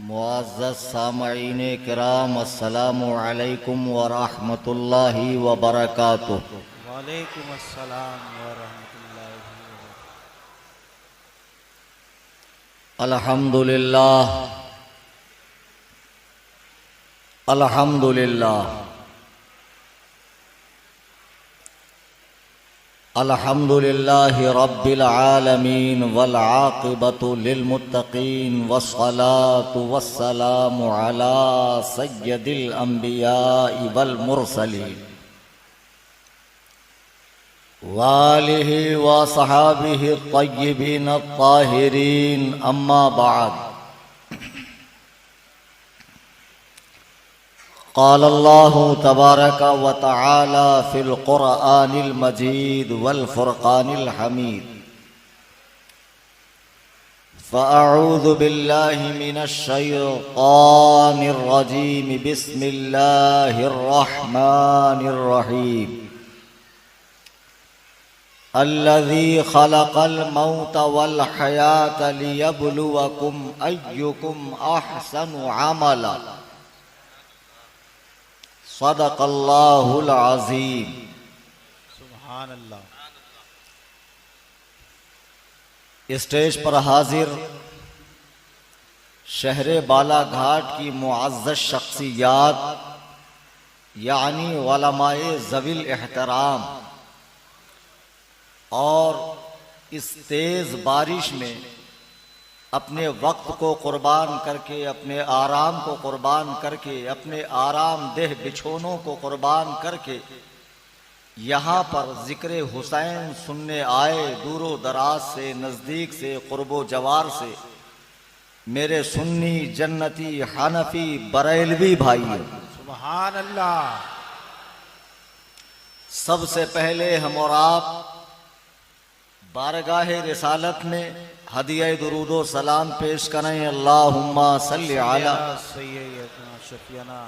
मुअज़्ज़ज़ सामईन किराम अस्सलामु अलैकुम व रहमतुल्लाहि व बरकातुहू। वालेकुम अस्सलाम व रहमतुल्लाहि व बरकातुहू। अल्हम्दुलिल्लाह अल्हम्दुलिल्लाह अल्हम्दुलिल्लाहि रब्बिल आलमीन वल आक़िबतु लिल मुत्तक़ीन वस्सलातु वस्सलामु अला सय्यदिल अंबियाइ वल मुरसलीन वालिहि व सहाबिहि तय्यिबीन अत्ताहिरीन अम्मा बाद। क़ाल अल्लाहु तबारक व तआला फ़िल क़ुरआनिल मजीद वल फ़ुरक़ानिल हमीद। फ़अऊज़ु बिल्लाहि मिनश शैतानिर रजीम बिस्मिल्लाहिर रहमानिर रहीम। अल्लज़ी ख़लक़ल मौत वल हयात लियब्लुवकुम अय्युकुम अहसनु अमला। सदक़ल्लाहुल अज़ीम। सुभान अल्लाह। स्टेज पर हाजिर शहर बालाघाट की मुअज़्ज़ज़ शख्सियात यानी उलमाए ज़विल एहतराम और इस तेज़ बारिश में अपने वक्त को कुर्बान करके, अपने आराम को कुर्बान करके, अपने आराम देह बिछोनों को कुर्बान करके यहाँ पर ज़िक्र हुसैन सुनने आए दूरो दराज से, नज़दीक से, क़ुर्बो जवार से मेरे सुन्नी जन्नती हनफी बरेलवी भाइयों, सुभान अल्लाह। सबसे पहले हम और आप बारगाहे रिसालत में हदिया दुरूदो सलाम पेश करें। अल्लाहुम्मा सल्लि अला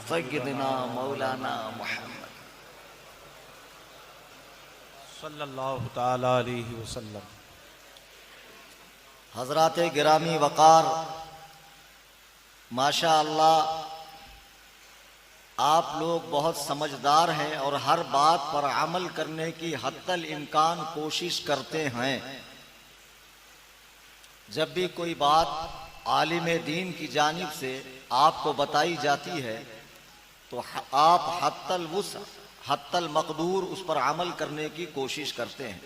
सय्यिदिना मौलाना मुहम्मद सल्लल्लाहु ताला अलैहि वसल्लम। हज़रात गिरामी वक़ार, माशा अल्लाह आप लोग बहुत समझदार हैं और हर बात पर अमल करने की हत्तल इम्कान कोशिश करते हैं। जब भी कोई बात आलिम दीन की जानिब से आपको बताई जाती है तो आप हत्तल मकदूर उस पर अमल करने की कोशिश करते हैं।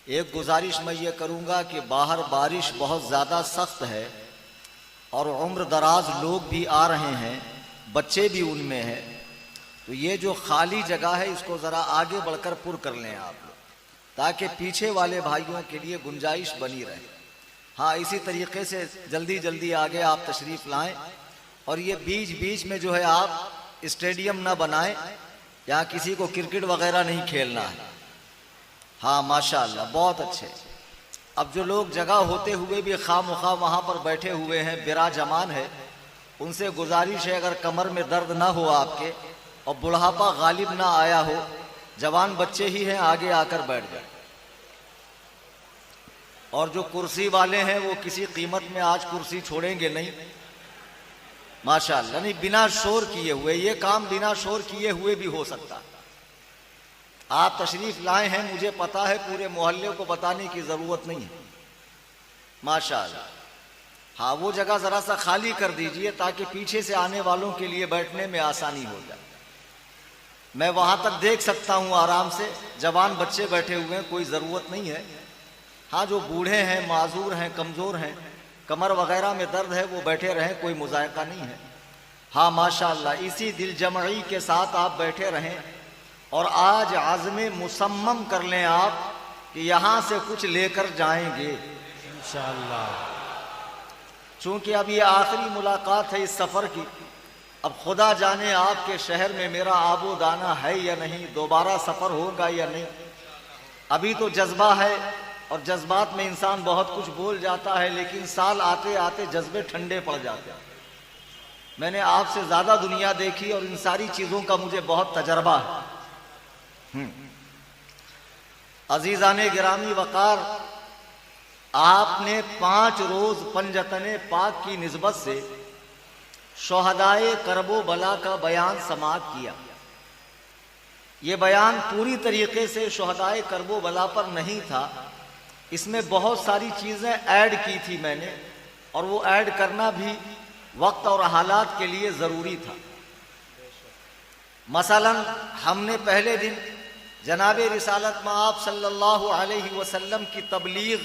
एक गुजारिश मैं ये करूँगा कि बाहर बारिश बहुत ज़्यादा सख्त है और उम्र दराज लोग भी आ रहे हैं, बच्चे भी उनमें हैं, तो ये जो खाली जगह है इसको ज़रा आगे बढ़कर पुर कर लें आप लोग, ताकि पीछे वाले भाइयों के लिए गुंजाइश बनी रहे। हाँ, इसी तरीके से जल्दी जल्दी आगे आप तशरीफ़ लाएं और ये बीच बीच में जो है आप स्टेडियम ना बनाएं, यहाँ किसी को क्रिकेट वगैरह नहीं खेलना है। हाँ माशाअल्लाह, बहुत अच्छे। अब जो लोग जगह होते हुए भी खामखा वहाँ पर बैठे हुए हैं, बिराजमान है, उनसे गुजारिश है अगर कमर में दर्द ना हो आपके और बुढ़ापा गालिब ना आया हो, जवान बच्चे ही हैं, आगे आकर बैठ जाए। और जो कुर्सी वाले हैं वो किसी कीमत में आज कुर्सी छोड़ेंगे नहीं, माशाअल्लाह। नहीं, बिना शोर किए हुए, ये काम बिना शोर किए हुए भी हो सकता है। आप तशरीफ लाए हैं, मुझे पता है, पूरे मोहल्ले को बताने की जरूरत नहीं है, माशाअल्लाह। हाँ, वो जगह जरा सा खाली कर दीजिए ताकि पीछे से आने वालों के लिए बैठने में आसानी हो जाए। मैं वहां तक देख सकता हूँ आराम से, जवान बच्चे बैठे हुए हैं, कोई जरूरत नहीं है। हाँ, जो बूढ़े हैं, माजूर हैं, कमजोर हैं, कमर वगैरह में दर्द है, वो बैठे रहें, कोई मुजायका नहीं है। हाँ माशाअल्लाह, इसी दिल जमई के साथ आप बैठे रहें और आज आज़्म मुसम्मम कर लें आप कि यहाँ से कुछ लेकर जाएंगे इंशाअल्लाह। चूँकि अब ये आखिरी मुलाकात है इस सफ़र की। अब खुदा जाने आपके शहर में मेरा आबो दाना है या नहीं, दोबारा सफ़र होगा या नहीं। अभी तो जज्बा है और जज्बात में इंसान बहुत कुछ बोल जाता है, लेकिन साल आते आते जज्बे ठंडे पड़ जाते हैं। मैंने आपसे ज़्यादा दुनिया देखी और इन सारी चीज़ों का मुझे बहुत तजर्बा है। अजीज़ाने गिरामी वक़ार, आपने 5 रोज़ पंजतने पाक की निस्बत से शोहदाए करबो बला का बयान समाअत किया। ये बयान पूरी तरीके से शोहदाए करबो बला पर नहीं था, इसमें बहुत सारी चीज़ें ऐड की थी मैंने, और वो ऐड करना भी वक्त और हालात के लिए ज़रूरी था। मसलन हमने पहले दिन जनाबे रिसालत में आप सल्लल्लाहु अलैहि वसल्लम की तबलीग,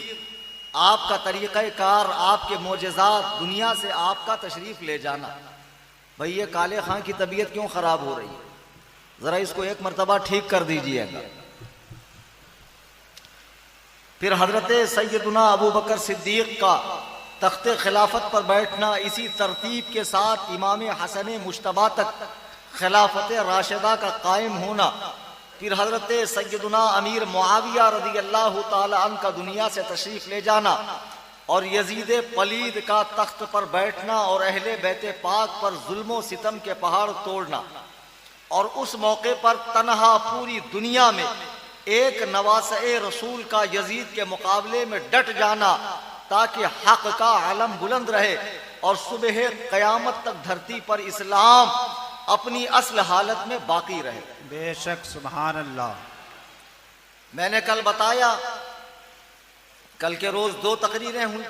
आपका तरीक़ाकार, आपके मोजज़ात, दुनिया से आपका तशरीफ़ ले जाना। भाई ये काले खां की तबीयत क्यों ख़राब हो रही है, ज़रा इसको एक मरतबा ठीक कर दीजिएगा। फिर हज़रत सैयदुना अबू बकर सिद्दीक़ का तख्ते खिलाफत पर बैठना, इसी तरतीब के साथ इमाम हसन मुश्तबा तक खिलाफत राशिदा का कायम होना, फिर हज़रत सैयदुना अमीर मुआविया रज़ी अल्लाह ताला अन्हु का दुनिया से तशरीफ़ ले जाना, और यजीद पलीद का तख्त पर बैठना और अहले बैते पाक पर जुल्म सितम के पहाड़ तोड़ना, और उस मौके पर तन्हा पूरी दुनिया में एक नवासे रसूल का यजीद के मुकाबले में डट जाना, ताकि हक का आलम बुलंद रहे और सुबह क़यामत तक धरती पर इस्लाम अपनी असल हालत में बाकी रहे। बेशक, सुभान अल्लाह। मैंने कल बताया, कल के रोज 2 तकरीरें हुई।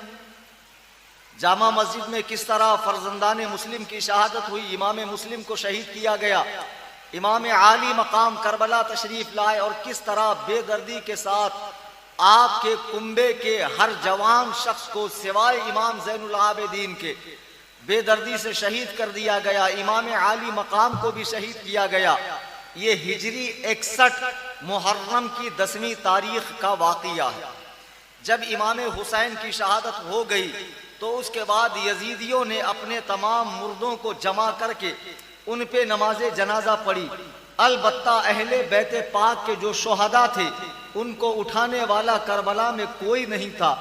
जामा मस्जिद में किस तरह फर्जंदान मुस्लिम की शहादत हुई, इमाम मुस्लिम को शहीद किया गया, इमाम आली मकाम करबला तशरीफ लाए, और किस तरह बेदर्दी के साथ आपके कुंबे के हर जवान शख्स को सिवाय इमाम ज़ैनुल आबिदीन के बेदर्दी से शहीद कर दिया गया, इमाम आली मकाम को भी शहीद किया गया। ये हिजरी 61 मुहर्रम की 10वीं तारीख का वाक़िया है। जब इमाम हुसैन की शहादत हो गई तो उसके बाद यजीदियों ने अपने तमाम मुर्दों को जमा करके उन पे नमाज जनाजा पढ़ी। अलबत्ता अहले बैते पाक के जो शोहदा थे उनको उठाने वाला करबला में कोई नहीं था,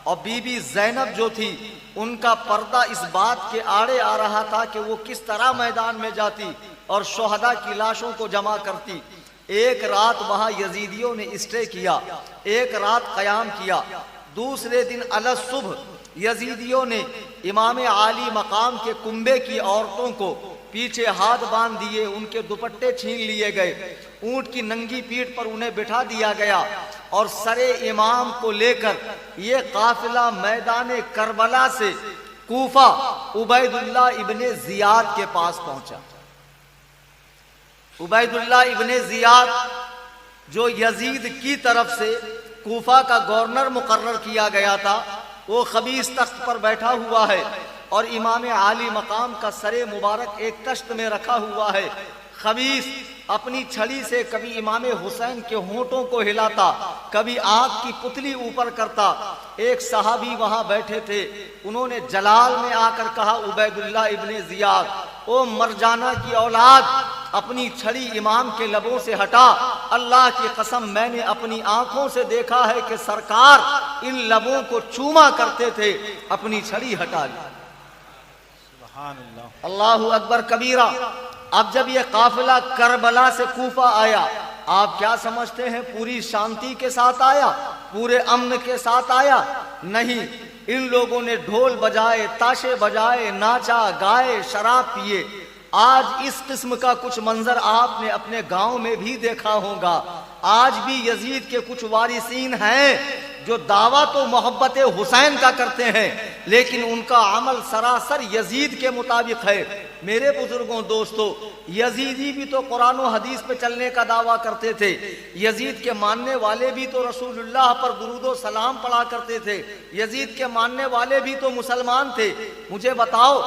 और बीबी ज़ैनब जो थी उनका पर्दा इस बात के आड़े आ रहा था कि वो किस तरह मैदान में जाती और शोहदा की लाशों को जमा करती। एक रात वहां यजीदियों ने स्टे किया, एक रात क़याम किया। दूसरे दिन अलग सुबह यजीदियों ने इमाम आली मकाम के कुंबे की औरतों को पीछे हाथ बांध दिए, उनके दुपट्टे छीन लिए गए, ऊंट की नंगी पीठ पर उन्हें बिठा दिया गया, और सरे इमाम को लेकर ये काफिला मैदान करबला से कूफा उबैदुल्लाह इब्ने जियाद के पास पहुंचा। उबैदुल्लाह इब्ने जियाद जो यजीद की तरफ से कूफा का गवर्नर मुकर्रर किया गया था, वो खबीस तख्त पर बैठा हुआ है, और इमाम आली मकाम का सरे मुबारक एक तश्त में रखा हुआ है। खबीस अपनी छड़ी से कभी इमाम हुसैन के होंठों को हिलाता, कभी आंख की पुतली ऊपर करता। एक सहाबी वहां बैठे थे, उन्होंने जलाल में आकर कहा, उबैदुल्लाह इब्ने जियाद, ओ मरजाना की औलाद, अपनी छड़ी इमाम के लबों से हटा। अल्लाह की कसम, मैंने अपनी आंखों से देखा है कि सरकार इन लबों को चूमा करते थे, अपनी छड़ी हटा ली। अल्लाहु अकबर कबीरा। अब जब ये काफिला करबला से कूफा आया, आप क्या समझते हैं पूरी शांति के साथ आया, पूरे अमन के साथ आया? नहीं, इन लोगों ने ढोल बजाए, ताशे बजाए, नाचा गाए, शराब पिए। आज इस किस्म का कुछ मंजर आपने अपने गांव में भी देखा होगा। आज भी यजीद के कुछ वारिसीन हैं जो दावा तो मोहब्बत हुसैन का करते हैं, लेकिन उनका अमल सरासर यजीद के मुताबिक है। मेरे बुजुर्गों, दोस्तों, यजीदी भी तो कुरान और हदीस पे चलने का दावा करते थे। यजीद के मानने वाले भी तो रसूलुल्लाह पर दुरूद सलाम पढ़ा करते थे। यजीद के मानने वाले भी तो मुसलमान थे। मुझे बताओ,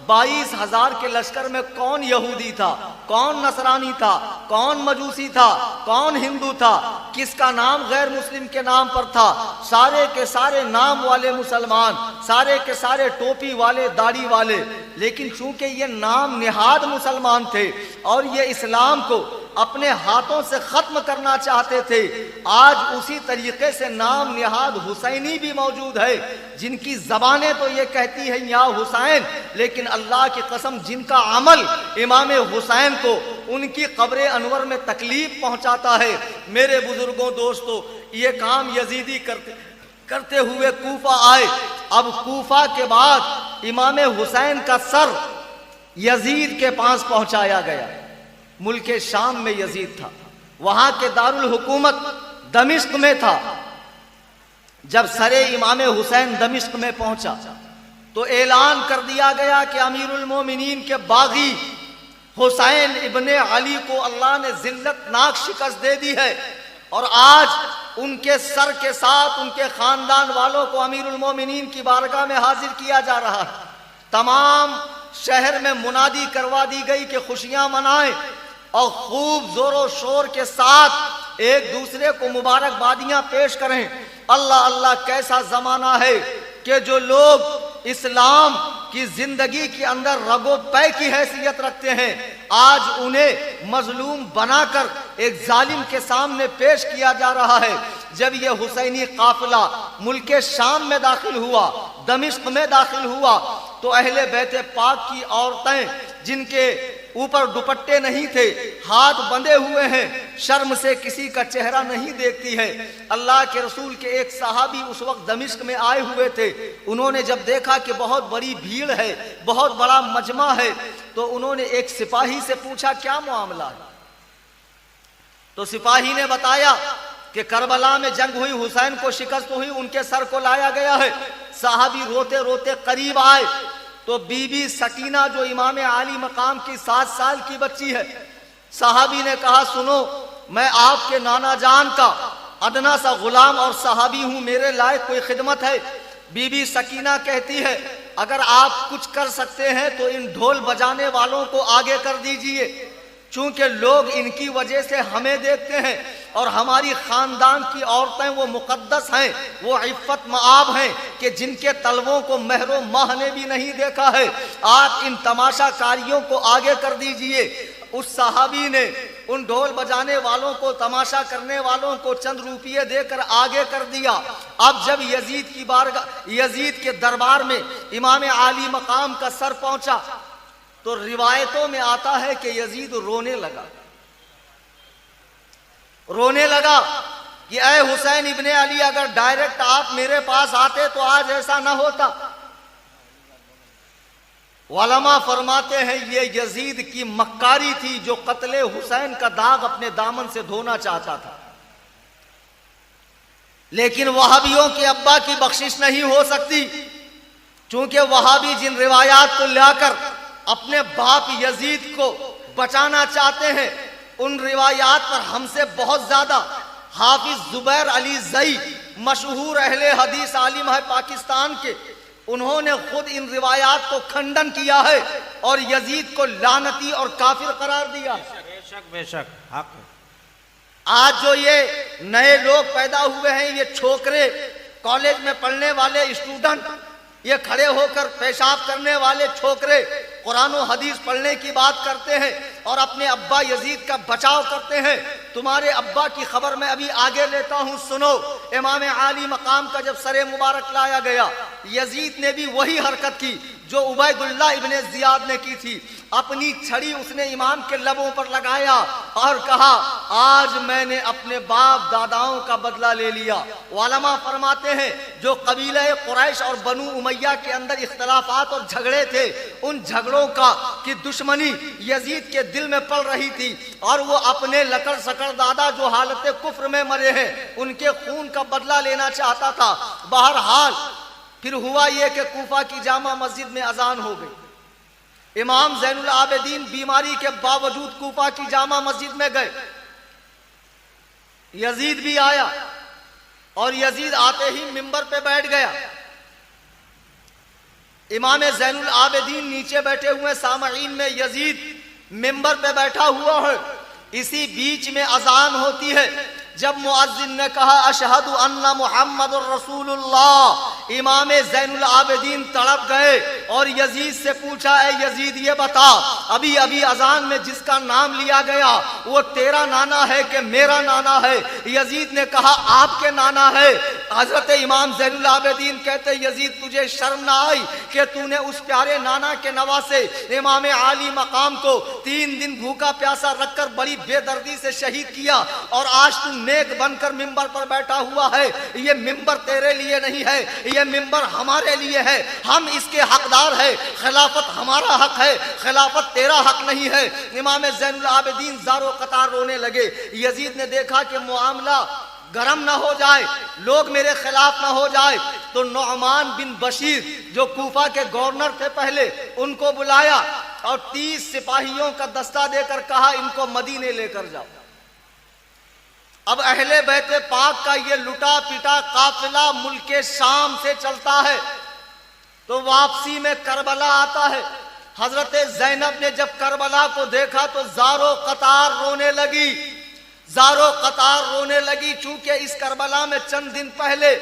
22,000 के लश्कर में कौन यहूदी था, कौन नसरानी था, कौन मजूसी था, कौन हिंदू था, किसका नाम गैर मुस्लिम के नाम पर था? सारे के सारे नाम वाले मुसलमान, सारे के सारे टोपी वाले, दाढ़ी वाले। लेकिन चूंकि ये नाम निहाद मुसलमान थे और ये इस्लाम को अपने हाथों से खत्म करना चाहते थे, आज उसी तरीके से नाम निहाद हुसैनी भी मौजूद है, जिनकी जबानें तो ये कहती हैं या हुसैन, लेकिन अल्लाह की कसम जिनका अमल इमाम हुसैन को उनकी कब्र अनवर में तकलीफ पहुंचाता है। मेरे बुजुर्गों, दोस्तों, ये काम यजीदी करते हुए कूफा आए। अब कूफा के बाद इमाम हुसैन का सर यजीद के पास पहुंचाया गया। मुल्क शाम में यजीद था, वहां के दारुल हुकूमत दमिश्क में था। जब सरे इमाम हुसैन दमिश्क में पहुंचा तो ऐलान कर दिया गया कि अमीरुल मोमिनीन के बागी हुसैन इब्ने अली को अल्लाह ने जिल्लतनाक शिकस्त दे दी है और आज उनके सर के साथ उनके खानदान वालों को अमीरुल मोमिनीन की बारगाह में हाजिर किया जा रहा है। तमाम शहर में मुनादी करवा दी गई कि खुशियां मनाएं और खूब जोरों शोर के साथ एक दूसरे को मुबारकबादियां पेश करें। अल्लाह अल्लाह, कैसा जमाना है कि जो लोग इस्लाम की जिंदगी के अंदर रगो पै की हैसियत रखते हैं, आज उन्हें मजलूम बनाकर एक जालिम के सामने पेश किया जा रहा है। जब यह हुसैनी काफिला मुल्क शाम में दाखिल हुआ, दमिश्क में दाखिल हुआ, तो अहले बैते पाक की औरतें जिनके ऊपर दुपट्टे नहीं थे, हाथ बंधे हुए हैं, शर्म से किसी का चेहरा नहीं देखती है। अल्लाह के रसूल के एक सहाबी उस वक्त दमिश्क में आए हुए थे। उन्होंने जब देखा कि बहुत बड़ी भीड़ है, बहुत बड़ा मजमा है, तो उन्होंने एक सिपाही से पूछा क्या मामला है। तो सिपाही ने बताया कि करबला में जंग हुई, हुसैन को शिकस्त हुई, उनके सर को लाया गया है। साहबी रोते रोते करीब आए तो बीबी सकीना जो इमाम आली मकाम की 7 साल की बच्ची है, साहबी ने कहा सुनो, मैं आपके नाना जान का अदना सा गुलाम और सहाबी हूं, मेरे लायक कोई खिदमत है। बीबी सकीना कहती है अगर आप कुछ कर सकते हैं तो इन ढोल बजाने वालों को आगे कर दीजिए, चूंकि लोग इनकी वजह से हमें देखते हैं और हमारी खानदान की औरतें वो मुकद्दस हैं, वो इफ़्फ़त मआब हैं कि जिनके तलवों को महरो माह ने भी नहीं देखा है। आप इन तमाशाकारियों को आगे कर दीजिए। उस सहाबी ने उन ढोल बजाने वालों को, तमाशा करने वालों को चंद रुपये देकर आगे कर दिया। अब जब यजीद की बारगाह, यजीद के दरबार में इमाम आली मकाम का सर पहुंचा तो रिवायतों में आता है कि यजीद रोने लगा कि ऐ हुसैन इब्ने अली, अगर डायरेक्ट आप मेरे पास आते तो आज ऐसा ना होता। उलमा फरमाते हैं ये यजीद की मक्कारी थी जो कत्ले हुसैन का दाग अपने दामन से धोना चाहता था। लेकिन वहाबियों के अब्बा की बख्शिश नहीं हो सकती, क्योंकि वहाबी जिन रिवायात को लाकर अपने बाप यजीद को बचाना चाहते हैं, उन रिवायात पर हमसे बहुत ज्यादा हाफिज जुबैर अली जई, मशहूर अहले हदीस आलिम है पाकिस्तान के, उन्होंने खुद इन रिवायात को खंडन किया है और यजीद को लानती और काफिर करार दिया। बेशक बेशक हक। आज जो ये नए लोग पैदा हुए हैं, ये छोकरे, कॉलेज में पढ़ने वाले स्टूडेंट, ये खड़े होकर पेशाब करने वाले छोकरे कुरान और हदीस पढ़ने की बात करते हैं और अपने अब्बा यजीद का बचाव करते हैं। तुम्हारे अब्बा की खबर मैं अभी आगे लेता हूं, सुनो। इमाम आली मकाम का जब सरे मुबारक लाया गया, यजीद ने भी वही हरकत की जो उबैदुल्लाह इब्ने जियाद ने की थी। अपनी छड़ी उसने इमाम के लबों पर लगाया और कहा आज मैंने अपने बाप दादाओं का बदला ले लिया। उलमा फरमाते हैं जो कबीले कुरैश और बनु उमैया के अंदर इख्तलाफात और झगड़े थे, उन झगड़ों का की दुश्मनी यजीद के दिल में पड़ रही थी और वो अपने लकड़ सकड़ दादा जो हालत कुफ्र में मरे हैं उनके खून का बदला लेना चाहता था। बहरहाल फिर हुआ यह कि कूफा की जामा मस्जिद में अजान हो गई। इमाम ज़ैनुल आबिदीन बीमारी के बावजूद कूफा की जामा मस्जिद में गए। यजीद भी आया और यजीद आते ही मिंबर पे बैठ गया। इमाम ज़ैनुल आबिदीन नीचे बैठे हुए सामईन में, यजीद मिंबर पे बैठा हुआ है। इसी बीच में अजान होती है। जब मुअज्जिन ने कहा अशहदु अन्ना मुहम्मदुर रसूलुल्लाह, इमाम ज़ैनुल आबिदीन तड़प गए और यजीद से पूछा ए यजीद ये बता, अभी अभी अजान में जिसका नाम लिया गया वो तेरा नाना है कि मेरा नाना है? यजीद ने कहा आपके नाना है। हजरत इमाम ज़ैनुल आबिदीन कहते यजीद तुझे शर्म ना आई कि तूने उस प्यारे नाना के नवासे इमाम आली मकाम को 3 दिन भूखा प्यासा रखकर बड़ी बेदर्दी से शहीद किया और आज तू नेक बनकर मिंबर पर बैठा हुआ है। ये मिंबर तेरे लिए नहीं है, ये मिंबर हमारे लिए है, हम इसके हकदार है, खिलाफत हमारा हक है, खिलाफत तेरा हक नहीं है। इमाम ज़ैनुल आबिदीन ज़ारो कतार रोने लगे। यजीद ने देखा कि मामला गरम ना हो जाए, लोग मेरे खिलाफ ना हो जाए, तो नुअमान बिन बशीर जो कूफा के गवर्नर थे पहले, उनको बुलाया और 30 सिपाहियों का दस्ता देकर कहा इनको मदीने लेकर जाओ। अब अहले बैते पाक का ये लुटा पिटा काफिला मुल्के शाम से चलता है, तो वापसी में करबला आता है। हजरत ज़ैनब ने जब करबला को देखा तो ज़ारो कतार रोने लगी, ज़ारो कतार रोने लगी। चूंकि इस करबला में चंद दिन पहले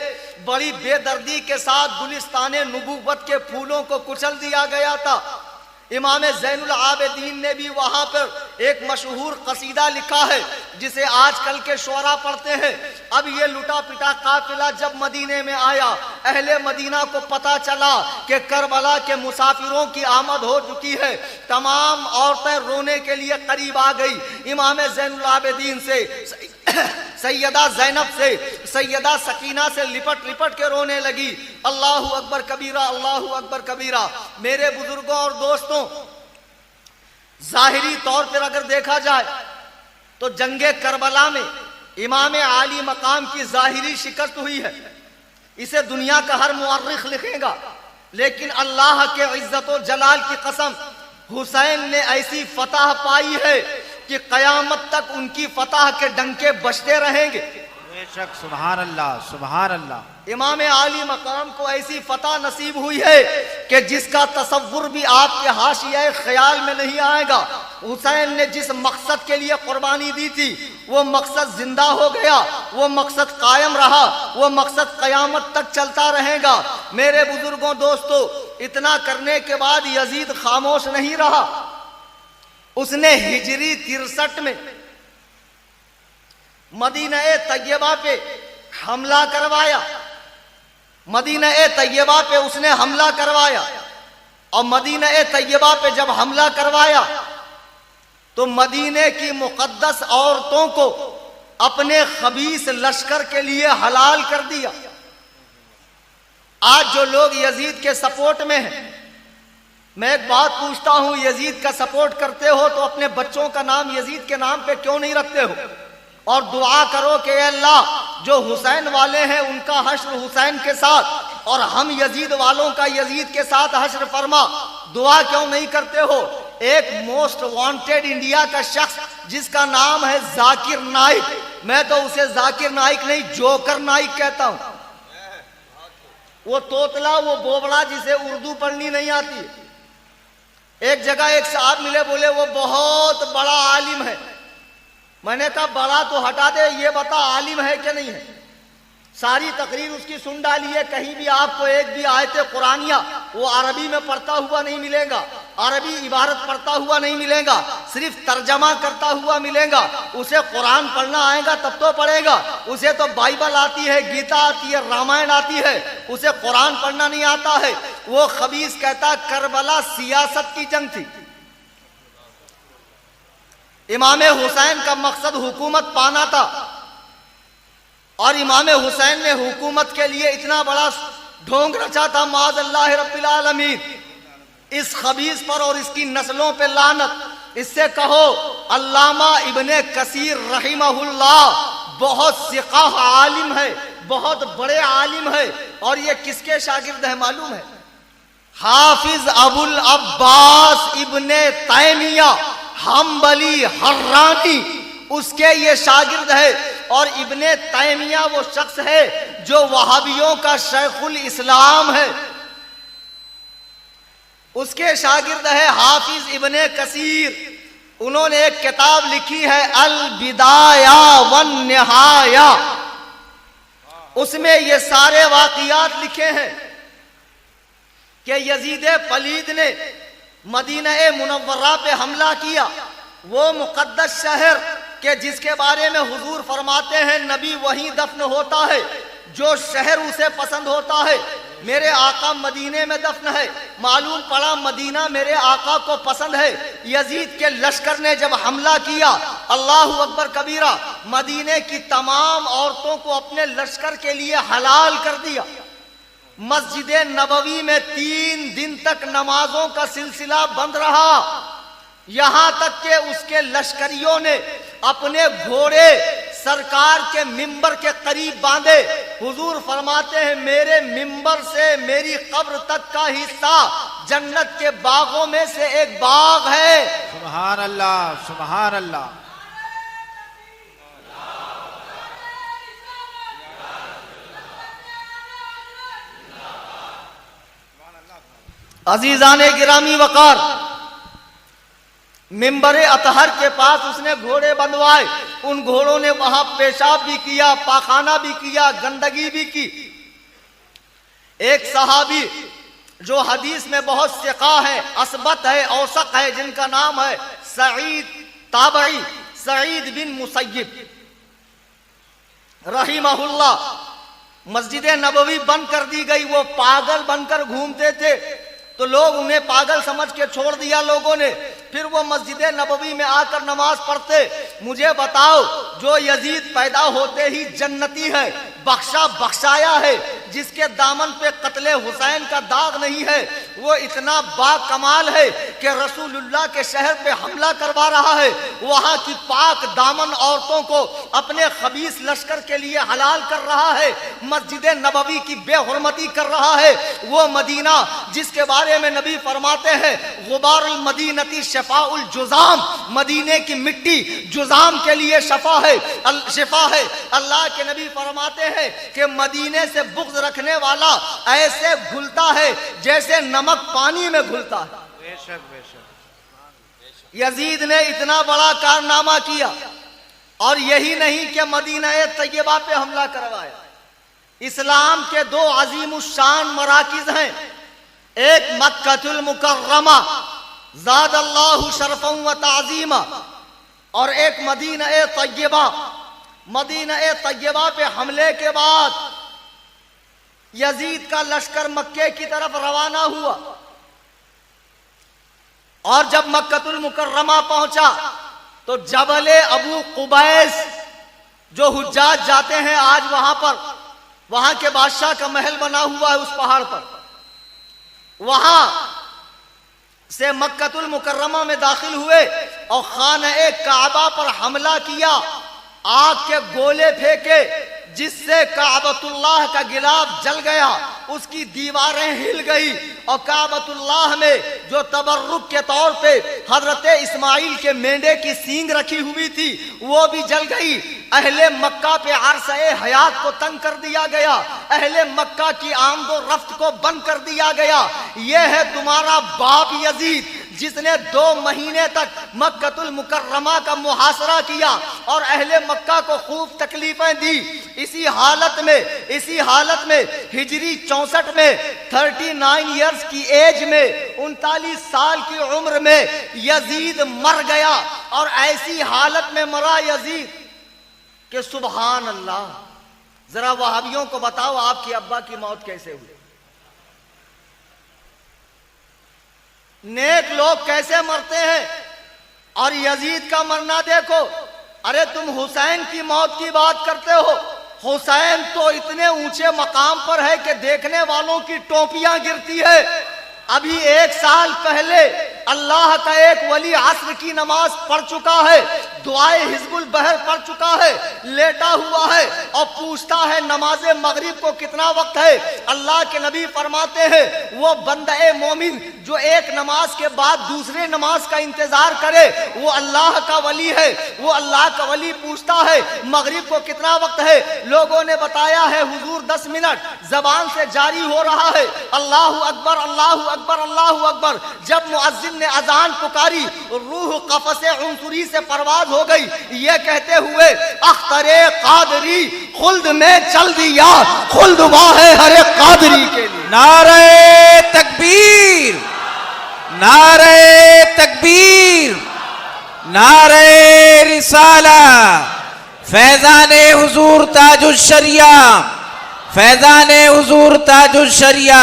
बड़ी बेदर्दी के साथ गुलिस्ताने नुबुव्वत के फूलों को कुचल दिया गया था। इमाम ज़ैनुल आबिदीन ने भी वहां पर एक मशहूर कसीदा लिखा है जिसे आजकल के शुअरा पढ़ते हैं। अब ये लुटा पिटा काफिला जब मदीने में आया, अहले मदीना को पता चला कि करबला के मुसाफिरों की आमद हो चुकी है। तमाम औरतें रोने के लिए करीब आ गई। इमाम ज़ैनुल आबिदीन से, सैयदा ज़ैनब से, सैयदा सकीना से लिपट लिपट के रोने लगी। अल्लाहु अकबर कबीरा, अल्लाहु अकबर कबीरा। मेरे बुजुर्गों और दोस्तों, जाहिरी तौर पर अगर देखा जाए तो जंगे करबला में इमाम आली मकाम की जाहिरी शिकस्त हुई है। इसे दुनिया का हर मुअर्रिख लिखेगा, लेकिन अल्लाह के इज्जत और जलाल की कसम, हुसैन ने ऐसी फतह पाई है कि कयामत तक उनकी फतह के डंके बजते रहेंगे। बेशक, सुभान अल्लाह, सुभान अल्लाह। इमाम आली मकाम को ऐसी फतह नसीब हुई है कि जिसका तसव्वुर भी आपके हाशिया ख्याल में नहीं आएगा। हुसैन ने जिस मकसद के लिए कुर्बानी दी थी वो मकसद जिंदा हो गया, वो मकसद कायम रहा, वो मकसद कयामत तक चलता रहेगा। मेरे बुजुर्गों दोस्तों, इतना करने के बाद यजीद खामोश नहीं रहा। उसने हिजरी 63 में मदीना तैयबा पे हमला करवाया। मदीना तैयबा पे उसने हमला करवाया और मदीना तैयबा पे जब हमला करवाया तो मदीने की मुकद्दस औरतों को अपने खबीस लश्कर के लिए हलाल कर दिया। आज जो लोग यजीद के सपोर्ट में हैं, मैं एक बात पूछता हूं, यजीद का सपोर्ट करते हो तो अपने बच्चों का नाम यजीद के नाम पे क्यों नहीं रखते हो? और दुआ करो कि अल्लाह जो हुसैन वाले हैं उनका हश्र हुसैन के साथ और हम यजीद वालों का यजीद के साथ हश्र फरमा। दुआ क्यों नहीं करते हो? एक मोस्ट वांटेड इंडिया का शख्स जिसका नाम है जाकिर नाइक, मैं तो उसे जाकिर नाइक नहीं जोकर नाइक कहता हूं। वो तोतला, वो बोबड़ा जिसे उर्दू पढ़नी नहीं आती। एक जगह एक साहब मिले, बोले वो बहुत बड़ा आलिम है। मैंने कहा बड़ा तो हटा दे, ये बता आलिम है कि नहीं है। सारी तकरीर उसकी सुन डाली है, कहीं भी आपको एक भी आयत कुरानिया वो अरबी में पढ़ता हुआ नहीं मिलेगा, अरबी इबारत पढ़ता हुआ नहीं मिलेगा, सिर्फ तर्जमा करता हुआ मिलेगा। उसे कुरान पढ़ना आएगा तब तो पढ़ेगा। उसे तो बाइबल आती है, गीता आती है, रामायण आती है, उसे कुरान पढ़ना नहीं आता है। वो खबीस कहता करबला सियासत की जंग थी। इमाम हुसैन का मकसद हुकूमत पाना था और इमाम हुसैन ने हुकूमत के लिए इतना बड़ा ढोंग रचा था। माज़ अल्लाह रब्बिल आलमीन, इस खबीस पर और इसकी नस्लों पे लानत। इससे कहो अल्लामा इब्ने कसीर रहिमहुल्लाह बहुत सिकाह आलिम है, बहुत बड़े आलिम है। और ये किसके शागिर्द है मालूम है? हाफिज अबुल अब्बास इब्ने तैमिया हम्बली हर्रानी, उसके ये शागिर्द है। और इब्ने तैमिया वो शख्स है जो वहाबियों का शेखुल इस्लाम है, उसके शागिर्द है हाफिज इब्ने कसीर। उन्होंने एक किताब लिखी है अल बिदाया वन निहाया, उसमें ये सारे वाक़ियात लिखे हैं कि यजीद पलीद ने मदीना मुनव्वरा पे हमला किया। वो मुकद्दस शहर के जिसके बारे में हुजूर फरमाते हैं नबी वहीं दफन होता है, जो शहर उसे पसंद होता है। मेरे आका मदीने में दफन है। मालूम पड़ा मदीना मेरे आका को पसंद है। यजीद के लश्कर ने जब हमला किया, अल्लाहु अकबर कबीरा, मदीने की तमाम औरतों को अपने लश्कर के लिए हलाल कर दिया। मस्जिद नबवी में 3 दिन तक नमाजों का सिलसिला बंद रहा, यहां तक कि उसके लश्करियों ने अपने घोड़े सरकार के मिंबर के करीब बांधे। हुजूर फरमाते हैं मेरे मिंबर से मेरी कब्र तक का हिस्सा जन्नत के बागों में से एक बाग है। सुभान अल्लाह, सुभान अल्लाह। अजीजाने गिरामी वकार, मिंबर अतहर के पास उसने घोड़े बंधवाए। उन घोड़ों ने वहां पेशाब भी किया, पाखाना भी किया, गंदगी भी की। एक सहाबी जो हदीस में बहुत सिका है, असबत है, औसक है, जिनका नाम है सईद ताबई, सईद बिन मुसय्यब रहिमहुल्लाह, मस्जिद नबवी बंद कर दी गई। वो पागल बनकर घूमते थे तो लोग उन्हें पागल समझ के छोड़ दिया लोगों ने। फिर वो मस्जिद नबवी में आकर नमाज पढ़ते। मुझे बताओ, जो यजीद पैदा होते ही जन्नती है, बख्शा बख्शाया है, जिसके दामन पे कत्ले हुसैन का दाग नहीं है, वो इतना बाकमाल है कि रसूलुल्लाह के शहर पे हमला करवा रहा है, वहां की पाक दामन औरतों को अपने खबीस लश्कर के लिए हलाल कर रहा है, मस्जिद नबवी की बेहुरमती कर रहा है। वो मदीना जिसके बारे में नबी फरमाते हैं गुबारुल मदीनती शफाउल जुजाम, मदीने की मिट्टी जुजाम के लिए शफा है, शिफा है। अल्लाह के नबी फरमाते हैं कि मदीने से बुग़्ज़ रखने वाला ऐसे घुलता है जैसे नमक पानी में घुलता है। बेशक बेशक। यजीद ने इतना बड़ा कारनामा किया, और यही नहीं कि मदीना तैयबा पे हमला करवाया। इस्लाम के 2 अजीमुश्शान मराकिज हैं, एक मक्कतुल मुकर्रमा ज़ादल्लाहु शरफ़न व ताज़ीमा, और एक मदीना तैयबा। मदीना तैयबा पे हमले के बाद यजीद का लश्कर मक्के की तरफ रवाना हुआ, और जब मक्कतुल मुकर्रमा पहुंचा तो जबले अबू कुबैस, जो हुज्जाज जाते हैं आज वहां पर, वहां के बादशाह का महल बना हुआ है उस पहाड़ पर, वहां से मक्कतुल मुकर्रमा में दाखिल हुए और खाने काबा पर हमला किया। आग के गोले फेंके जिससे काबतुल्लाह का गिलाफ जल गया, उसकी दीवारें हिल गई, और काबतुल्लाह में जो तबर्रुक के तौर पे हजरत इस्माइल के मेंढे की सींग रखी हुई थी वो भी जल गई। अहले मक्का पे अरसे हयात को तंग कर दिया गया, अहले मक्का की आमदो रफ्त को बंद कर दिया गया। यह है तुम्हारा बाप यजीद, जिसने 2 महीने तक मक्कतुल मुकर्रमा का मुहासरा किया और अहले मक्का को खूब तकलीफें दी। इसी हालत में हिजरी 64 में 39 इयर्स की एज में, 39 साल की उम्र में यजीद मर गया। और ऐसी हालत में मरा यजीद कि सुभान अल्लाह। जरा वहाबियों को बताओ आपके अब्बा की मौत कैसे हुई, नेक लोग कैसे मरते हैं, और यजीद का मरना देखो। अरे तुम हुसैन की मौत की बात करते हो, हुसैन तो इतने ऊंचे मकाम पर है कि देखने वालों की टोपियां गिरती है। अभी 1 साल पहले अल्लाह का एक वली असर की नमाज पढ़ चुका है, दुआए हिज़्बुल बहर पढ़ चुका है, लेटा हुआ है और पूछता है नमाज मगरिब को कितना वक्त है। अल्लाह के नबी फरमाते हैं वो बंदे मोमिन जो एक नमाज के बाद दूसरे नमाज का इंतजार करे वो अल्लाह का वली है। वो अल्लाह का वली पूछता है मगरिब को कितना वक्त है, लोगों ने बताया है हुजूर 10 मिनट, जबान से जारी हो रहा है अल्लाहु अकबर अल्लाहु अकबर अल्लाहु अकबर। जब मुअज्जिन ने अजान पुकारी, रूह कफ़से उनसुरी से परवाज हो गई, ये कहते हुए अख्तरे कादरी खुल्द में चल दिया, खुल्द वाहे हरे कादरी के लिए। नारे तकबीर, नारे तकबीर, नारे रिसाला, फैजाने हुजूर ताजुश शरिया, फैजाने हुजूर ताजुश शरिया,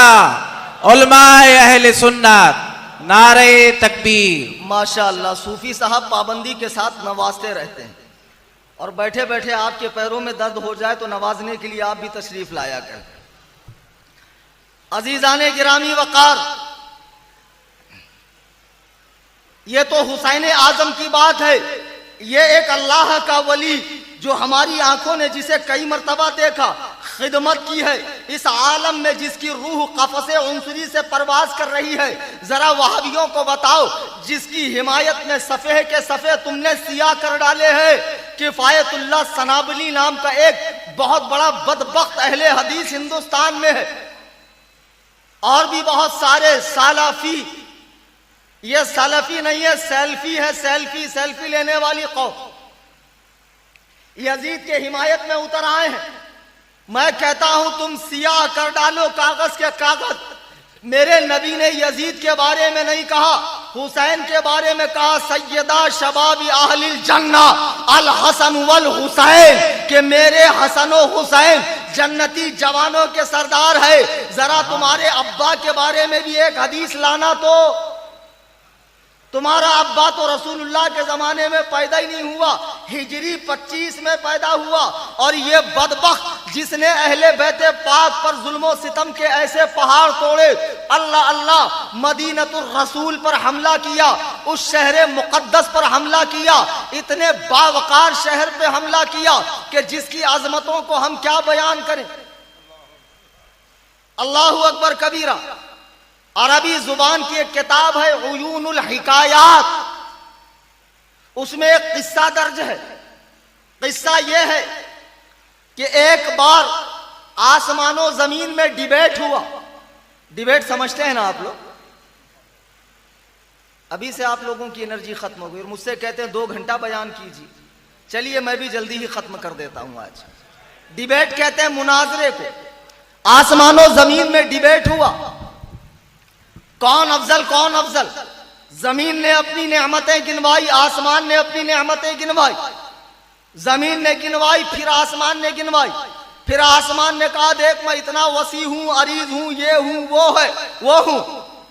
उलमाए अहले सुन्नत, नारे तकबीर। माशाअल्लाह, सूफी साहब पाबंदी के साथ नवाजते रहते हैं, और बैठे बैठे आपके पैरों में दर्द हो जाए तो नवाजने के लिए आप भी तशरीफ लाया करें। अजीजाने गिरामी वकार, ये तो हुसैन आजम की बात है। ये एक अल्लाह का वली जो हमारी आंखों ने जिसे कई मर्तबा देखा, खिदमत की है इस आलम में, जिसकी रूह कफ़से उनसरी से परवाज कर रही है। जरा वहाबियों को बताओ, जिसकी हिमायत में सफ़े के सफ़े तुमने सिया कर डाले हैं। किफायतुल्लाह सनाबली नाम का एक बहुत बड़ा बदबख्त अहले हदीस हिंदुस्तान में है, और भी बहुत सारे सालाफी। ये सलफी नहीं है, सेल्फी है, सेल्फी सेल्फी लेने वाली कौम यजीद के हिमायत में उतर आए हैं। मैं कहता हूं तुम सियाह कर डालो कागज के कागज। मेरे नबी ने यजीद के बारे में नहीं कहा, हुसैन के बारे में कहा, सैयदा शबाबी अहलिल जन्ना अल हसन वल हुसैन, के मेरे हसन व हुसैन जन्नती जवानों के सरदार है। जरा तुम्हारे अब्बा के बारे में भी एक हदीस लाना। तो तुम्हारा अब्बा तो रसूलुल्लाह के जमाने में पैदा ही नहीं हुआ, हिजरी 25 में पैदा हुआ। और ये बदबख्त जिसने अहले बैते पाक पर जुल्मो सितम के ऐसे पहाड़ तोड़े, अल्लाह अल्लाह, मदीनतुर रसूल पर हमला किया, उस शहर मुकद्दस पर हमला किया, इतने बावकार शहर पे हमला किया कि जिसकी अजमतों को हम क्या बयान करें। अल्लाहु अकबर कबीरा। अरबी जुबान की एक किताब है उयूनुल हिकायात, उसमें एक किस्सा दर्ज है। किस्सा यह है कि एक बार आसमानों जमीन में डिबेट हुआ। डिबेट समझते हैं ना आप लोग? अभी से आप लोगों की एनर्जी खत्म हो गई और मुझसे कहते हैं 2 घंटा बयान कीजिए। चलिए मैं भी जल्दी ही खत्म कर देता हूं आज। डिबेट कहते हैं मुनाजरे को। आसमानों जमीन में डिबेट हुआ, कौन अफजल कौन अफजल। जमीन ने अपनी नेमतें गिनवाई, आसमान ने अपनी नेमतें गिनवाई। जमीन ने गिनवाई, फिर आसमान ने गिनवाई। फिर आसमान ने कहा देख मैं इतना वसी हूं, अरीज हूं, ये हूं, वो है, वो हूं।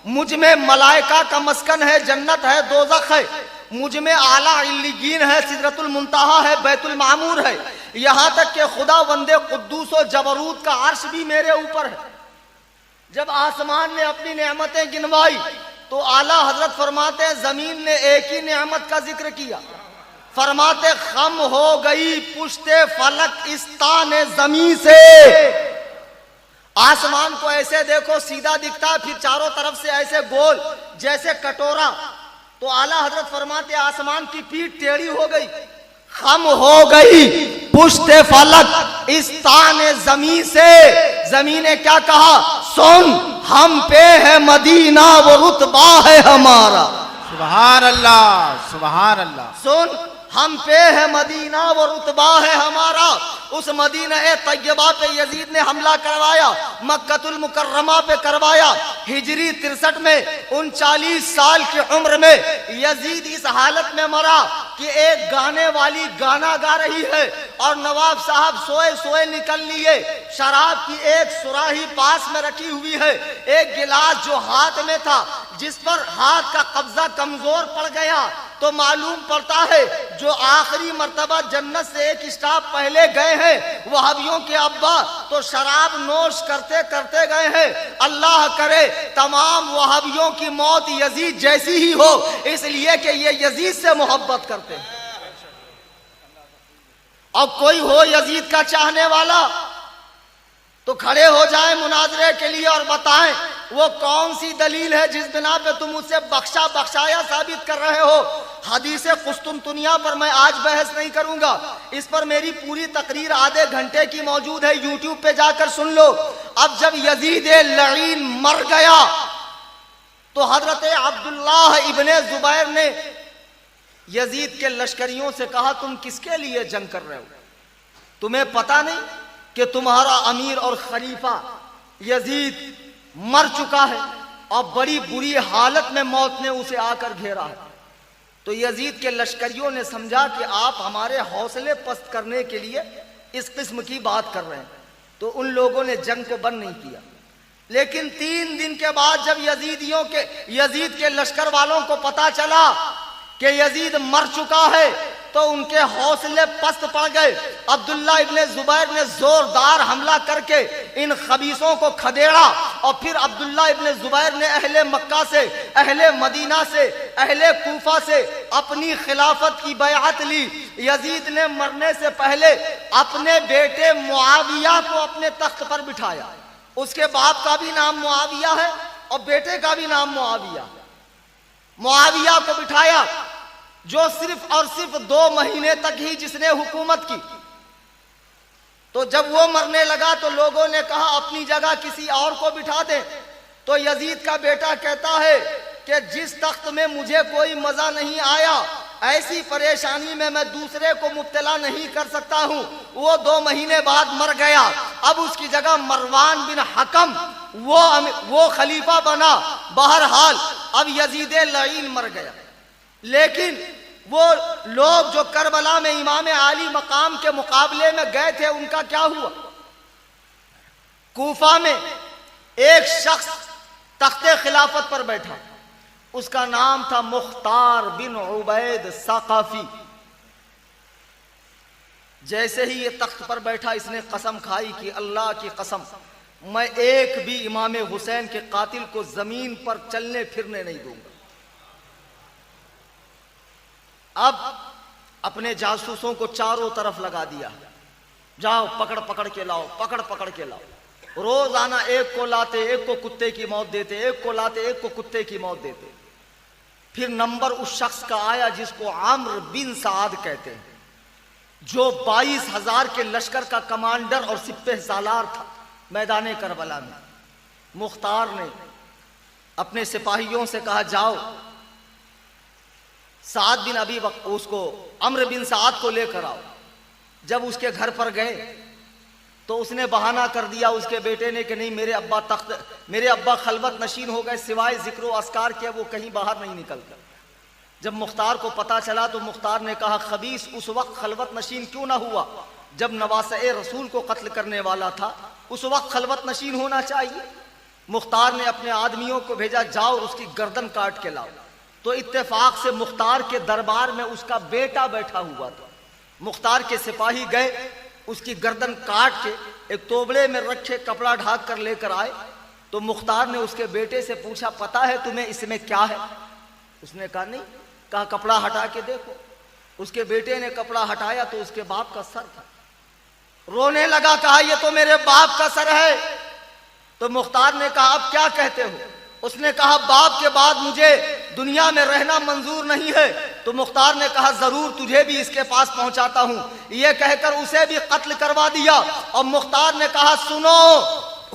मुझ में मलाइका का मस्कन है, जन्नत है, दोज़ख है। मुझ में आला इल्लीगीन है, सिदरतुल मुंतहा है, बैतुल मामूर है। यहां तक कि खुदा वंदे कुद्दूस और जबरूत का अर्श भी मेरे ऊपर है। जब आसमान ने अपनी नेमतें गिनवाई तो आला हजरत फरमाते हैं जमीन ने एक ही नेमत का जिक्र किया। फरमाते खम हो गई पुश्ते फलक इस्ताने जमीन से। आसमान को ऐसे देखो सीधा दिखता, फिर चारों तरफ से ऐसे गोल जैसे कटोरा। तो आला हजरत फरमाते आसमान की पीठ टेढ़ी हो गई। खम हो गई पुश्ते फलक इस्ताने जमीन से। जमीन ने क्या कहा? सुन हम पे है मदीना, वो रुतबा है हमारा। सुभान अल्लाह, सुभान अल्लाह। सुन हम पे है मदीना, वो रुतबा है हमारा। उस मदीना ए तैयबा पे यजीद ने हमला करवाया, मक्कतुल मुकर्रमा पे करवाया। हिजरी 63 में 39 साल की उम्र में यजीद इस हालत में मरा कि एक गाने वाली गाना गा रही है और नवाब साहब सोए सोए निकल लिए। शराब की एक सुराही पास में रखी हुई है, एक गिलास जो हाथ में था, जिस पर हाथ का कब्जा कमजोर पड़ गया तो मालूम पड़ता है जो आखिरी मर्तबा जन्नत से एक स्टाफ पहले गए हैं वहाबियों के अब्बा, तो शराब नोश करते करते गए हैं। अल्लाह करे तमाम वहाबियों की मौत यजीद जैसी ही हो, इसलिए कि ये यजीद से मोहब्बत करते हैं। अब कोई हो यजीद का चाहने वाला तो खड़े हो जाए मुनाजरे के लिए और बताएं वो कौन सी दलील है जिस बिना पे तुम उससे बख्शा बख्शाया साबित कर रहे हो। हदीसे कुस्तुनतुनिया पर मैं आज बहस नहीं करूंगा, इस पर मेरी पूरी तकरीर आधे घंटे की मौजूद है, यूट्यूब पे जाकर सुन लो। अब जब यजीद लईन मर गया तो हजरत अब्दुल्लाह इब्ने जुबैर ने यजीद के लश्करियों से कहा तुम किसके लिए जंग कर रहे हो? तुम्हें पता नहीं कि तुम्हारा अमीर और खलीफा यजीद मर चुका है और बड़ी बुरी हालत में मौत ने उसे आकर घेरा है। तो यजीद के लश्करियों ने समझा कि आप हमारे हौसले पस्त करने के लिए इस किस्म की बात कर रहे हैं, तो उन लोगों ने जंग को बंद नहीं किया। लेकिन 3 दिन के बाद जब यजीद के लश्कर वालों को पता चला कि यजीद मर चुका है तो उनके हौसले पस्त पड़ गए। अब्दुल्ला इब्ने जुबैर ने जोरदार हमला करके इन खबीसों को खदेड़ा और फिर अब्दुल्ला इब्ने जुबैर ने अहले मक्का से, अहले मदीना से, अहले कूफा से अपनी खिलाफत की बैअत ली। यजीद ने मरने से पहले अपने बेटे मुआविया को अपने तख्त पर बिठाया। उसके बाप का भी नाम मुआविया है और बेटे का भी नाम मुआविया। मुआविया को बिठाया जो सिर्फ और सिर्फ 2 महीने तक ही जिसने हुकूमत की। तो जब वो मरने लगा तो लोगों ने कहा अपनी जगह किसी और को बिठा दे। तो यजीद का बेटा कहता है कि जिस तख्त में मुझे कोई मजा नहीं आया, ऐसी परेशानी में मैं दूसरे को मुब्तला नहीं कर सकता हूं। वो 2 महीने बाद मर गया। अब उसकी जगह मरवान बिन हकम वो खलीफा बना। बहरहाल अब यजीद लईन मर गया। लेकिन वो लोग जो करबला में इमाम आली मकाम के मुकाबले में गए थे, उनका क्या हुआ? कूफा में एक शख्स तख्ते खिलाफत पर बैठा, उसका नाम था मुख्तार बिन उबैद सकाफी। जैसे ही ये तख्त पर बैठा, इसने कसम खाई कि अल्लाह की कसम, मैं एक भी इमाम हुसैन के कातिल को जमीन पर चलने फिरने नहीं दूंगा। अब अपने जासूसों को चारों तरफ लगा दिया, जाओ पकड़ पकड़ के लाओ, पकड़ पकड़ के लाओ। रोजाना एक को लाते, एक को कुत्ते की मौत देते, एक को लाते, एक को कुत्ते की मौत देते। फिर नंबर उस शख्स का आया जिसको आम्र बिन साद कहते हैं, जो 22,000 के लश्कर का कमांडर और सिपह सालार था मैदान करबला में। मुख्तार ने अपने सिपाहियों से कहा जाओ साद बिन अबी उसको अम्र बिन साद को लेकर आओ। जब उसके घर पर गए तो उसने बहाना कर दिया उसके बेटे ने कि नहीं, मेरे अब्बा खलवत नशीन हो गए, सिवाय जिक्र व अस्कार के वो कहीं बाहर नहीं निकलते। जब मुख्तार को पता चला तो मुख्तार ने कहा खबीस उस वक्त खलवत नशीन क्यों ना हुआ जब नवासे रसूल को कत्ल करने वाला था, उस वक्त खलवत नशीन होना चाहिए। मुख्तार ने अपने आदमियों को भेजा, जाओ उसकी गर्दन काट के लाओ। तो इत्तेफाक से मुख्तार के दरबार में उसका बेटा बैठा हुआ था। मुख्तार के सिपाही गए, उसकी गर्दन काट के एक तोबड़े में रखे कपड़ा ढाक कर लेकर आए। तो मुख्तार ने उसके बेटे से पूछा, पता है तुम्हें इसमें क्या है? उसने कहा नहीं। कहा कपड़ा हटा के देखो। उसके बेटे ने कपड़ा हटाया तो उसके बाप का सर था। रोने लगा, कहा ये तो मेरे बाप का सर है। तो मुख्तार ने कहा अब क्या कहते हो? उसने कहा बाप के बाद मुझे दुनिया में रहना मंजूर नहीं है। तो मुख्तार ने कहा जरूर तुझे भी इसके पास पहुंचाता हूं। यह कहकर उसे भी कत्ल करवा दिया। और मुख्तार ने कहा सुनो,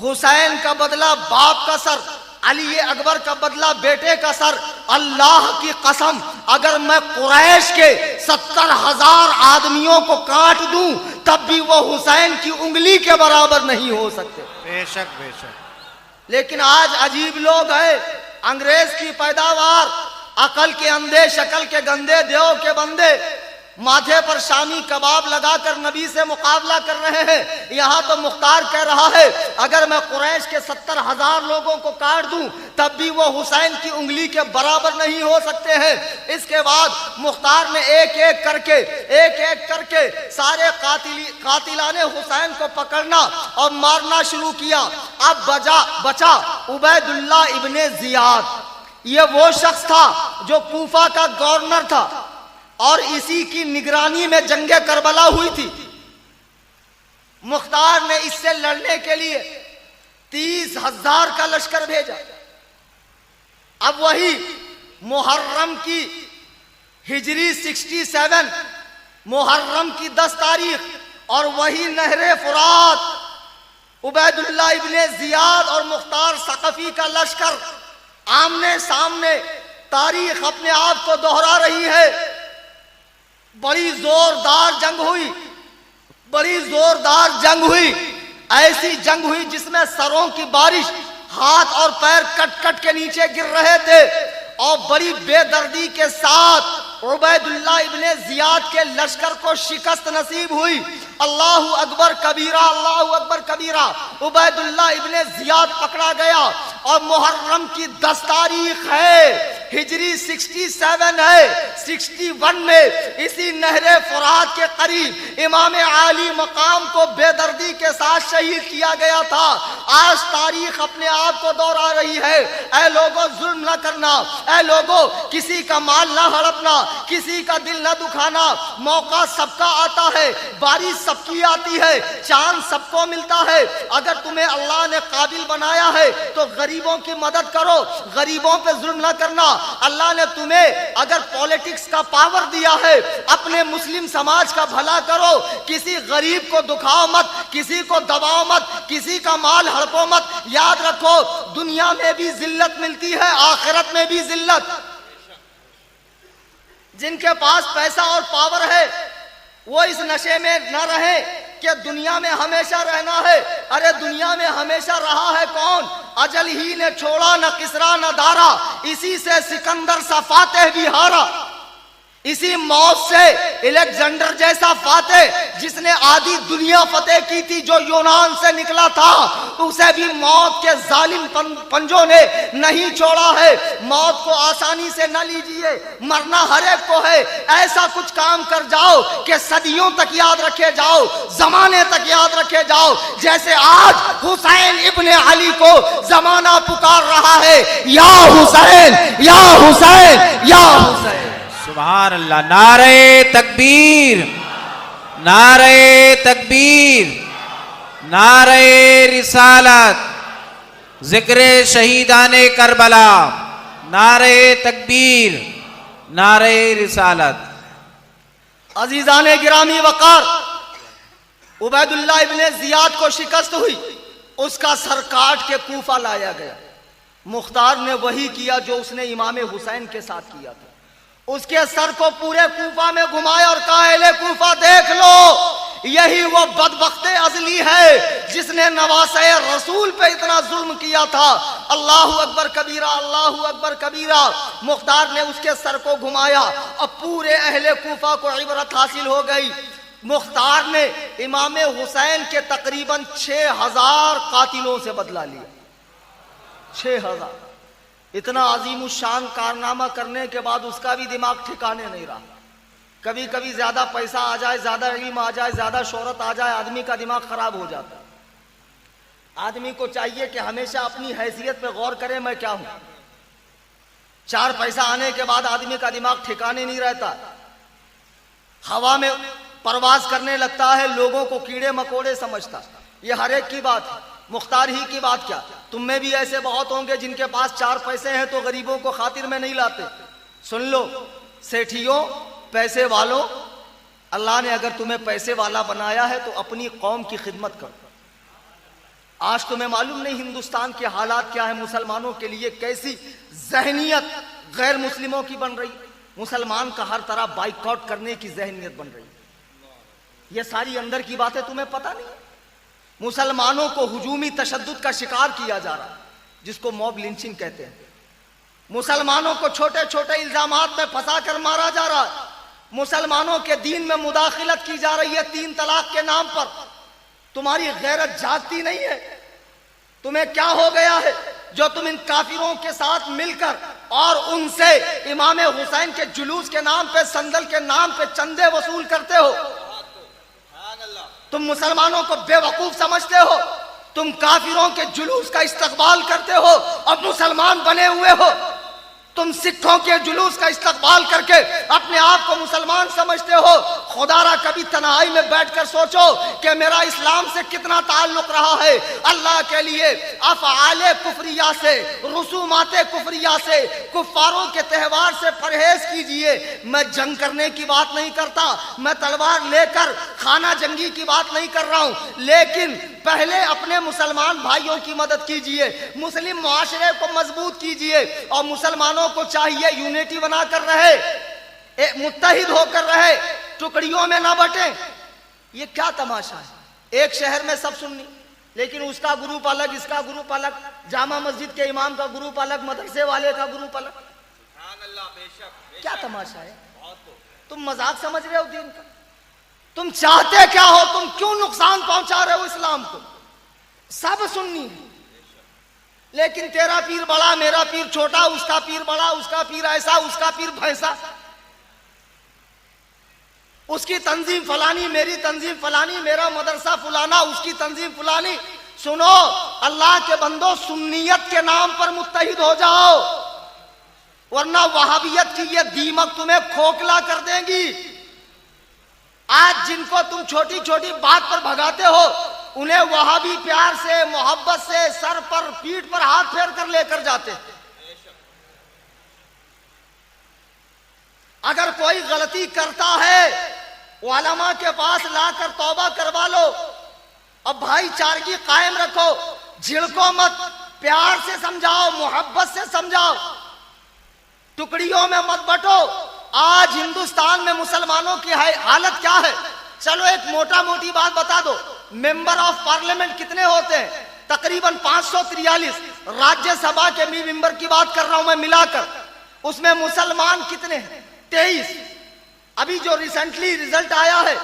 हुसैन का बदला बाप का सर, अली अकबर का बदला बेटे का सर। अल्लाह की कसम, अगर मैं कुरैश के 70,000 आदमियों को काट दूं तब भी वो हुसैन की उंगली के बराबर नहीं हो सकते। बेशक बेशक। लेकिन आज अजीब लोग हैं, अंग्रेज की पैदावार, अकल के अंधे, शक्ल के गंदे, देव के बंदे, माथे पर शामी कबाब लगाकर नबी से मुकाबला कर रहे हैं। यहां तो मुख्तार कह रहा है अगर मैं कुरैश के 70,000 लोगों को काट दूं तब भी वो हुसैन की उंगली के बराबर नहीं हो सकते हैं। इसके बाद मुख्तार ने एक एक करके सारे कातिलाने हुसैन को पकड़ना और मारना शुरू किया। अब बचा उबैदुल्लाह इब्ने जियाद। ये वो शख्स था जो कूफा का गवर्नर था और इसी की निगरानी में जंगे करबला हुई थी। मुख्तार ने इससे लड़ने के लिए 30,000 का लश्कर भेजा। अब वही मुहर्रम की हिजरी 67 मुहर्रम की 10 तारीख और वही नहरे फुरात उबैदुल्लाह इब्ने जियाद और मुख्तार सकफी का लश्कर आमने सामने। तारीख अपने आप को दोहरा रही है। बड़ी जोरदार जंग हुई, ऐसी जंग हुई जिसमें सरों की बारिश, हाथ और पैर कट कट के नीचे गिर रहे थे और बड़ी बेदर्दी के साथ उबैदुल्लाह इब्ने जियाद के लश्कर को शिकस्त नसीब हुई। अल्लाहु अकबर कबीरा, अल्लाहु अकबर कबीरा। उबैदुल्लाह इब्ने जियाद पकड़ा गया और मुहर्रम की 10 तारीख है। हिजरी 67 है, 61 में इसी नहरे फुरात के करीब इमाम आली मकाम को बेदर्दी के साथ शहीद किया गया था। आज तारीख अपने आप को दोहरा रही है। ऐ लोगों, जुल्म न करना, ऐ लोगों, किसी का माल ना हड़पना, किसी का दिल न दुखाना। मौका सबका आता है, बारिश सबकी आती है, चांद सबको मिलता है। अगर तुम्हें अल्लाह ने काबिल बनाया है तो गरीबों की मदद करो, गरीबों पे जुल्म न करना। अल्लाह ने तुम्हें अगर पॉलिटिक्स का पावर दिया है, अपने मुस्लिम समाज का भला करो, किसी गरीब को दुखाओ मत, किसी को दबाओ मत, किसी का माल हड़पो मत। याद रखो, दुनिया में भी जिल्लत मिलती है, आखिरत में भी जिल्लत। जिनके पास पैसा और पावर है वो इस नशे में न रहे कि दुनिया में हमेशा रहना है। अरे दुनिया में हमेशा रहा है कौन? अजल ही ने छोड़ा न किसरा न दारा, इसी से सिकंदर सा फातेह भी हारा। इसी मौत से अलेक्जेंडर जैसा फातेह जिसने आधी दुनिया फतेह की थी, जो यूनान से निकला था, उसे भी मौत के जालिम पंजों ने नहीं छोड़ा है। मौत को आसानी से न लीजिए, मरना हर एक को है। ऐसा कुछ काम कर जाओ कि सदियों तक याद रखे जाओ, जमाने तक याद रखे जाओ। जैसे आज हुसैन इब्ने अली को जमाना पुकार रहा है, या हुसैन, या हुसैन, या हुसैन। सुभान अल्लाह। नारे तकबीर, नारे तकबीर, नारे रिसालत, जिक्र शहीदाने करबला, नारे तकबीर, नारे रिसालत। अजीजाने गिरामी वकार, उबैदुल्लाह इब्ने जियाद को शिकस्त हुई, उसका सर काट के कूफा लाया गया। मुख्तार ने वही किया जो उसने इमाम हुसैन के साथ किया था। उसके सर को पूरे कूफा में घुमाया और कहा, एले कूफा देख लो, यही वो बदबख्ते अजली है जिसने नवासे रसूल पे इतना जुल्म किया था। अल्लाहु अकबर कबीरा, अल्लाहु अकबर कबीरा। मुख्तार ने उसके सर को घुमाया, अब पूरे अहले कूफा को इबरत हासिल हो गई। मुख्तार ने इमाम हुसैन के तकरीबन 6000 कातिलों से बदला लिया। 6000। इतना अजीम शान कारनामा करने के बाद उसका भी दिमाग ठिकाने नहीं रहा। कभी कभी ज्यादा पैसा आ जाए, ज्यादा इल्म आ जाए, ज्यादा शोहरत आ जाए, आदमी का दिमाग खराब हो जाता है। आदमी को चाहिए कि हमेशा अपनी हैसियत पे गौर करे, मैं क्या हूं। 4 पैसा आने के बाद आदमी का दिमाग ठिकाने नहीं रहता, हवा में परवाज करने लगता है, लोगों को कीड़े मकोड़े समझता। ये हर एक की बात है, मुख्तार ही की बात क्या, तुम में भी ऐसे बहुत होंगे जिनके पास 4 पैसे हैं तो गरीबों को खातिर में नहीं लाते। सुन लो सेठियों, पैसे वालों, अल्लाह ने अगर तुम्हें पैसे वाला बनाया है तो अपनी कौम की खिदमत करो। आज तुम्हें मालूम नहीं हिंदुस्तान के हालात क्या है, मुसलमानों के लिए कैसी जहनियत गैर मुस्लिमों की बन रही। मुसलमान का हर तरह बाइकआउट करने की जहनियत बन रही। ये सारी अंदर की बातें तुम्हें पता नहीं। मुसलमानों को हुजूमी तशद्दुद का शिकार किया जा रहा है, जिसको मॉब लिंचिंग कहते हैं। मुसलमानों को छोटे छोटे इल्जामात में फंसा कर मारा जा रहा है। मुसलमानों के दीन में मुदाखिलत की जा रही है 3 तलाक के नाम पर। तुम्हारी गैरत जागती नहीं है। तुम्हें क्या हो गया है जो तुम इन काफिरों के साथ मिलकर और उनसे इमाम हुसैन के जुलूस के नाम पे, संदल के नाम पे चंदे वसूल करते हो। तुम मुसलमानों को बेवकूफ समझते हो, तुम काफिरों के जुलूस का इस्तकबाल करते हो और मुसलमान बने हुए हो। तुम सिखों के जुलूस का इस्तकबाल करके अपने आप को मुसलमान समझते हो। खुदारा कभी तन्हाई में बैठकर सोचो कि मेरा इस्लाम से कितना ताल्लुक रहा है। अल्लाह के लिए अफ़आले कुफरिया से, रसूमाते कुफरिया से, कुफारों के त्यौहार से परहेज कीजिए। मैं जंग करने की बात नहीं करता, मैं तलवार लेकर खाना जंगी की बात नहीं कर रहा हूं, लेकिन पहले अपने मुसलमान भाइयों की मदद कीजिए, मुस्लिम मुआशरे को मजबूत कीजिए। और मुसलमानों को चाहिए यूनिटी बनाकर रहे, मुत्तहिद होकर रहे, टुकड़ियों में ना बटे। ये क्या तमाशा है, एक शहर में सब सुन्नी, लेकिन उसका ग्रुप अलग, इसका ग्रुप अलग, जामा मस्जिद के इमाम का ग्रुप अलग, मदरसे वाले का ग्रुप अलग। क्या तमाशा है। तुम मजाक समझ रहे हो दीन का? तुम चाहते क्या हो? तुम क्यों नुकसान पहुंचा रहे हो इस्लाम को? सब सुन्नी है, लेकिन तेरा पीर बड़ा, मेरा पीर छोटा, उसका पीर बड़ा, उसका पीर ऐसा, उसका पीर भैंसा, उसकी तंजीम फलानी, मेरी तंजीम फलानी, मेरा मदरसा फुलाना, उसकी तंजीम फुलानी। सुनो अल्लाह के बंदो, सुन्नियत के नाम पर मुत्तहिद हो जाओ, वरना वहाबियत की ये दीमक तुम्हें खोखला कर देंगी। आज जिनको तुम छोटी छोटी बात पर भगाते हो, उन्हें वहाबी प्यार से, मोहब्बत से सर पर, पीठ पर हाथ फेर कर लेकर जाते। अगर कोई गलती करता है, उलमा के पास लाकर तौबा करवा लो, अब भाईचारगी कायम रखो, झिड़को मत, प्यार से समझाओ, मोहब्बत से समझाओ, टुकड़ियों में मत बंटो। आज हिंदुस्तान में मुसलमानों की हालत क्या है? चलो एक मोटा मोटी बात बता दो, मेंबर ऑफ पार्लियामेंट कितने होते हैं? तकरीबन 543। राज्यसभा के मेंबर की बात कर रहा हूं मैं मिलाकर, उसमें मुसलमान कितने हैं? 23। अभी जो रिसेंटली रिजल्ट आया है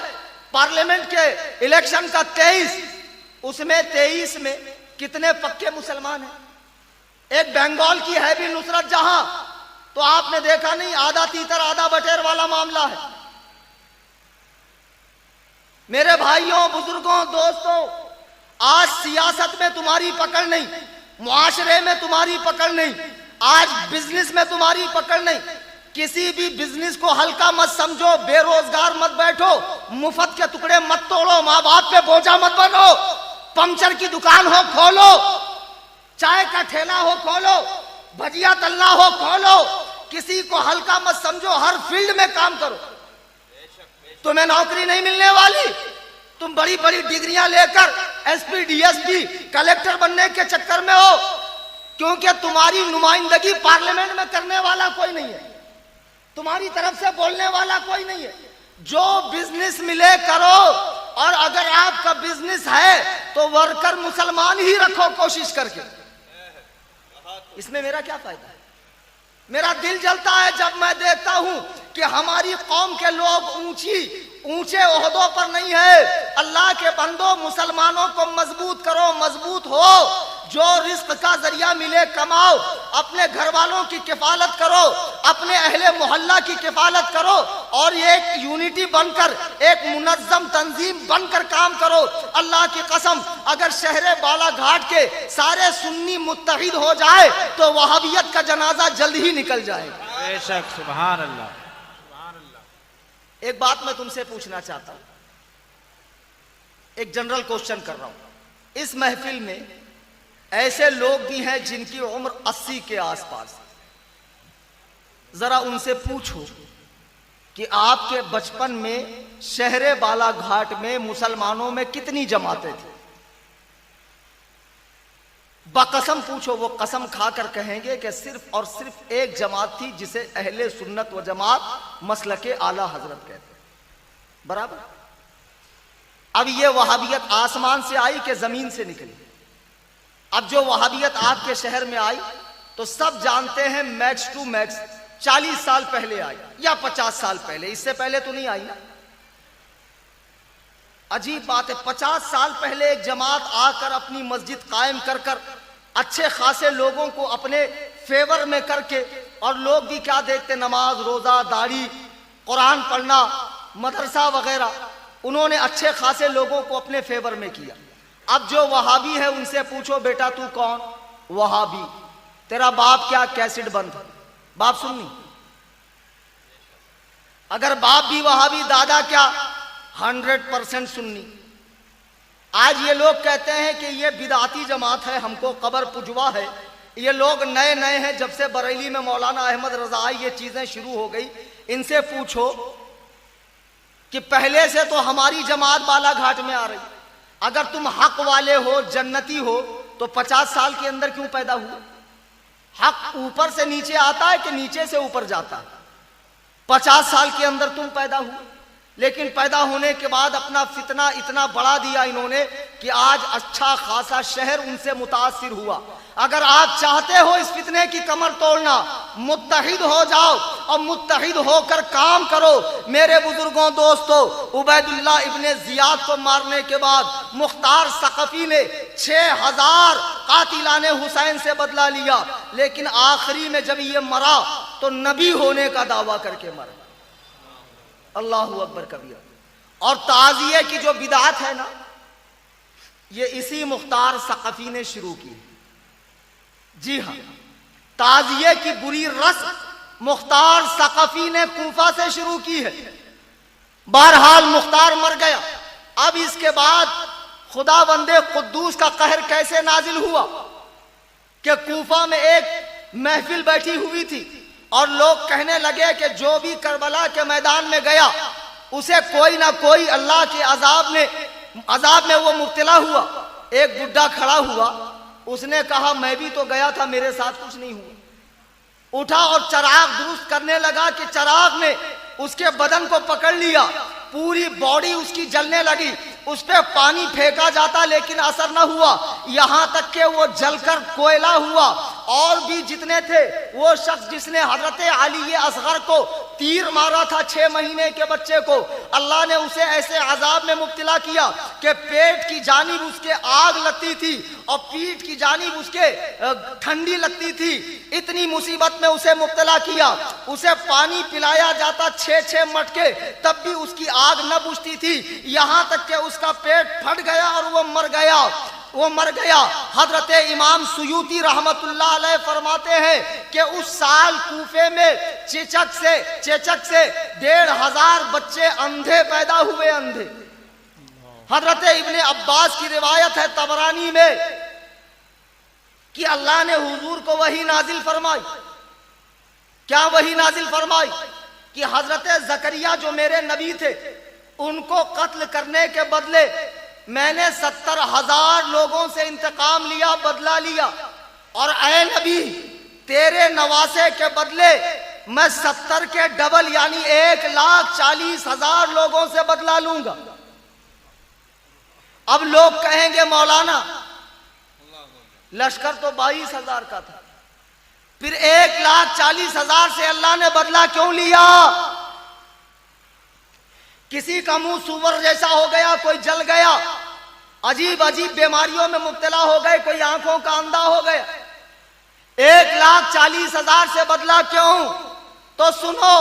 पार्लियामेंट के इलेक्शन का 23, उसमें 23 में कितने पक्के मुसलमान हैं? एक बंगाल की है भी नुसरत जहां, तो आपने देखा नहीं, आधा तीतर आधा बटेर वाला मामला है। मेरे भाइयों, बुजुर्गों, दोस्तों, आज सियासत में तुम्हारी पकड़ नहीं, मुआशरे में तुम्हारी पकड़ नहीं, आज बिजनेस में तुम्हारी पकड़ नहीं। किसी भी बिजनेस को हल्का मत समझो, बेरोजगार मत बैठो, मुफ्त के टुकड़े मत तोड़ो, माँ बाप पे बोझा मत बनो। पंचर की दुकान हो खोलो, चाय का ठेला हो खोलो, भजिया तलना हो खोलो, किसी को हल्का मत समझो, हर फील्ड में काम करो। तुम्हें नौकरी नहीं मिलने वाली, तुम बड़ी बड़ी डिग्रियां लेकर एसपी, डीएसपी, कलेक्टर बनने के चक्कर में हो, क्योंकि तुम्हारी नुमाइंदगी पार्लियामेंट में करने वाला कोई नहीं है, तुम्हारी तरफ से बोलने वाला कोई नहीं है। जो बिजनेस मिले करो, और अगर आपका बिजनेस है तो वर्कर मुसलमान ही रखो कोशिश करके। इसमें मेरा क्या फायदा है? मेरा दिल जलता है जब मैं देखता हूं कि हमारी कौम के लोग ऊंचे ओहदों पर नहीं है। अल्लाह के बंदो, मुसलमानों को मजबूत करो, मजबूत हो, जो रिस्क का जरिया मिले कमाओ, अपने घर वालों की किफालत करो, अपने अहले मोहल्ला की किफालत करो, और एक यूनिटी बनकर, एक मुनज्जम तंजीम बनकर काम करो। अल्लाह की कसम, अगर शहरे बालाघाट के सारे सुन्नी मुत्तहिद हो जाए तो वहाबियत का जनाजा जल्द ही निकल जाएगा। बेशक, सुभान अल्लाह, सुभान अल्लाह। एक बात मैं तुमसे पूछना चाहता हूं, एक जनरल क्वेश्चन कर रहा हूं। इस महफिल में ऐसे लोग भी हैं जिनकी उम्र 80 के आसपास, जरा उनसे पूछो कि आपके बचपन में शहरे बालाघाट में मुसलमानों में कितनी जमातें थी? बकसम पूछो, वो कसम खाकर कहेंगे कि सिर्फ और सिर्फ एक जमात थी जिसे अहले सुन्नत व जमात मसलके आला हजरत कहते हैं। बराबर। अब ये वहाबियत आसमान से आई कि जमीन से निकली? अब जो वहाबियत आपके शहर में आई तो सब जानते हैं मैक्स टू मैक्स 40 साल पहले आई या 50 साल पहले, इससे पहले तो नहीं आई ना। अजीब बात है, 50 साल पहले एक जमात आकर अपनी मस्जिद कायम कर कर अच्छे खासे लोगों को अपने फेवर में करके, और लोग भी क्या देखते, नमाज, रोजा, दाढ़ी, कुरान पढ़ना, मदरसा वगैरह, उन्होंने अच्छे खासे लोगों को अपने फेवर में किया। अब जो वहाबी है उनसे पूछो, बेटा तू कौन? वहाबी। तेरा बाप क्या कैसेट बंद? बाप सुन्नी। अगर बाप भी वहाबी, दादा क्या? 100% सुन्नी। आज ये लोग कहते हैं कि ये बिदाती जमात है, हमको कबर पुजवा है। ये लोग नए नए हैं, जब से बरेली में मौलाना अहमद रजा ये चीजें शुरू हो गई। इनसे पूछो कि पहले से तो हमारी जमात बालाघाट में आ रही, अगर तुम हक वाले हो, जन्नती हो, तो 50 साल के अंदर क्यों पैदा हुए? हक ऊपर से नीचे आता है कि नीचे से ऊपर जाता है? 50 साल के अंदर तुम पैदा हुए, लेकिन पैदा होने के बाद अपना फितना इतना बढ़ा दिया इन्होंने कि आज अच्छा खासा शहर उनसे मुतासिर हुआ। अगर आप चाहते हो इस फितने की कमर तोड़ना, मुत्तहिद हो जाओ, और मुत्तहिद होकर काम करो। मेरे बुजुर्गों, दोस्तों, उबैदुल्लाह इब्ने जियाद को मारने के बाद मुख्तार सकफी ने 6000 कातिलाने हुसैन से बदला लिया, लेकिन आखिरी में जब ये मरा तो नबी होने का दावा करके मरा। अल्लाहु अकबर कबीर। और ताजिए की जो बिदात है ना, ये इसी मुख्तार सकफी ने शुरू की। जी हाँ, ताजिए की बुरी रस्म मुख्तार सकफी ने कूफा से शुरू की है। बहरहाल मुख्तार मर गया। अब इसके बाद खुदा बंदे कुद्दूस का कहर कैसे नाजिल हुआ कि कूफा में एक महफिल बैठी हुई थी और लोग कहने लगे कि जो भी करबला के मैदान में गया उसे कोई ना कोई अल्लाह के अजाब में वो मुब्तला हुआ। एक बुड्ढा खड़ा हुआ, उसने कहा मैं भी तो गया था, मेरे साथ कुछ नहीं हुआ। उठा और चराग दुरुस्त करने लगा कि चराग ने उसके बदन को पकड़ लिया, पूरी बॉडी उसकी जलने लगी। उस पे पानी फेंका जाता लेकिन असर न हुआ, यहां तक कि वो जलकर कोयला हुआ। और भी जितने थे, वो शख्स जिसने हजरत अली असगर को तीर मारा था 6 महीने के बच्चे को, अल्लाह ने उसे ऐसे अजाब में मुब्तला किया कि पेट की जानिब उसके आग लगती थी और पीठ की जानिब उसके ठंडी लगती थी। इतनी मुसीबत में उसे मुब्तला किया। उसे पानी पिलाया जाता 6-6 मटके, तब भी उसकी आग न बुझती थी। यहां तक कि उसका पेट फट गया और वो मर गया। हजरत इमाम सुयूती रहमतुल्लाह अलैह फरमाते हैं कि उस साल कूफे में चेचक से 1500 बच्चे अंधे पैदा हुए, अंधे। हजरत इब्ने अब्बास की रिवायत है तबरानी में कि अल्लाह ने हुजूर को वही नाजिल फरमाई। क्या वही नाजिल फरमाई कि हजरत जकरिया जो मेरे नबी थे, उनको कत्ल करने के बदले मैंने 70,000 लोगों से इंतकाम लिया, बदला लिया। और ऐ नबी, तेरे नवासे के बदले मैं 70 के डबल यानी 1,40,000 लोगों से बदला लूंगा। अब लोग कहेंगे मौलाना लश्कर तो 22,000 का था, फिर 1,40,000 से अल्लाह ने बदला क्यों लिया? किसी का मुंह सुअर जैसा हो गया, कोई जल गया, अजीब अजीब बीमारियों में मुब्तला हो गए, कोई आंखों का अंधा हो गया। 1,40,000 से बदला क्यों? तो सुनो,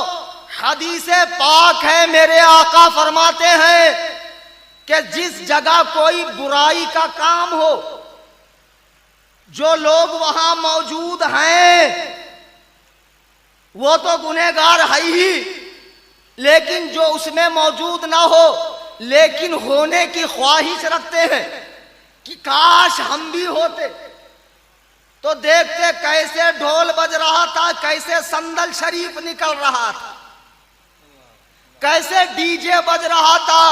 हदीसे पाक है, मेरे आका फरमाते हैं कि जिस जगह कोई बुराई का काम हो, जो लोग वहां मौजूद हैं वो तो गुनहगार है ही, लेकिन जो उसमें मौजूद ना हो लेकिन होने की ख्वाहिश रखते हैं कि काश हम भी होते, तो देखते कैसे ढोल बज रहा था, कैसे संदल शरीफ निकल रहा था, कैसे डीजे बज रहा था,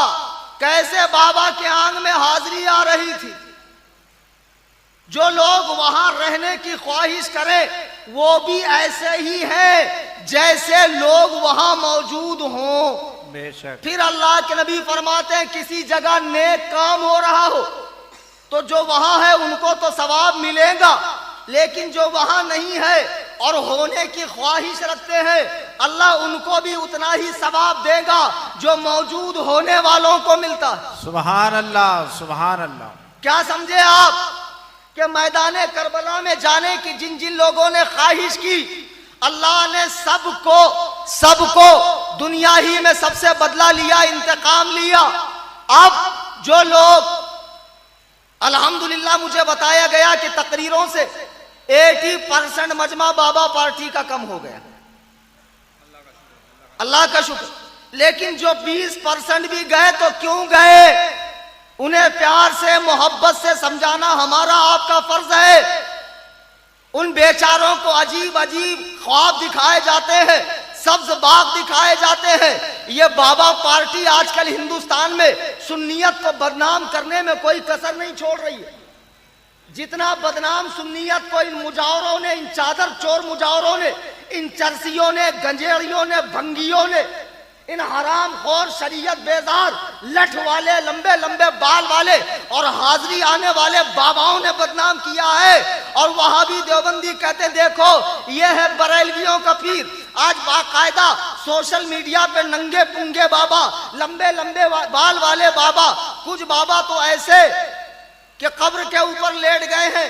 कैसे बाबा के आंग में हाजिरी आ रही थी। जो लोग वहां रहने की ख्वाहिश करें वो भी ऐसे ही हैं जैसे लोग वहां मौजूद हों। बेशक। फिर अल्लाह के नबी फरमाते हैं किसी जगह नेक काम हो रहा हो तो जो वहां है उनको तो सवाब मिलेगा, लेकिन जो वहां नहीं है और होने की ख्वाहिश रखते हैं अल्लाह उनको भी उतना ही सवाब देगा जो मौजूद होने वालों को मिलता है। सुभान अल्लाह, सुभान अल्लाह। क्या समझे आप कि मैदाने करबला में जाने की जिन जिन लोगों ने ख्वाहिश की, अल्लाह ने सबको दुनिया ही में सबसे बदला लिया, इंतकाम लिया। अब जो लोग, अल्हम्दुलिल्लाह मुझे बताया गया कि तकरीरों से 80% मजमा बाबा पार्टी का कम हो गया, अल्लाह का शुक्र। लेकिन जो 20% भी गए तो क्यों गए? उन्हें प्यार से मोहब्बत से समझाना हमारा आपका फर्ज है। उन बेचारों को अजीब अजीब ख्वाब दिखाए जाते हैं, सब्ज बाग दिखाए जाते हैं। ये बाबा पार्टी आजकल हिंदुस्तान में सुन्नियत को बदनाम करने में कोई कसर नहीं छोड़ रही है। जितना बदनाम सुन्नियत को इन मुजावरों ने, इन चादर चोर मुजावरों ने, इन चरसियों ने, गंजेड़ियों ने, भंगियों ने, इन हराम खोर शरीयत बेजार लठ वाले, लंबे लंबे बाल वाले और हाजिरी आने वाले बाबाओं ने बदनाम किया है। और वहां भी देवबंदी कहते देखो ये है बरेलवियों का पीर, आज बाकायदा सोशल मीडिया पे नंगे पुंगे बाबा, लंबे लंबे बाल वाले बाबा, कुछ बाबा तो ऐसे कि कब्र के ऊपर लेट गए हैं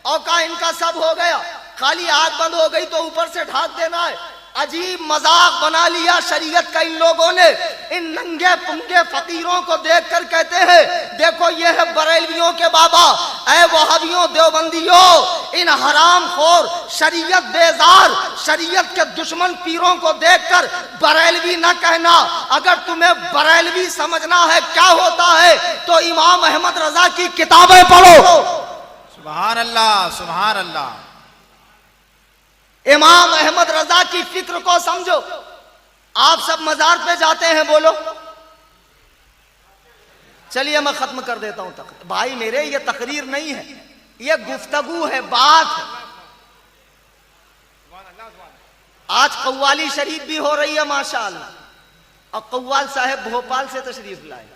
और कहा इनका सब हो गया, खाली आग बंद हो गई तो ऊपर से ढाक देना है। अजीब मजाक बना लिया शरीयत का इन लोगों ने। इन नंगे पुंगे फकीरों को देखकर कहते हैं देखो ये है बरेलवियों के बाबा। ऐ वहाबियों, देवबंदियों, इन हरामखोर शरीयत बेजार शरीयत के दुश्मन पीरों को देखकर बरेलवी न कहना। अगर तुम्हें बरेलवी समझना है क्या होता है तो इमाम अहमद रजा की किताबें पढ़ो। सुभान अल्लाह, सुभान अल्लाह। इमाम अहमद रजा की फिक्र को समझो। आप सब मजार पे जाते हैं, बोलो। चलिए मैं खत्म कर देता हूं भाई मेरे, ये तकरीर नहीं है, ये गुफ्तगू है, बात है। आज कव्वाली शरीफ भी हो रही है माशाअल्लाह, और कव्वाल साहब भोपाल से तशरीफ लाए।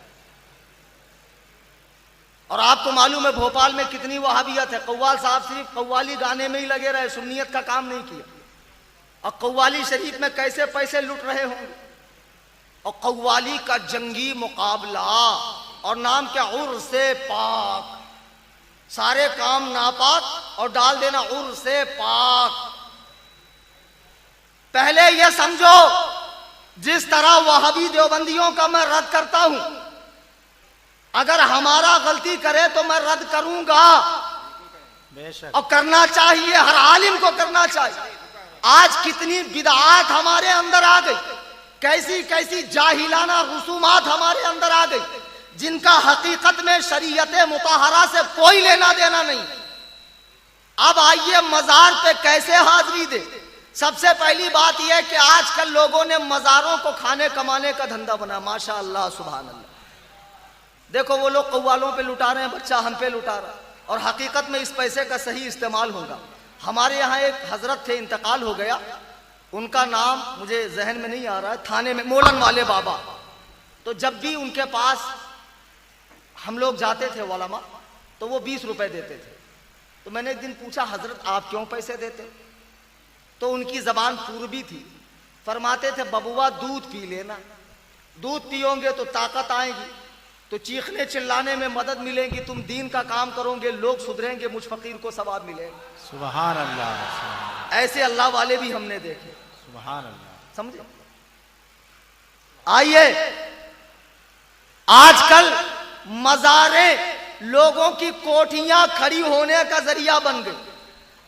और आपको मालूम है भोपाल में कितनी वहाबियत है। कव्वाल साहब सिर्फ कव्वाली गाने में ही लगे रहे, सुन्नियत का काम नहीं किया। और कव्वाली शरीफ में कैसे पैसे लुट रहे होंगे। और कव्वाली का जंगी मुकाबला, और नाम क्या, उर्से पाक, सारे काम नापाक और डाल देना उर्से पाक। पहले यह समझो, जिस तरह वहाबी देवबंदियों का मैं रद्द करता हूं, अगर हमारा गलती करे तो मैं रद्द करूंगा, बेशक, और करना चाहिए, हर आलिम को करना चाहिए। आज कितनी बिदआत हमारे अंदर आ गई, कैसी कैसी जाहिलाना रसूमात हमारे अंदर आ गई, जिनका हकीकत में शरीयत मुताहरा से कोई लेना देना नहीं। अब आइए मजार पे कैसे हाजिरी दे। सबसे पहली बात यह कि आजकल लोगों ने मजारों को खाने कमाने का धंधा बना। माशा अल्लाह, सुभान अल्लाह। देखो वो लोग कव्वालों पे लुटा रहे हैं, बच्चा हम पे लुटा रहा है, और हकीकत में इस पैसे का सही इस्तेमाल होगा। हमारे यहाँ एक हजरत थे, इंतकाल हो गया, उनका नाम मुझे जहन में नहीं आ रहा है, थाने में मोलन वाले बाबा। तो जब भी उनके पास हम लोग जाते थे वलामा, तो वो 20 रुपए देते थे। तो मैंने एक दिन पूछा हजरत आप क्यों पैसे देते? तो उनकी जबान पूर्वी थी, फरमाते थे बबुआ दूध पी लेना, दूध पियोगे तो ताकत आएगी, तो चीखने चिल्लाने में मदद मिलेगी, तुम दीन का काम करोगे, लोग सुधरेंगे, मुझ फकीर को सवाब मिलेगा। सुभान अल्लाह। ऐसे अल्लाह वाले भी हमने देखे। सुभान अल्लाह। समझे? आइए, आजकल मजारे लोगों की कोठियां खड़ी होने का जरिया बन गई।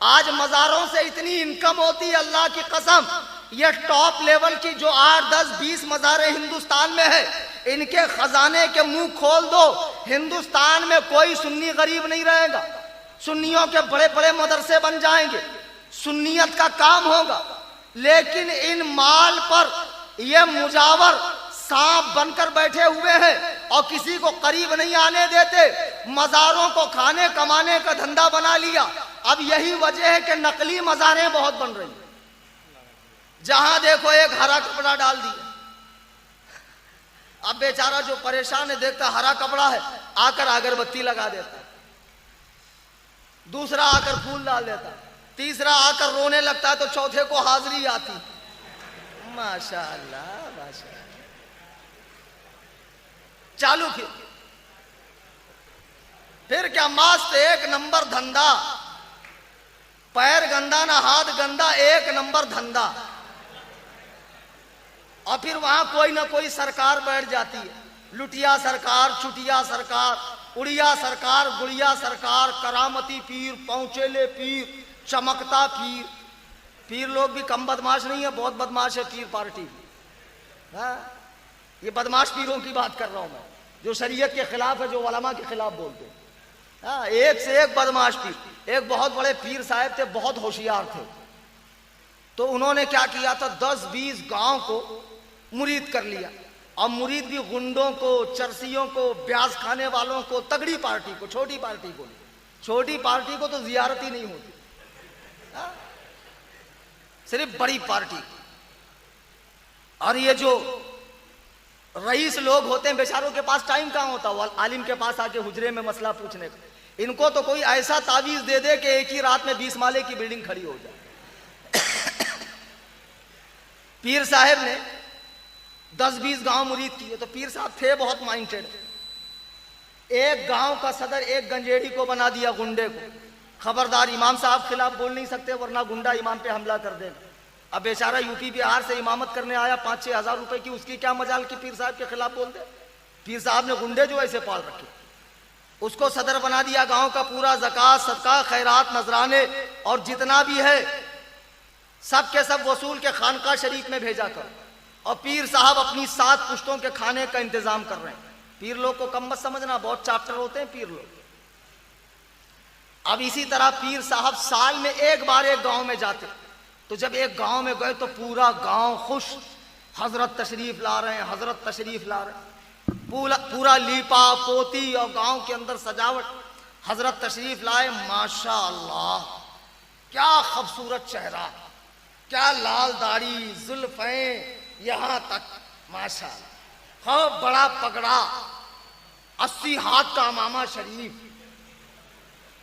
आज मजारों से इतनी इनकम होती है, अल्लाह की कसम, ये टॉप लेवल की जो 8, 10, 20 मजारे हिंदुस्तान में है, इनके खजाने के मुंह खोल दो, हिंदुस्तान में कोई सुन्नी गरीब नहीं रहेगा। सुन्नियों के बड़े बड़े मदरसे बन जाएंगे, सुन्नियत का काम होगा। लेकिन इन माल पर ये मुजावर सांप बनकर बैठे हुए हैं और किसी को करीब नहीं आने देते, मजारों को खाने कमाने का धंधा बना लिया। अब यही वजह है कि नकली मजारें बहुत बन रही, जहां देखो एक हरा कपड़ा डाल दिया। अब बेचारा जो परेशान है, देखता हरा कपड़ा है, आकर अगरबत्ती लगा देता, दूसरा आकर फूल डाल देता, तीसरा आकर रोने लगता है, तो चौथे को हाजिरी आती। माशाअल्लाह, माशाअल्लाह। चालू फिर क्या, मस्त एक नंबर धंधा, पैर गंदा ना हाथ गंदा, एक नंबर धंधा। और फिर वहां कोई ना कोई सरकार बैठ जाती है, लुटिया सरकार, चुटिया सरकार, उड़िया सरकार, गुड़िया सरकार, करामती पीर, पहुंचेले पीर, चमकता पीर। पीर लोग भी कम बदमाश नहीं है, बहुत बदमाश है पीर पार्टी। हाँ, ये बदमाश पीरों की बात कर रहा हूं मैं, जो शरीयत के खिलाफ है, जो उलमा के खिलाफ बोलते हैं। हाँ, एक से एक बदमाश पीर। एक बहुत बड़े पीर साहब थे, बहुत होशियार थे। तो उन्होंने क्या किया था, 10-20 गांव को मुरीद कर लिया, और मुरीद भी गुंडों को, चरसियों को, ब्याज खाने वालों को, तगड़ी पार्टी को, छोटी पार्टी को। छोटी पार्टी को तो जियारत ही नहीं होती, सिर्फ बड़ी पार्टी। और ये जो रईस लोग होते हैं, बेचारों के पास टाइम कहाँ होता, वो आलिम के पास आके हुजरे में मसला पूछने का। इनको तो कोई ऐसा तावीज दे दे कि एक ही रात में 20 माले की बिल्डिंग खड़ी हो जाए। पीर साहब ने 10-20 गांव मुरीद किए। तो पीर साहब थे बहुत माइंडेड। एक गांव का सदर एक गंजेड़ी को बना दिया, गुंडे को। खबरदार, इमाम साहब खिलाफ बोल नहीं सकते वरना गुंडा इमाम पे हमला कर देगा। अब बेचारा यूपी बिहार से इमामत करने आया, 5-6 हज़ार रुपए की, उसकी क्या मजाल कि पीर साहब के खिलाफ बोल दे। पीर साहब ने गुंडे जो ऐसे पाल रखे, उसको सदर बना दिया। गांव का पूरा ज़कात, सदका, खैरात, नजराने और जितना भी है सब के सब वसूल के खानका शरीफ में भेजा कर। और पीर साहब अपनी 7 पुश्तों के खाने का इंतजाम कर रहे हैं। पीर लोग को कम मत समझना, बहुत चाप्टर होते हैं पीर लोग। अब इसी तरह पीर साहब साल में एक बार एक गांव में जाते। तो जब एक गांव में गए तो पूरा गांव खुश, हजरत तशरीफ ला रहे हैं, हजरत तशरीफ ला रहे हैं। पूरा लीपा पोती और गांव के अंदर सजावट। हजरत तशरीफ लाए, माशा अल्लाह क्या खूबसूरत चेहरा, क्या लाल दाढ़ी, जुल्फें यहां तक, माशा हाँ, बड़ा पगड़ा, 80 हाथ का अमामा शरीफ,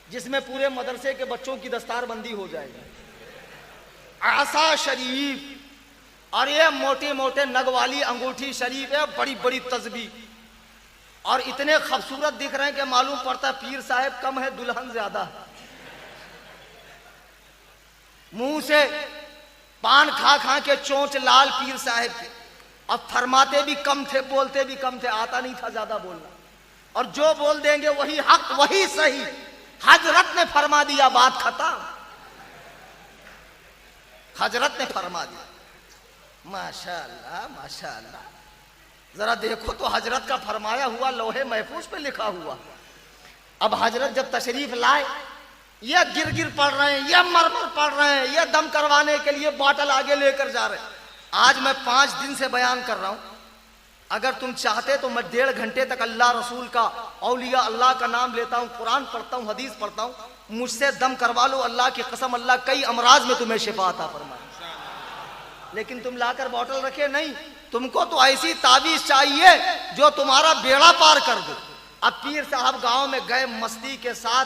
जिसमें पूरे मदरसे के बच्चों की दस्तारबंदी हो जाएगी, आसा शरीफ, और ये मोटे मोटे नग वाली अंगूठी शरीफ है, बड़ी बड़ी तस्बीह, और इतने खूबसूरत दिख रहे हैं कि मालूम पड़ता है पीर साहब कम है, दुल्हन ज्यादा है। मुंह से पान खा खा के चोंच लाल पीर साहब के। अब फरमाते भी कम थे, बोलते भी कम थे, आता नहीं था ज्यादा बोलना, और जो बोल देंगे वही हक, वही सही। हजरत ने फरमा दिया, बात खत्म। हजरत ने फरमा दिया, माशाअल्लाह माशाअल्लाह। जरा देखो तो हजरत का फरमाया हुआ लोहे महफूज पे लिखा हुआ। अब हजरत जब तशरीफ लाए, ये गिर गिर पड़ रहे हैं, ये मरमर पड़ रहे हैं, ये दम करवाने के लिए बॉटल आगे लेकर जा रहे हैं। आज मैं 5 दिन से बयान कर रहा हूं, अगर तुम चाहते तो मैं 1.5 घंटे तक अल्लाह रसूल का, औलिया अल्लाह का नाम लेता हूं, कुरान पढ़ता हूं, हदीस पढ़ता हूं, मुझसे दम करवा लो, अल्लाह की कसम, अल्लाह कई अमराज में तुम्हें शिफा अता फरमाए। लेकिन तुम लाकर बॉटल रखे नहीं, तुमको तो ऐसी ताबीज चाहिए जो तुम्हारा बेड़ा पार कर दे। अब पीर साहब गांव में गए मस्ती के साथ।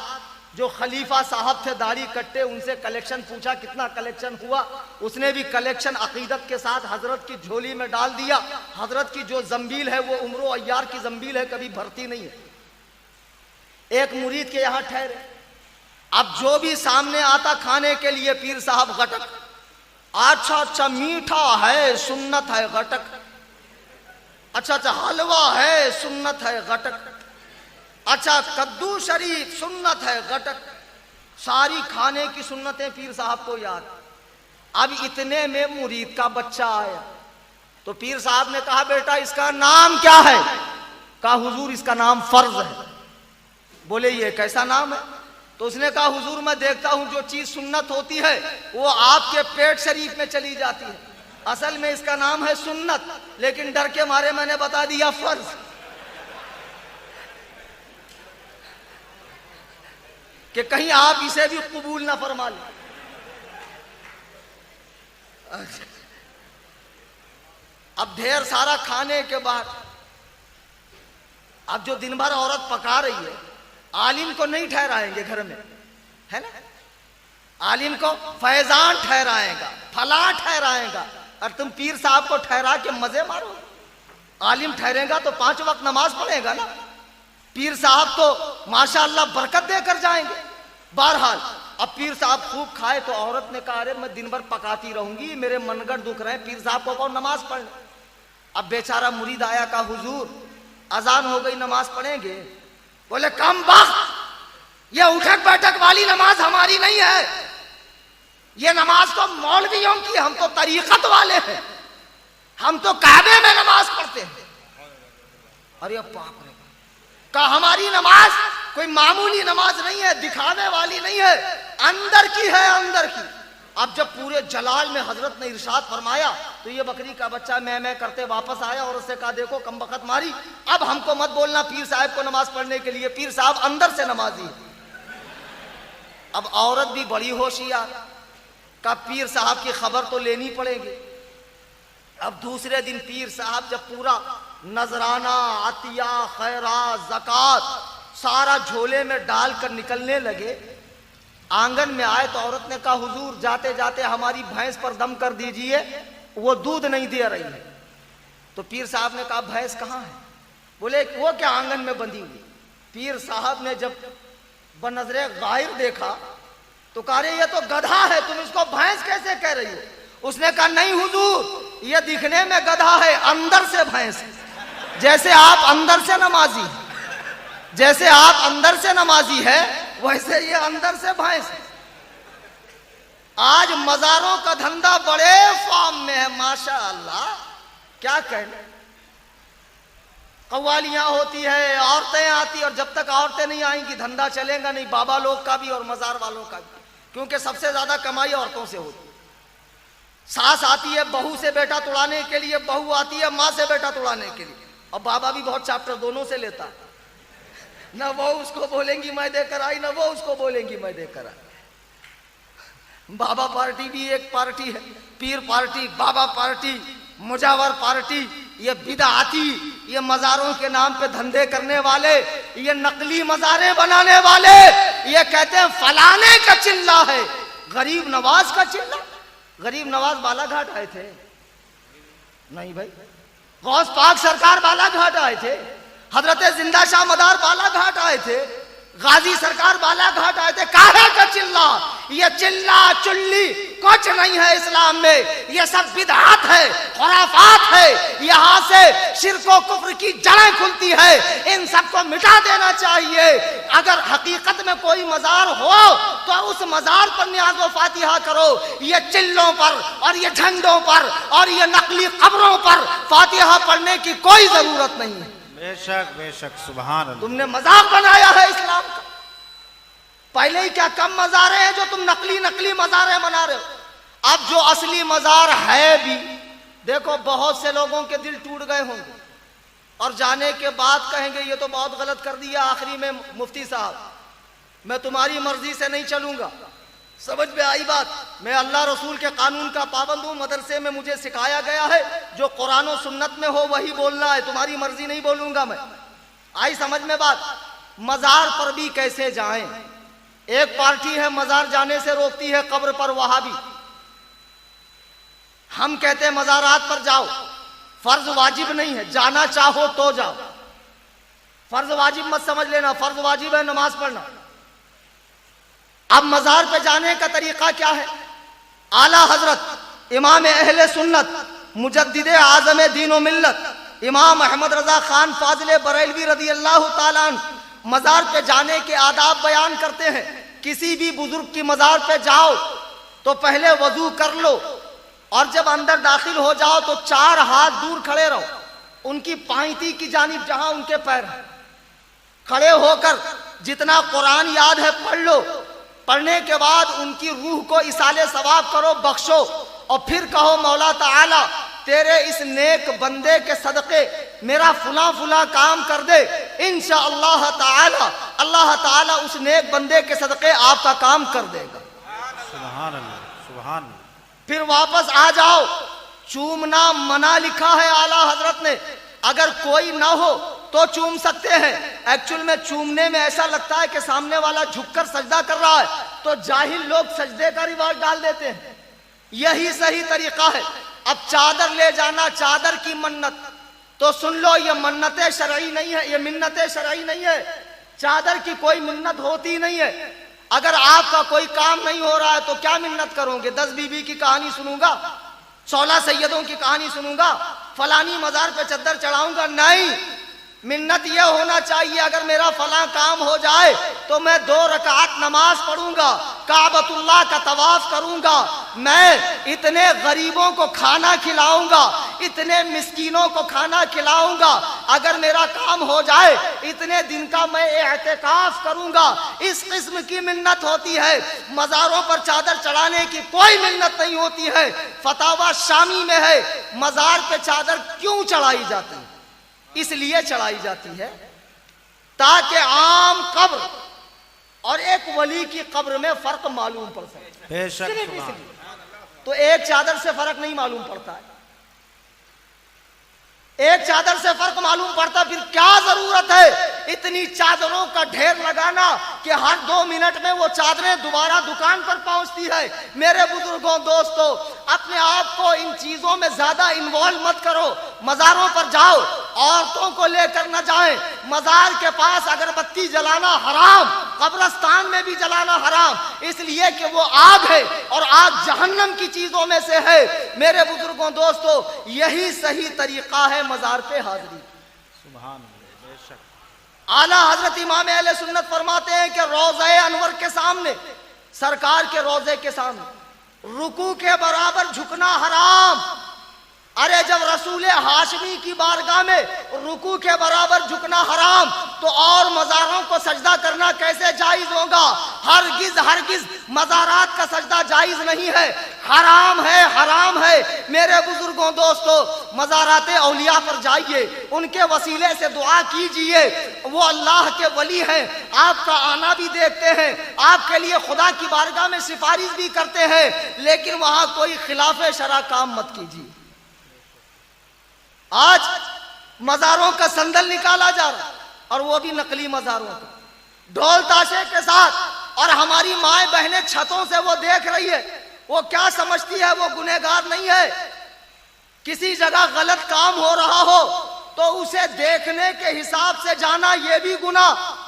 जो खलीफा साहब थे दाढ़ी कट्टे, उनसे कलेक्शन पूछा, कितना कलेक्शन हुआ। उसने भी कलेक्शन अकीदत के साथ हजरत की झोली में डाल दिया। हजरत की जो जंबील है वो उम्रो अय्यार की जंबील है, कभी भरती नहीं है। एक मुरीद के यहाँ ठहरे। अब जो भी सामने आता खाने के लिए पीर साहब गटक, अच्छा अच्छा मीठा है, सुन्नत है गटक, अच्छा अच्छा हलवा है, सुन्नत है गटक, अच्छा कद्दू शरीफ, सुन्नत है गटक। सारी खाने की सुन्नतें पीर साहब को याद। अब इतने में मुरीद का बच्चा आया। तो पीर साहब ने कहा, बेटा इसका नाम क्या है? कहा, हुजूर इसका नाम फर्ज है। बोले, ये कैसा नाम है? तो उसने कहा, हुजूर मैं देखता हूं जो चीज सुन्नत होती है वो आपके पेट शरीफ में चली जाती है। असल में इसका नाम है सुन्नत, लेकिन डर के मारे मैंने बता दिया फर्ज, कि कहीं आप इसे भी कबूल ना फरमा लें। अब ढेर सारा खाने के बाद, अब जो दिन भर औरत पका रही है, आलिम को नहीं ठहराएंगे घर में, है ना? आलिम को फैजान ठहराएगा, फला ठहराएगा, और तुम पीर साहब को ठहरा के मजे मारो। आलिम ठहरेगा तो 5 वक्त नमाज पढ़ेगा ना। पीर साहब तो माशाअल्लाह बरकत देकर जाएंगे। बहरहाल अब पीर साहब खूब खाए तो औरत ने कहा, अरे मैं दिन भर पकाती रहूंगी, मेरे मनगढ़ दुख रहे हैं, पीर साहब को कहो नमाज पढ़। अब बेचारा मुरीद आया, का हुजूर अजान हो गई, नमाज पढ़ेंगे? बोले, कम वक्त, ये उठक बैठक वाली नमाज हमारी नहीं है, ये नमाज तो मौलवियों की, हम तो तरीकत वाले हैं, हम तो काबे में नमाज पढ़ते हैं। अरे बाप रे, का हमारी नमाज कोई मामूली नमाज नहीं है, दिखाने वाली नहीं है, अंदर की है, अंदर की। अब जब पूरे जलाल में हजरत ने इरशाद फरमाया तो ये बकरी का बच्चा मैं करते वापस आया और उससे कहा, देखो कम बखत मारी, अब हमको मत बोलना पीर साहब को नमाज पढ़ने के लिए, पीर साहब अंदर से नमाजी। अब औरत भी बड़ी होशियार, का पीर साहब की खबर तो लेनी पड़ेगी। अब दूसरे दिन पीर साहब जब पूरा नजराना, अतिया, खैरात, ज़कात सारा झोले में डालकर निकलने लगे, आंगन में आए तो औरत ने कहा, हुजूर जाते जाते हमारी भैंस पर दम कर दीजिए, वो दूध नहीं दे रही है। तो पीर साहब ने कहा भैंस कहाँ है? बोले वो क्या आंगन में बंधी हुई। पीर साहब ने जब बनजरे गायर देखा तो कहा रे ये तो गधा है, तुम इसको भैंस कैसे कह रही हो? उसने कहा नहीं हुजूर, ये दिखने में गधा है, अंदर से भैंस है। जैसे आप अंदर से नमाजी, जैसे आप अंदर से नमाजी है, वैसे ये अंदर से भैंस है। आज मजारों का धंधा बड़े फॉर्म में है, माशाअल्लाह, क्या कहने। कव्वालियां होती है, औरतें आती, और जब तक औरतें नहीं आएंगी धंधा चलेगा नहीं, बाबा लोग का भी और मजार वालों का भी, क्योंकि सबसे ज्यादा कमाई औरतों से होती है। सास आती है बहू से बेटा तुड़ाने के लिए, बहू आती है माँ से बेटा तुड़ाने के लिए, और बाबा भी बहुत चैप्टर दोनों से लेता है। न वो उसको बोलेंगी मैं देकर आई, न वो उसको बोलेंगी मैं देकर आई। बाबा पार्टी भी एक पार्टी है, पीर पार्टी, बाबा पार्टी, मुजावर पार्टी, ये बिदआती, ये मजारों के नाम पे धंधे करने वाले, ये नकली मजारे बनाने वाले, ये कहते हैं फलाने का चिल्ला है, गरीब नवाज का चिल्ला। गरीब नवाज बालाघाट आए थे? नहीं भाई। गौस पाक सरकार बालाघाट आए थे, हजरत जिंदा शाह मदार बालाघाट आए थे, गाजी सरकार बालाघाट आए थे। काहे का चिल्ला? ये चिल्ला चुल्ली कुछ नहीं है इस्लाम में, ये सब बिदअत है, खुराफात है। यहाँ से शिर्को कुफ्र की जड़ें खुलती है, इन सबको मिटा देना चाहिए। अगर हकीकत में कोई मजार हो तो उस मजार पर नियाज़ व फातिहा करो। ये चिल्लों पर और ये झंडों पर और ये नकली कब्रों पर फातिहा पढ़ने की कोई जरूरत नहीं है। बेशक बेशक, सुभान अल्लाह। तुमने मजाक बनाया है इस्लाम का। पहले ही क्या कम मजारे हैं जो तुम नकली नकली मजारे बना रहे हो। अब जो असली मजार है भी, देखो बहुत से लोगों के दिल टूट गए होंगे और जाने के बाद कहेंगे ये तो बहुत गलत कर दिया आखिरी में मुफ्ती साहब, मैं तुम्हारी मर्जी से नहीं चलूंगा। समझ में आई बात? मैं अल्लाह रसूल के कानून का पाबंद हूँ, मदरसे में मुझे सिखाया गया है जो कुरान और सुन्नत में हो वही बोलना है, तुम्हारी मर्जी नहीं बोलूंगा मैं। आई समझ में बात? मजार पर भी कैसे जाएं? एक पार्टी है मजार जाने से रोकती है, कब्र पर वहाबी। हम कहते हैं मजारात पर जाओ, फर्ज वाजिब नहीं है, जाना चाहो तो जाओ। फर्ज वाजिब मत समझ लेना, फर्ज वाजिब है नमाज पढ़ना। अब मजार पे जाने का तरीका क्या है? आला हजरत इमाम अहले सुन्नत मुजद्दिदे आज़म दीन व मिल्लत इमाम अहमद रजा खान फाजिल बरेलवी रदी अल्लाह ताला अन्हु मजार पे जाने के आदाब बयान करते हैं। किसी भी बुजुर्ग की मजार पे जाओ तो पहले वजू कर लो, और जब अंदर दाखिल हो जाओ तो 4 हाथ दूर खड़े रहो, उनकी पांती की जानिब जहां उनके पैर हैं। खड़े होकर जितना कुरान याद है पढ़ लो। पढ़ने के बाद उनकी रूह को इसाले सवाब करो, बख्शो, और फिर कहो मौला ताला तेरे इस नेक बंदे के सदके मेरा फुला फुला काम कर दे। इंशाअल्लाह ताला अल्लाह ताला उस नेक बंदे के सदके आपका काम कर देगा। सुभान अल्लाह, सुभान अल्लाह। फिर वापस आ जाओ। चूमना मना लिखा है आला हजरत ने, अगर कोई ना हो तो चूम सकते हैं। एक्चुअल में चूमने में ऐसा लगता है कि सामने वाला झुककर सजदा कर रहा है, तो जाहिल लोग सजदे का रिवाज डाल देते हैं। यही सही तरीका है। अब चादर ले जाना, चादर की मन्नत, तो सुन लो ये मन्नतें शरई नहीं है, ये मिन्नतें शरई नहीं है। चादर की कोई मिन्नत होती नहीं है। अगर आपका कोई काम नहीं हो रहा है तो क्या मिन्नत करोगे? 10 बीबी की कहानी सुनूंगा, 16 सैयदों की कहानी सुनूंगा, फलानी मजार पे चद्दर चढ़ाऊंगा? नहीं, मिन्नत यह होना चाहिए अगर मेरा फला काम हो जाए तो मैं 2 रकात नमाज पढ़ूंगा, काबतुल्लाह का तवाफ करूंगा, मैं इतने गरीबों को खाना खिलाऊंगा, इतने मिस्कीनों को खाना खिलाऊंगा। अगर मेरा काम हो जाए इतने दिन का मैं एहतिकाफ करूंगा। इस किस्म की मिन्नत होती है। मजारों पर चादर चढ़ाने की कोई मिन्नत नहीं होती है। फतावा शामी में है मजार पे चादर क्यों चढ़ाई जाती है? इसलिए चढ़ाई जाती है ताकि आम कब्र और एक वली की कब्र में फर्क मालूम पड़ सके। बेशक, तो एक चादर से फर्क नहीं मालूम पड़ता है। एक चादर से फर्क मालूम पड़ता, फिर क्या जरूरत है इतनी चादरों का ढेर लगाना कि हर 2 मिनट में वो चादरें दोबारा दुकान पर पहुंचती है। मेरे बुजुर्गों, दोस्तों, अपने आप को इन चीजों में ज्यादा इन्वॉल्व मत करो। मजारों पर जाओ, औरतों को लेकर न जाएं। मजार के पास अगरबत्ती जलाना हराम, कब्रस्तान में भी जलाना हराम, इसलिए कि वो आग है और आग जहन्नम की चीजों में से है। मेरे बुजुर्गों, दोस्तों, यही सही तरीका है मजार पे हाजिरी। सुभान अल्लाह, बेशक। आला हजरत इमाम अहले सुन्नत फरमाते हैं कि रोज़े अनवर के सामने, सरकार के रोजे के सामने रुकू के बराबर झुकना हराम। अरे जब रसूल हाशमी की बारगाह में रुकू के बराबर झुकना हराम, तो और मज़ारों को सजदा करना कैसे जायज होगा? हरगिज हरगिज मज़ारात का सजदा जायज नहीं है, हराम है, हराम है। मेरे बुजुर्गों, दोस्तों, मज़ारात औलिया पर जाइए, उनके वसीले से दुआ कीजिए, वो अल्लाह के वली हैं, आपका आना भी देखते हैं, आपके लिए खुदा की बारगाह में सिफारिश भी करते हैं, लेकिन वहां कोई खिलाफ शरा काम मत कीजिए। आज मज़ारों का संदल निकाला जा रहा, और वो भी नकली मज़ारों का, ढोल ताशे के साथ, और हमारी माएं बहनें छतों से वो देख रही है। वो क्या समझती है? वो गुनहगार नहीं है। किसी जगह गलत काम हो रहा हो तो उसे देखने के हिसाब से जाना ये भी गुनाह,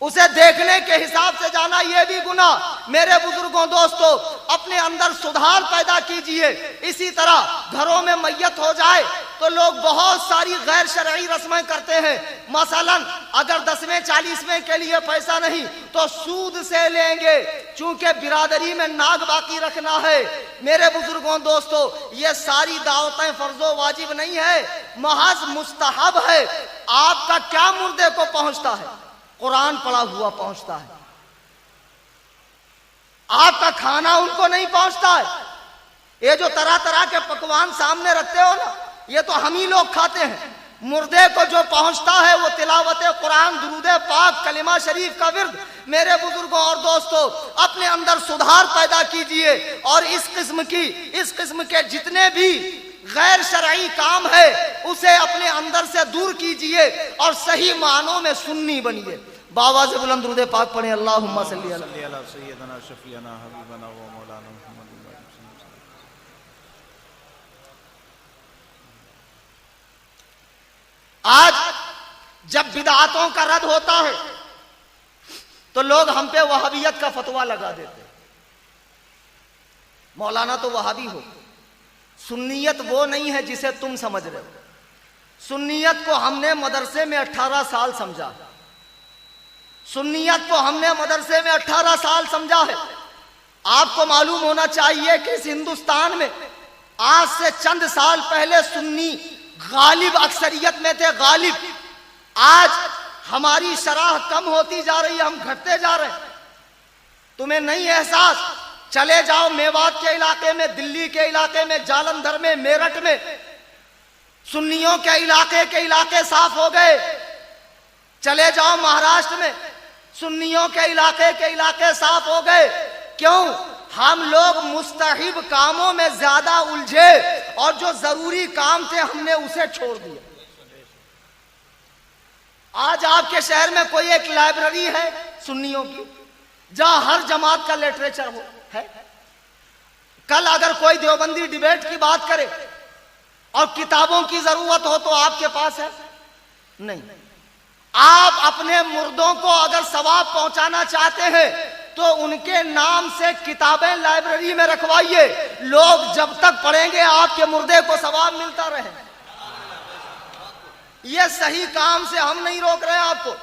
उसे देखने के हिसाब से जाना यह भी गुनाह। मेरे बुजुर्गों, दोस्तों, अपने अंदर सुधार पैदा कीजिए। इसी तरह घरों में मैयत हो जाए तो लोग बहुत सारी गैर शरई रस्में करते हैं। मसलन अगर 10वें 40वें के लिए पैसा नहीं तो सूद से लेंगे, चूंकि बिरादरी में नाग बाकी रखना है। मेरे बुजुर्गों, दोस्तों, ये सारी दावतें फर्जो वाजिब नहीं है, महज मुस्तहब है। आपका क्या मुर्दे को पहुंचता है? कुरान पढ़ा हुआ पहुंचता है। आपका खाना उनको नहीं पहुंचता है। ये जो तरह तरह के पकवान सामने रखते हो ना, ये तो हम ही लोग खाते हैं। मुर्दे को जो पहुंचता है वो तिलावत कुरान, दुरूद पाक, कलिमा शरीफ का विर्द। मेरे बुजुर्गों और दोस्तों, अपने अंदर सुधार पैदा कीजिए और इस किस्म के जितने भी गैर शरई काम है उसे अपने अंदर से दूर कीजिए और सही मानों में सुन्नी बनिए। बाबा से बुलंद दुरूद पाक पढ़े, अल्लाहुम्मा सल्ली अला सय्यदना शफीअना हबीबना व मौलाना मुहम्मद। आज जब बिदअतों का रद्द होता है तो लोग हम पे वहाबियत का फतवा लगा देते हैं। मौलाना तो वहाबी हो। सुन्नियत वो नहीं है जिसे तुम समझ रहे हो। सुन्नियत को हमने मदरसे में 18 साल समझा। सुन्नियत को हमने मदरसे में 18 साल समझा है। आपको मालूम होना चाहिए कि इस हिंदुस्तान में आज से चंद साल पहले सुन्नी गालिब अक्सरियत में थे, गालिब। आज हमारी शरह कम होती जा रही है, हम घटते जा रहे हैं। तुम्हें नहीं एहसास? चले जाओ मेवात के इलाके में, दिल्ली के इलाके में, जालंधर में, मेरठ में, सुन्नियों के इलाके साफ हो गए। चले जाओ महाराष्ट्र में, सुन्नियों के इलाके साफ हो गए। क्यों? हम लोग मुस्तहिब कामों में ज्यादा उलझे और जो जरूरी काम थे हमने उसे छोड़ दिया। आज आपके शहर में कोई एक लाइब्रेरी है सुन्नियों की, जहां हर जमात का लिटरेचर हो है। कल अगर कोई देवबंदी डिबेट की बात करे और किताबों की जरूरत हो तो आपके पास है नहीं। आप अपने मुर्दों को अगर सवाब पहुंचाना चाहते हैं तो उनके नाम से किताबें लाइब्रेरी में रखवाइए। लोग जब तक पढ़ेंगे आपके मुर्दे को सवाब मिलता रहे। ये सही काम से हम नहीं रोक रहे हैं आपको।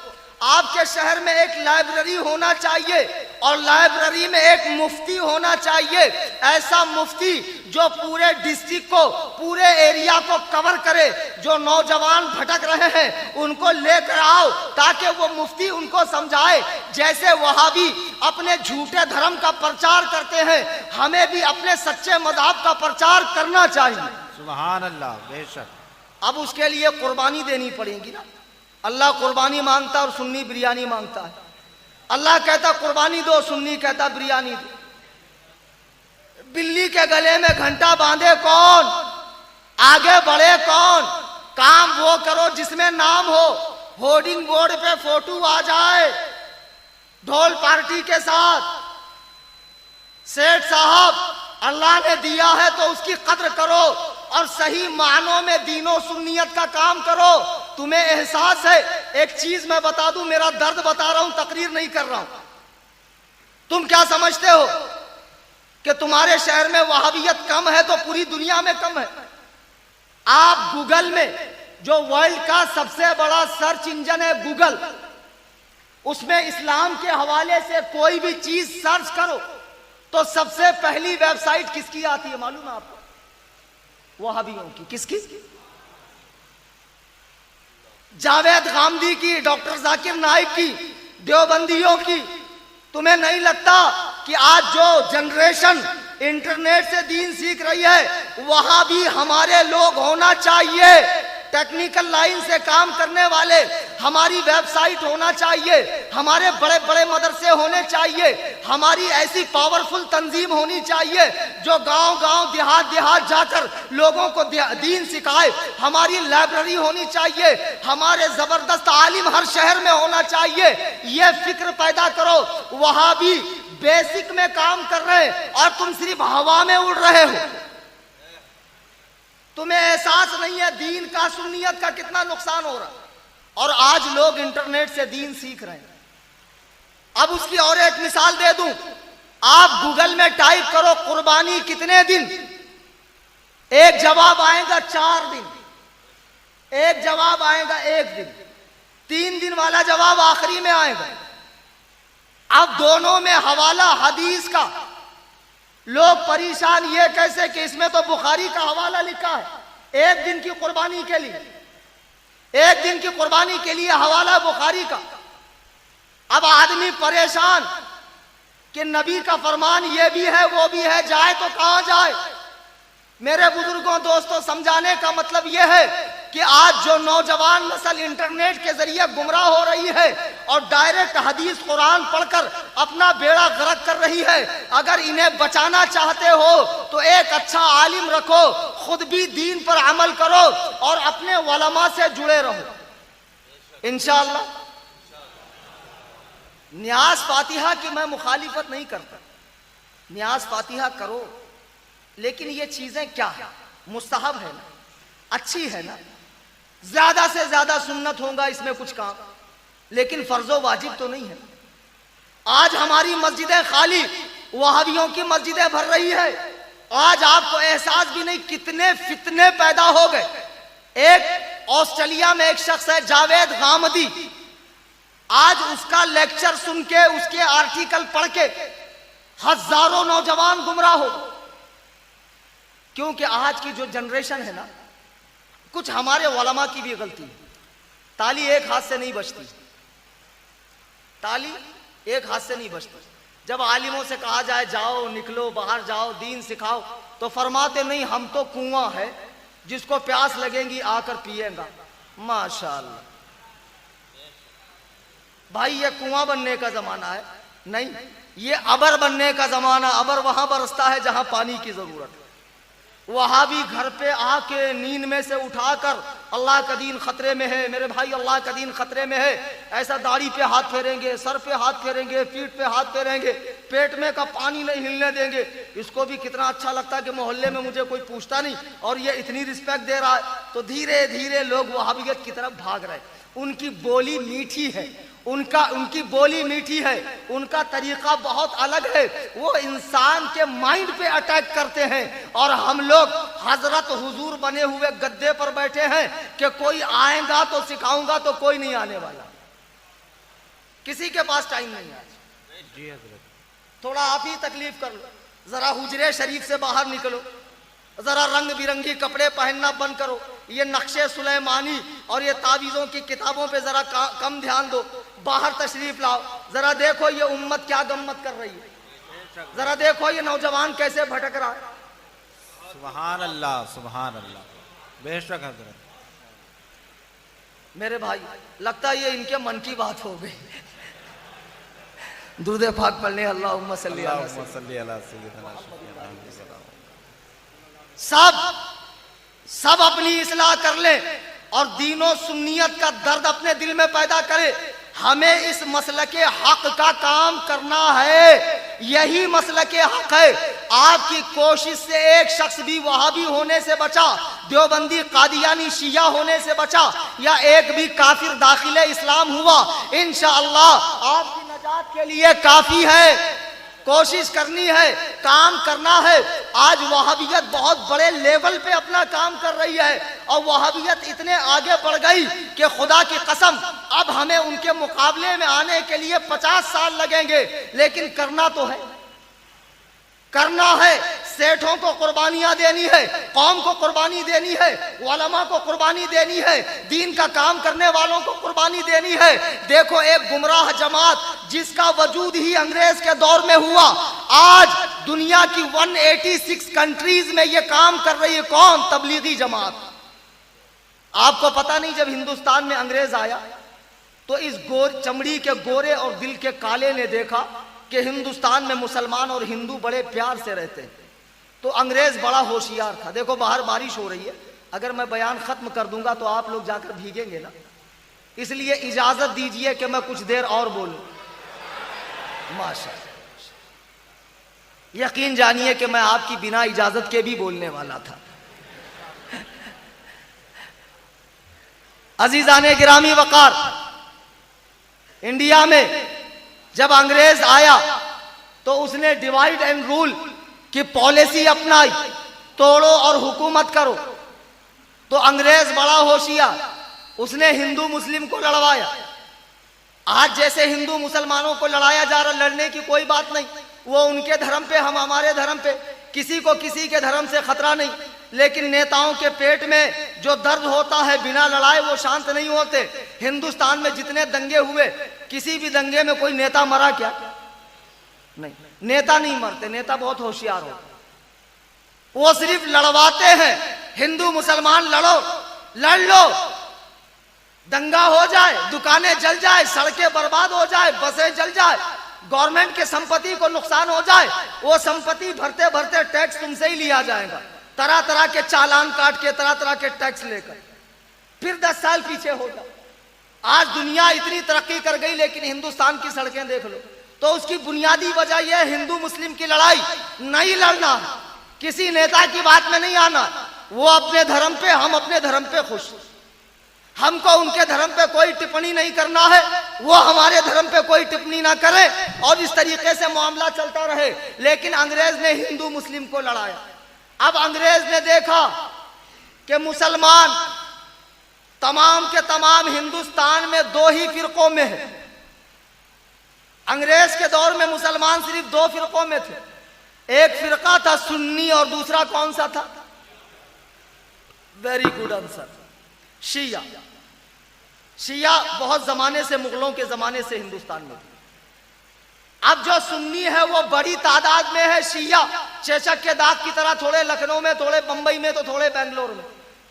आपके शहर में एक लाइब्रेरी होना चाहिए और लाइब्रेरी में एक मुफ्ती होना चाहिए। ऐसा मुफ्ती जो पूरे डिस्ट्रिक्ट को, पूरे एरिया को कवर करे। जो नौजवान भटक रहे हैं उनको लेकर आओ ताकि वो मुफ्ती उनको समझाए। जैसे वहाबी अपने झूठे धर्म का प्रचार करते हैं, हमें भी अपने सच्चे मज़हब का प्रचार करना चाहिए। सुभान अल्लाह, बेशक। अब उसके लिए कुर्बानी देनी पड़ेगी ना। अल्लाह कुर्बानी मांगता और सुन्नी बिरयानी मांगता है। अल्लाह कहता कुर्बानी दो, सुन्नी कहता बिरयानी दो। बिल्ली के गले में घंटा बांधे कौन? आगे बढ़े कौन? काम वो करो जिसमें नाम हो, होर्डिंग बोर्ड पे फोटो आ जाए ढोल पार्टी के साथ। सेठ साहब अल्लाह ने दिया है तो उसकी कद्र करो और सही मानों में दीनों सुन्नियत का काम करो। तुम्हें एहसास है, एक चीज मैं बता दूं, मेरा दर्द बता रहा हूं, तकरीर नहीं कर रहा हूं। तुम क्या समझते हो कि तुम्हारे शहर में वहाबियत कम है तो पूरी दुनिया में कम है? आप गूगल में, जो वर्ल्ड का सबसे बड़ा सर्च इंजन है गूगल, उसमें इस्लाम के हवाले से कोई भी चीज सर्च करो तो सबसे पहली वेबसाइट किसकी आती है मालूम है आपको? वहाबियों की। किसकी? जावेद गामदी की, डॉक्टर जाकिर नाइक की, देवबंदियों की। तुम्हें नहीं लगता कि आज जो जनरेशन इंटरनेट से दीन सीख रही है वहां भी हमारे लोग होना चाहिए, टेक्निकल लाइन से काम करने वाले, हमारी वेबसाइट होना चाहिए, हमारे बड़े बड़े मदरसे होने चाहिए, हमारी ऐसी पावरफुल तंजीम होनी चाहिए जो गांव गांव देहात देहात जाकर लोगों को दीन सिखाए, हमारी लाइब्रेरी होनी चाहिए, हमारे जबरदस्त आलिम हर शहर में होना चाहिए। ये फिक्र पैदा करो। वहां भी बेसिक में काम कर रहे हैं और तुम सिर्फ हवा में उड़ रहे हो। तुम्हें एहसास नहीं है दीन का, सुन्नियत का कितना नुकसान हो रहा है। और आज लोग इंटरनेट से दीन सीख रहे हैं। अब उसकी और एक मिसाल दे दूं, आप गूगल में टाइप करो कुर्बानी कितने दिन, एक जवाब आएगा 4 दिन, एक जवाब आएगा 1 दिन, 3 दिन वाला जवाब आखिरी में आएगा। अब दोनों में हवाला हदीस का। लोग परेशान ये कैसे कि इसमें तो बुखारी का हवाला लिखा है 1 दिन की कुर्बानी के लिए, 1 दिन की कुर्बानी के लिए हवाला बुखारी का। अब आदमी परेशान कि नबी का फरमान ये भी है वो भी है, जाए तो कहां जाए? मेरे बुजुर्गों दोस्तों, समझाने का मतलब यह है कि आज जो नौजवान नस्ल इंटरनेट के जरिए गुमराह हो रही है और डायरेक्ट हदीस कुरान पढ़कर अपना बेड़ा गर्क कर रही है, अगर इन्हें बचाना चाहते हो तो एक अच्छा आलिम रखो, खुद भी दीन पर अमल करो और अपने उलमा से जुड़े रहो इंशाअल्लाह। न्याज फातिहा की मैं मुखालिफत नहीं करता, न्याज फातिहा करो, लेकिन ये चीजें क्या है? मुस्तहब है ना, अच्छी है ना, ज्यादा से ज्यादा सुन्नत होगा इसमें कुछ काम, लेकिन फर्जो वाजिब तो नहीं है। आज हमारी मस्जिदें खाली वहाबियों की मस्जिदें भर रही है। आज आपको एहसास भी नहीं कितने फितने पैदा हो गए। एक ऑस्ट्रेलिया में एक शख्स है जावेद गामदी, आज उसका लेक्चर सुन के, उसके आर्टिकल पढ़ के हजारों नौजवान गुमराह हो। क्योंकि आज की जो जनरेशन है ना, कुछ हमारे उलमा की भी गलती है। ताली एक हाथ से नहीं बजती, ताली एक हाथ से नहीं बजती। जब आलिमों से कहा जाए जाओ निकलो बाहर जाओ दीन सिखाओ, तो फरमाते नहीं हम तो कुआं है, जिसको प्यास लगेगी आकर पिएगा। माशाअल्लाह भाई, ये कुआं बनने का जमाना है नहीं, ये अबर बनने का जमाना। अबर वहां बरसता है जहां पानी की जरूरत है। वहां भी घर पे आके नींद में से उठाकर अल्लाह का दीन खतरे में है मेरे भाई, अल्लाह का दीन खतरे में है, ऐसा दाढ़ी पे हाथ फेरेंगे, सर पे हाथ फेरेंगे, पीठ पे हाथ फेरेंगे, पेट में का पानी नहीं हिलने देंगे। इसको भी कितना अच्छा लगता है कि मोहल्ले में मुझे कोई पूछता नहीं और ये इतनी रिस्पेक्ट दे रहा है। तो धीरे धीरे लोग वहाबियत की तरफ भाग रहे। उनकी बोली मीठी है, उनकी बोली मीठी है, उनका तरीका बहुत अलग है। वो इंसान के माइंड पे अटैक करते हैं और हम लोग हजरत हुजूर बने हुए गद्दे पर बैठे हैं कि कोई आएगा तो सिखाऊंगा, तो कोई नहीं आने वाला, किसी के पास टाइम नहीं है। जी हजरत, थोड़ा आप ही तकलीफ कर लो, जरा हुजरे शरीफ से बाहर निकलो, जरा रंग बिरंगी कपड़े पहनना बंद करो, ये नक्शे सुलेमानी और ये तावीज़ों की किताबों पे जरा कम ध्यान दो, बाहर तशरीफ लाओ, जरा देखो ये उम्मत क्या गम्मत कर रही है, जरा देखो ये नौजवान कैसे भटक रहा है। सुभान अल्लाह सुभान अल्लाह, बेशक हजरत। मेरे भाई लगता है ये इनके मन की बात हो गई। दुरूद पाक पढ़ने अल्लाहुम्मा सल्ली अला सल्ली अला सय्यिदना। सब सब अपनी इस्लाह कर ले और दीनो सुन्नियत का दर्द अपने दिल में पैदा करे। हमें इस मसलके हक का काम करना है, यही मसलके हक है। आपकी कोशिश से एक शख्स भी वहाबी होने से बचा, देवबंदी कादियानी शिया होने से बचा, या एक भी काफिर दाखिले इस्लाम हुआ, इंशाअल्लाह आपकी नजात के लिए काफी है। कोशिश करनी है, काम करना है। आज वहाबियत बहुत बड़े लेवल पे अपना काम कर रही है और वहाबियत इतने आगे बढ़ गई कि खुदा की कसम अब हमें उनके मुकाबले में आने के लिए 50 साल लगेंगे, लेकिन करना तो है, करना है। सेठों को कुर्बानियां देनी है, कौम को कुर्बानी देनी है, उलमा को कुर्बानी देनी है, दीन का काम करने वालों को कुर्बानी देनी है। देखो एक गुमराह जमात जिसका वजूद ही अंग्रेज के दौर में हुआ, आज दुनिया की 186 कंट्रीज में ये काम कर रही है। कौन? तबलीगी जमात। आपको पता नहीं, जब हिंदुस्तान में अंग्रेज आया तो इस चमड़ी के गोरे और दिल के काले ने देखा कि हिंदुस्तान में मुसलमान और हिंदू बड़े प्यार से रहते हैं, तो अंग्रेज बड़ा होशियार था। देखो बाहर बारिश हो रही है, अगर मैं बयान खत्म कर दूंगा तो आप लोग जाकर भीगेंगे ना, इसलिए इजाजत दीजिए कि मैं कुछ देर और बोलूं। माशाअल्लाह, यकीन जानिए कि मैं आपकी बिना इजाजत के भी बोलने वाला था। अजीजाने गिरामी वकार, इंडिया में जब अंग्रेज आया तो उसने डिवाइड एंड रूल की पॉलिसी अपनाई, तोड़ो और हुकूमत करो। तो अंग्रेज बड़ा होशियार, उसने हिंदू मुस्लिम को लड़वाया। आज जैसे हिंदू मुसलमानों को लड़ाया जा रहा, लड़ने की कोई बात नहीं, वो उनके धर्म पे, हम हमारे धर्म पे, किसी को किसी के धर्म से खतरा नहीं। लेकिन नेताओं के पेट में जो दर्द होता है, बिना लड़ाए वो शांत नहीं होते। हिंदुस्तान में जितने दंगे हुए, किसी भी दंगे में कोई नेता मरा क्या? नहीं, नेता नहीं मरते, नेता बहुत होशियार होते, वो सिर्फ लड़वाते हैं। हिंदू मुसलमान लड़ो, लड़ लो, दंगा हो जाए, दुकानें जल जाए, सड़कें बर्बाद हो जाए, बसें जल जाए, गवर्नमेंट के संपत्ति को नुकसान हो जाए, वो संपत्ति भरते भरते टैक्स तुमसे ही लिया जाएगा, तरह तरह के चालान काट के, तरह तरह के टैक्स लेकर, फिर 10 साल पीछे हो जाओ। आज दुनिया इतनी तरक्की कर गई, लेकिन हिंदुस्तान की सड़कें देख लो। तो उसकी बुनियादी वजह यह है, हिंदू मुस्लिम की लड़ाई नहीं लड़ना, किसी नेता की बात में नहीं आना। वो अपने धर्म पे, हम अपने धर्म पे खुश, हमको उनके धर्म पे कोई टिप्पणी नहीं करना है, वो हमारे धर्म पे कोई टिप्पणी ना करे, और इस तरीके से मामला चलता रहे। लेकिन अंग्रेज ने हिंदू मुस्लिम को लड़ाया। अब अंग्रेज ने देखा कि मुसलमान तमाम के तमाम हिंदुस्तान में 2 ही फिरकों में है। अंग्रेज के दौर में मुसलमान सिर्फ 2 फिरकों में थे, एक फिरका था सुन्नी और दूसरा कौन सा था? वेरी गुड आंसर, शिया। शिया बहुत जमाने से, मुगलों के जमाने से हिंदुस्तान में थे। अब जो सुन्नी है वो बड़ी तादाद में है, शिया चेचक के दाग की तरह, थोड़े लखनऊ में, थोड़े बंबई में, तो थोड़े बेंगलोर में,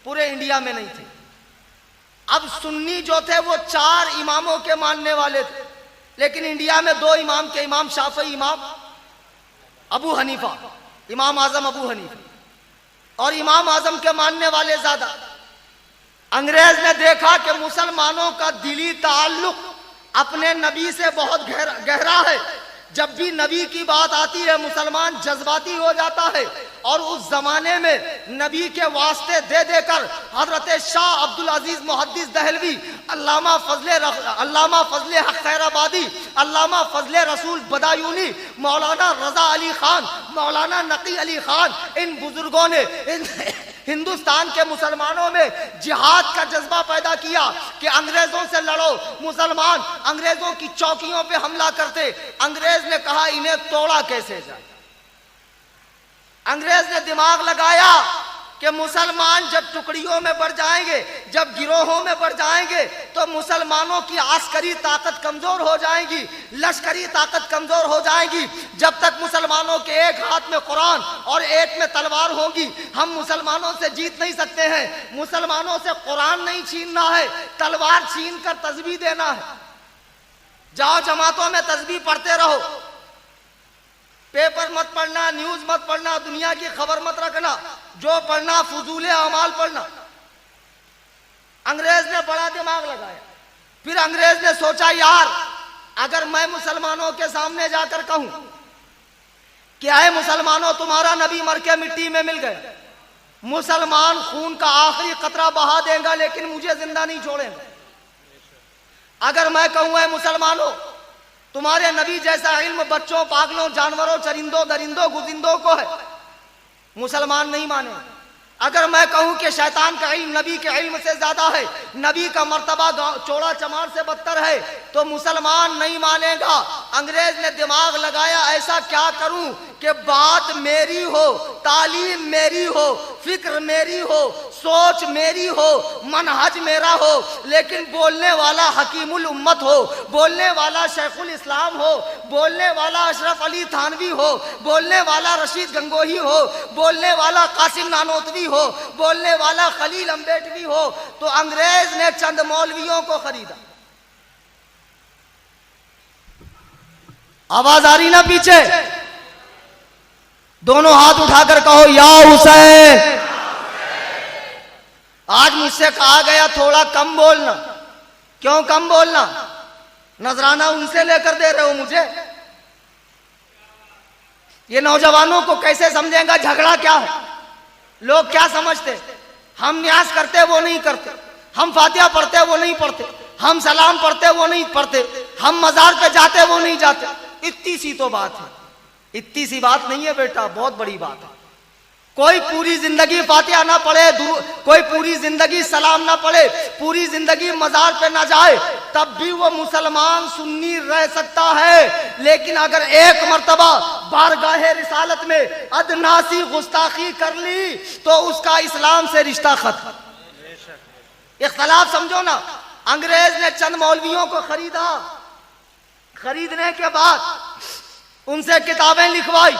पूरे इंडिया में नहीं थे। अब सुन्नी जो थे वो 4 इमामों के मानने वाले थे, लेकिन इंडिया में 2 इमाम के, इमाम शाफी, इमाम अबू हनीफा, इमाम आजम अबू हनीफा, और इमाम आजम के मानने वाले ज्यादा। अंग्रेज ने देखा कि मुसलमानों का दिली ताल्लुक अपने नबी से बहुत गहरा है। जब भी नबी की बात आती है मुसलमान जज्बाती हो जाता है, और उस जमाने में नबी के वास्ते दे देकर हजरत शाह अब्दुल अजीज मुहद्दिस दहलवी, अल्लामा फजले हक खैराबादी, अल्लामा फजले रसूल बदायूनी, मौलाना रजा अली खान, मौलाना नकी अली खान, इन बुजुर्गों ने हिंदुस्तान के मुसलमानों में जिहाद का जज्बा पैदा किया कि अंग्रेजों से लड़ो। मुसलमान अंग्रेजों की चौकियों पे हमला करते, अंग्रेज ने कहा इन्हें तोड़ा कैसे जाए। अंग्रेज ने दिमाग लगाया कि मुसलमान जब टुकड़ियों में बढ़ जाएंगे, जब गिरोहों में बढ़ जाएंगे, तो मुसलमानों की आस्करी ताकत कमजोर हो जाएगी, लश्करी ताकत कमजोर हो जाएगी। जब तक मुसलमानों के एक हाथ में कुरान और एक में तलवार होगी, हम मुसलमानों से जीत नहीं सकते हैं। मुसलमानों से कुरान नहीं छीनना है, तलवार छीन कर तस्बीह देना है। जाओ जमातों में तस्बीह पढ़ते रहो, पेपर मत पढ़ना, न्यूज मत पढ़ना, दुनिया की खबर मत रखना, जो पढ़ना फजूल अमाल पढ़ना। अंग्रेज ने बड़ा दिमाग लगाया। फिर अंग्रेज ने सोचा, यार अगर मैं मुसलमानों के सामने जाकर कहूं क्या है मुसलमानों, तुम्हारा नबी मर के मिट्टी में मिल गया, मुसलमान खून का आखिरी कतरा बहा देगा लेकिन मुझे जिंदा नहीं छोड़ेंगे। अगर मैं कहूं है मुसलमानों, तुम्हारे नबी जैसा इल्म बच्चों, पागलों, जानवरों, चरिंदों, दरिंदों, गुजिंदों को है, मुसलमान नहीं माने। अगर मैं कहूं कि शैतान का इल्म नबी के इल्म से ज्यादा है, नबी का मर्तबा चौड़ा चमार से बदतर है, तो मुसलमान नहीं मानेगा। अंग्रेज ने दिमाग लगाया, ऐसा क्या करूं कि बात मेरी हो, तालीम मेरी हो, फिक्र मेरी हो, सोच मेरी हो, मनहज मेरा हो, लेकिन बोलने वाला हकीमुल उम्मत हो, बोलने वाला शेखुल इस्लाम हो, बोलने वाला अशरफ अली थानवी हो, बोलने वाला रशीद गंगोही हो, बोलने वाला कासिम नानोतवी हो, बोलने वाला खलील अम्बेडवी हो। तो अंग्रेज ने चंद मौलवियों को खरीदा। आवाज आ रही ना पीछे? दोनों हाथ उठाकर कहो या हुसैन। आज मुझसे कहा गया थोड़ा कम बोलना। क्यों कम बोलना? नजराना उनसे लेकर दे रहे हो मुझे। ये नौजवानों को कैसे समझेगा झगड़ा क्या है? लोग क्या समझते? हम न्यास करते वो नहीं करते, हम फातिहा पढ़ते वो नहीं पढ़ते, हम सलाम पढ़ते वो नहीं पढ़ते, हम मजार पे जाते वो नहीं जाते। इतनी सी तो बात है। इतनी सी बात नहीं है बेटा, बहुत बड़ी बात है। कोई पूरी जिंदगी फातिहा ना पढ़े, कोई पूरी जिंदगी सलाम ना पढ़े, पूरी जिंदगी मजार पे ना जाए, तब भी वो मुसलमान सुन्नी रह सकता है। लेकिन अगर एक मर्तबा बारगाहे रिसालत में अदनासी गुस्ताखी कर ली तो उसका इस्लाम से रिश्ता खत्म। इख्तलाफ समझो ना। अंग्रेज ने चंद मौलवियों को खरीदा। खरीदने के बाद उनसे किताबें लिखवाई।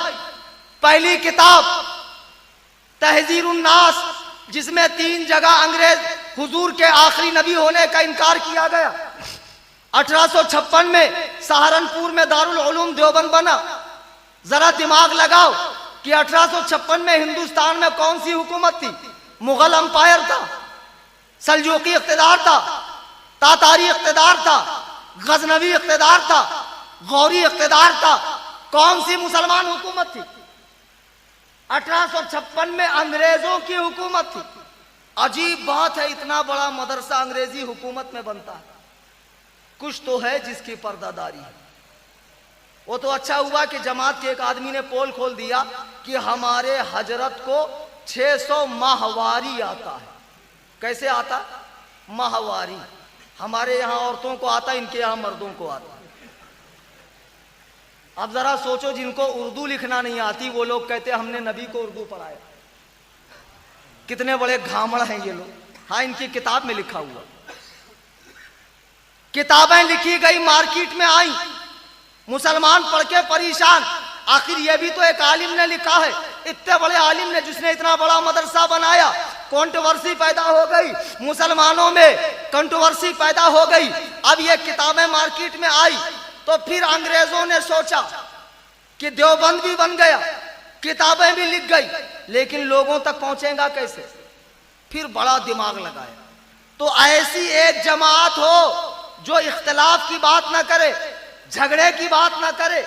पहली किताब तहजीरुन नास, जिसमें 3 जगह अंग्रेज हुजूर के आखिरी नबी होने का इनकार किया गया। 1856 में सहारनपुर में दारुल उलूम देवबंद बना। जरा दिमाग लगाओ कि 1856 में हिंदुस्तान में कौन सी हुकूमत थी? मुगल अंपायर था, सल्जूकी इख्तिदार था, तातारी इख्तिदार था, गजनवी इख्तिदार था, गौरी इख्तिदार था। कौन सी मुसलमान हुकूमत थी? 1856 में अंग्रेजों की हुकूमत थी। अजीब बात है, इतना बड़ा मदरसा अंग्रेजी हुकूमत में बनता है। कुछ तो है जिसकी पर्दादारी है। वो तो अच्छा हुआ कि जमात के एक आदमी ने पोल खोल दिया कि हमारे हजरत को 600 माहवारी आता है। कैसे आता? माहवारी। हमारे यहाँ औरतों को आता, इनके यहाँ मर्दों को आता। अब जरा सोचो, जिनको उर्दू लिखना नहीं आती वो लोग कहते हमने नबी को उर्दू पढ़ाया। कितने बड़े घामड़ हैं ये लोग। हाँ, इनकी किताब में लिखा हुआ। किताबें लिखी गई, मार्केट में आई, मुसलमान पढ़ के परेशान। आखिर ये भी तो एक आलिम ने लिखा है। इतने बड़े आलिम ने, जिसने इतना बड़ा मदरसा बनाया, कंट्रोवर्सी पैदा हो गई, मुसलमानों में कंट्रोवर्सी पैदा हो गई। अब ये किताबें मार्केट में आई तो फिर अंग्रेजों ने सोचा कि देवबंद भी बन गया, किताबें भी लिख गई, लेकिन लोगों तक पहुंचेगा कैसे? फिर बड़ा दिमाग लगाया। तो ऐसी एक जमात हो जो इख्तिलाफ की बात ना करे, झगड़े की बात ना करे,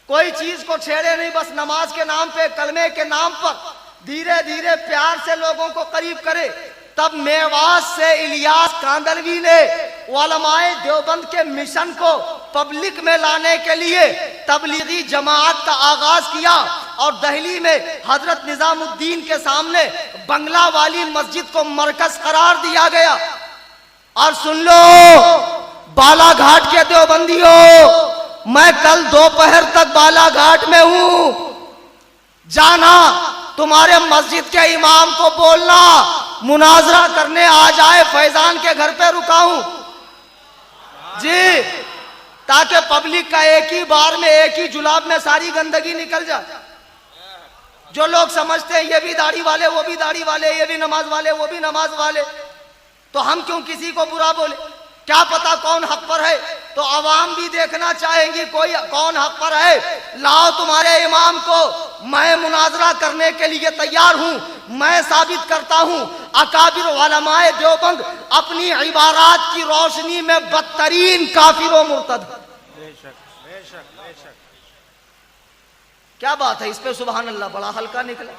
कोई चीज को छेड़े नहीं, बस नमाज के नाम पे, कलमे के नाम पर धीरे धीरे प्यार से लोगों को करीब करे। तब मेवात से इलियास कांदलवी ने उलमाए देवबंद के मिशन को पब्लिक में लाने के लिए तबलीगी जमात का आगाज किया और दिल्ली में हजरत निजामुद्दीन के सामने बंगला वाली मस्जिद को मरकज करार दिया गया। और सुन लो बालाघाट के देवबंदियों, मैं कल दोपहर तक बालाघाट में हूं। जाना, तुम्हारे मस्जिद के इमाम को बोलना मुनाजरा करने आ जाए, फैजान के घर पे रुका हूं जी, ताकि पब्लिक का एक ही बार में, एक ही जुलाब में सारी गंदगी निकल जाए। जो लोग समझते हैं ये भी दाढ़ी वाले, वो भी दाढ़ी वाले, ये भी नमाज वाले, वो भी नमाज वाले, तो हम क्यों किसी को बुरा बोले? क्या पता कौन हक पर है, तो आवाम भी देखना चाहेंगी कोई कौन हक पर है। लाओ तुम्हारे इमाम को, मैं मुनाजरा करने के लिए तैयार हूं। मैं साबित करता हूं अकाबिर उलमाए देवबंद अपनी इबारात की रोशनी में बदतरीन काफिर व मुर्तद। बेशक बेशक बेशक। क्या बात है, इस पे सुभान अल्लाह बड़ा हल्का निकला।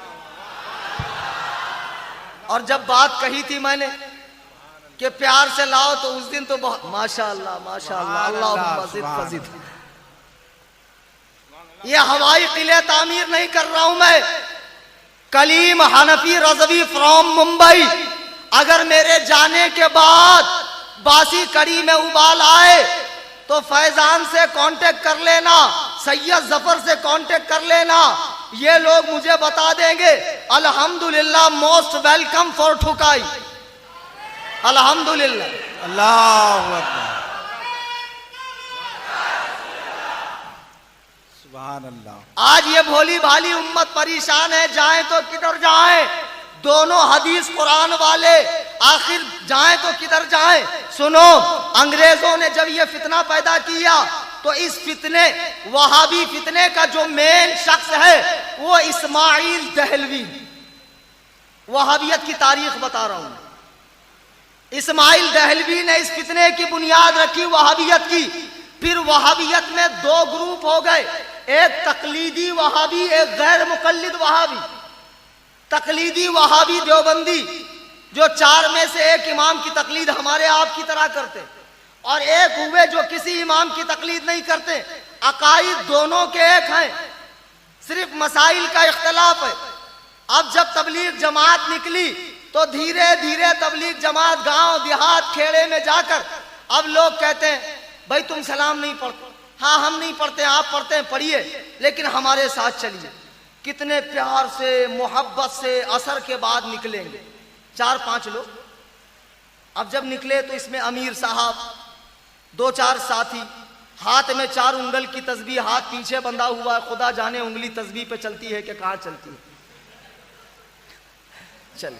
और जब बात कही थी मैंने कि प्यार से लाओ, तो उस दिन तो बहुत माशाअल्लाह माशाअल्लाह, अल्लाह मजीद फजीद। ये हवाई किले तामीर नहीं कर रहा हूं मैं, कलीम हनफी रजवी फ्रॉम मुंबई। अगर मेरे जाने के बाद बासी कड़ी में उबाल आए तो फैजान से कांटेक्ट कर लेना, सैयद जफर से कांटेक्ट कर लेना, ये लोग मुझे बता देंगे। अल्हम्दुलिल्लाह, मोस्ट वेलकम फॉर ठुकाई। अल्हम्दुलिल्लाह, अल्लाहु अकबर, सुभान अल्लाह। आज ये भोली भाली उम्मत परेशान है, जाएं तो किधर जाएं? दोनों हदीस कुरान वाले आखिर जाएं तो किधर जाएं? सुनो, अंग्रेजों ने जब ये फितना पैदा किया तो इस फितने, वहाबी फितने का जो मेन शख्स है वो इस्माइल दहलवी। वहाबियत की तारीख बता रहा हूं। इस्माइल दहलवी ने इस फितने की बुनियाद रखी वहाबियत की। फिर वहाबियत में दो ग्रुप हो गए, एक तकलीदी वहाबी, एक गैर मुकल्लिद वहाबी। तकलीदी वहाबी देवबंदी जो चार में से एक इमाम की तकलीद हमारे आप की तरह करते, और एक हुए जो किसी इमाम की तकलीद नहीं करते। अकाईद दोनों के एक हैं, सिर्फ मसाइल का इख्तलाफ है। अब जब तबलीग जमात निकली तो धीरे धीरे तबलीग जमात गांव देहात खेड़े में जाकर अब लोग कहते हैं भाई तुम सलाम नहीं पढ़ते। हाँ, हम नहीं पढ़ते, आप पढ़ते हैं, पढ़िए, लेकिन हमारे साथ चलिए। कितने प्यार से, मोहब्बत से असर के बाद निकलेंगे 4-5 लोग। अब जब निकले तो इसमें अमीर साहब, 2-4 साथी, हाथ में 4 उंगल की तस्बीह, हाथ पीछे बंधा हुआ है, खुदा जाने उंगली तस्बीह पे चलती है कि कहां चलती है। चल,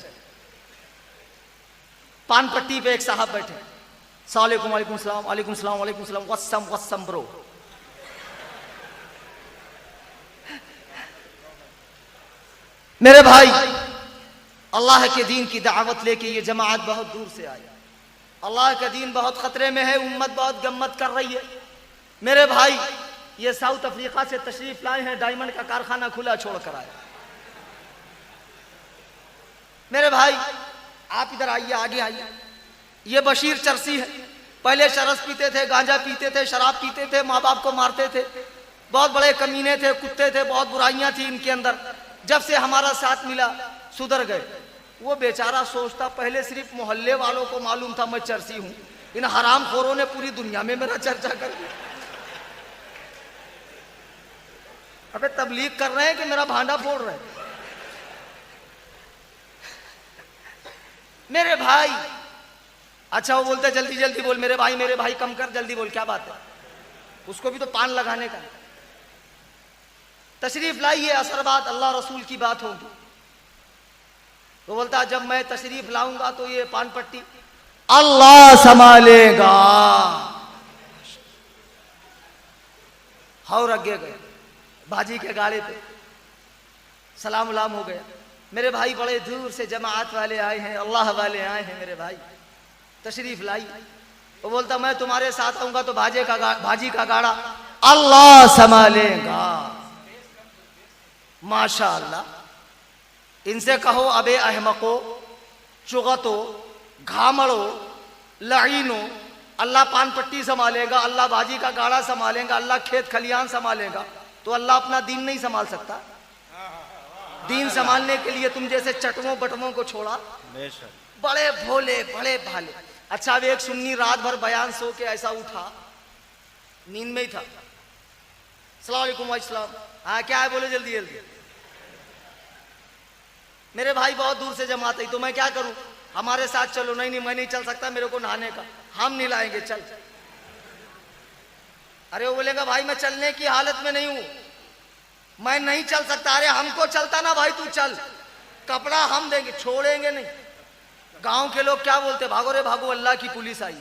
पान पट्टी पे एक साहब बैठे, सलाम वालेकुम सलाम वालेकुम सलाम वालेकुम सलाम, वस्सम वस्सम ब्रो। मेरे भाई, अल्लाह के दीन की दावत लेके ये जमात बहुत दूर से आई। अल्लाह का दीन बहुत खतरे में है, उम्मत बहुत गम्मत कर रही है। मेरे भाई, ये साउथ अफ्रीका से तशरीफ लाए हैं, डायमंड का कारखाना खुला छोड़ कर आए। मेरे भाई, आप इधर आइए, आगे आइए। ये बशीर चरसी है, पहले शरस पीते थे, गांजा पीते थे, शराब पीते थे, माँ बाप को मारते थे, बहुत बड़े कमीने थे, कुत्ते थे, बहुत बुराइयां थी इनके अंदर। जब से हमारा साथ मिला सुधर गए। वो बेचारा सोचता पहले सिर्फ मोहल्ले वालों को मालूम था मैं चरसी हूं, इन हराम खोरों ने पूरी दुनिया में मेरा चर्चा कर दिया। अबे तबलीग कर रहे हैं कि मेरा भांडा फोड़ रहे हैं? मेरे भाई, अच्छा वो बोलते जल्दी जल्दी बोल, मेरे भाई कम कर, जल्दी बोल, क्या बात है? उसको भी तो पान लगाने का। तशरीफ लाइए, असर बात अल्लाह रसूल की बात होगी। तो बोलता जब मैं तशरीफ लाऊंगा तो ये पान पट्टी अल्लाह संभालेगा। और आगे गए बाजी के गाड़े पे, सलाम उलाम हो गया। मेरे भाई बड़े दूर से जमात वाले आए हैं, अल्लाह वाले आए हैं, मेरे भाई तशरीफ लाई। वो बोलता मैं तुम्हारे साथ आऊंगा तो भाजी का गाड़ा अल्लाह संभालेगा। माशाअल्लाह। इनसे कहो अबे अहमको, चुगतो, घामड़ो, लहीनो, अल्लाह पान पट्टी संभालेगा, अल्लाह बाजी का गाड़ा संभालेगा, अल्लाह खेत खलियान संभालेगा, तो अल्लाह अपना दीन नहीं संभाल सकता? दीन संभालने के लिए तुम जैसे चटवों बटवों को छोड़ा, बड़े भोले बड़े भाले। अच्छा, अब एक सुन्नी रात भर बयान सो के ऐसा उठा, नींद में ही था, अस्सलाम वालेकुम। वालेकुम, हाँ क्या है, बोले जल्दी जल्दी। मेरे भाई बहुत दूर से जमात है, तो मैं क्या करूं? हमारे साथ चलो। नहीं नहीं, मैं नहीं चल सकता, मेरे को नहाने का, हम नहीं लाएंगे, चल। अरे वो बोलेगा भाई मैं चलने की हालत में नहीं हूं, मैं नहीं चल सकता। अरे हमको चलता ना भाई, तू चल, कपड़ा हम देंगे, छोड़ेंगे नहीं। गांव के लोग क्या बोलते, भागो रे भागो, अल्लाह की पुलिस आई।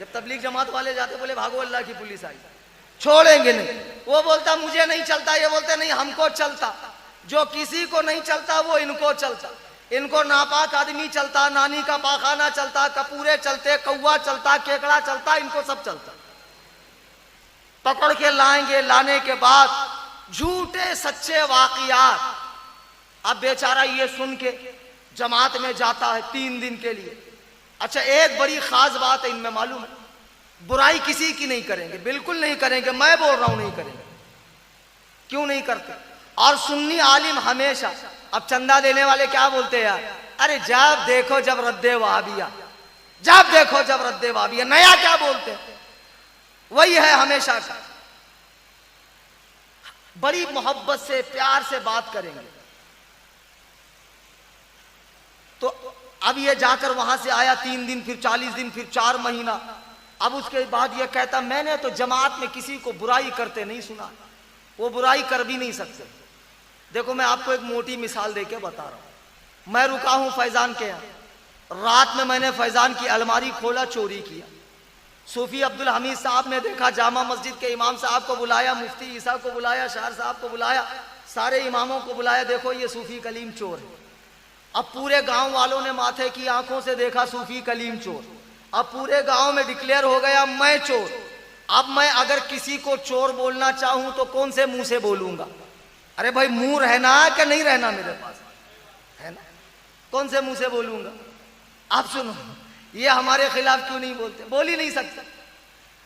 जब तबलीग जमात वाले जाते बोले भागो अल्लाह की पुलिस आई, छोड़ेंगे नहीं। वो बोलता मुझे नहीं चलता, ये बोलते नहीं हमको चलता। जो किसी को नहीं चलता वो इनको चलता। इनको नापाक आदमी चलता, नानी का पाखाना चलता, कपूरे चलते, कौवा चलता, केकड़ा चलता, इनको सब चलता। पकड़ के लाएंगे, लाने के बाद झूठे सच्चे वाकयात। अब बेचारा ये सुन के जमात में जाता है 3 दिन के लिए। अच्छा, एक बड़ी खास बात है इनमें मालूम है, बुराई किसी की नहीं करेंगे, बिल्कुल नहीं करेंगे। मैं बोल रहा हूं नहीं करेंगे। क्यों नहीं करते? और सुन्नी आलिम हमेशा, अब चंदा देने वाले क्या बोलते हैं यार, अरे जब देखो जब रद्दे वहाबिया, जब देखो जब रद्दे वहाबिया, नया क्या बोलते हैं, वही है हमेशा का। बड़ी मोहब्बत से प्यार से बात करेंगे। तो अब ये जाकर वहां से आया 3 दिन, फिर 40 दिन, फिर 4 महीना। अब उसके बाद ये कहता मैंने तो जमात में किसी को बुराई करते नहीं सुना, वो बुराई कर भी नहीं सकते। देखो मैं आपको एक मोटी मिसाल देके बता रहा हूं। मैं रुका हूं फैजान के यहाँ, रात में मैंने फैजान की अलमारी खोला, चोरी किया। सूफी अब्दुल हमीद साहब ने देखा, जामा मस्जिद के इमाम साहब को बुलाया, मुफ्ती ईसा को बुलाया, शार साहब को बुलाया, सारे इमामों को बुलाया, देखो ये सूफी कलीम चोर है। अब पूरे गांव वालों ने माथे की आंखों से देखा सूफी कलीम चोर। अब पूरे गांव में डिक्लेयर हो गया मैं चोर। अब मैं अगर किसी को चोर बोलना चाहूं तो कौन से मुंह से बोलूंगा? अरे भाई मुंह रहना कि नहीं रहना मेरे पास, है ना? कौन से मुंह से बोलूंगा? आप सुनो, ये हमारे खिलाफ क्यों नहीं बोलते? बोल ही नहीं सकते।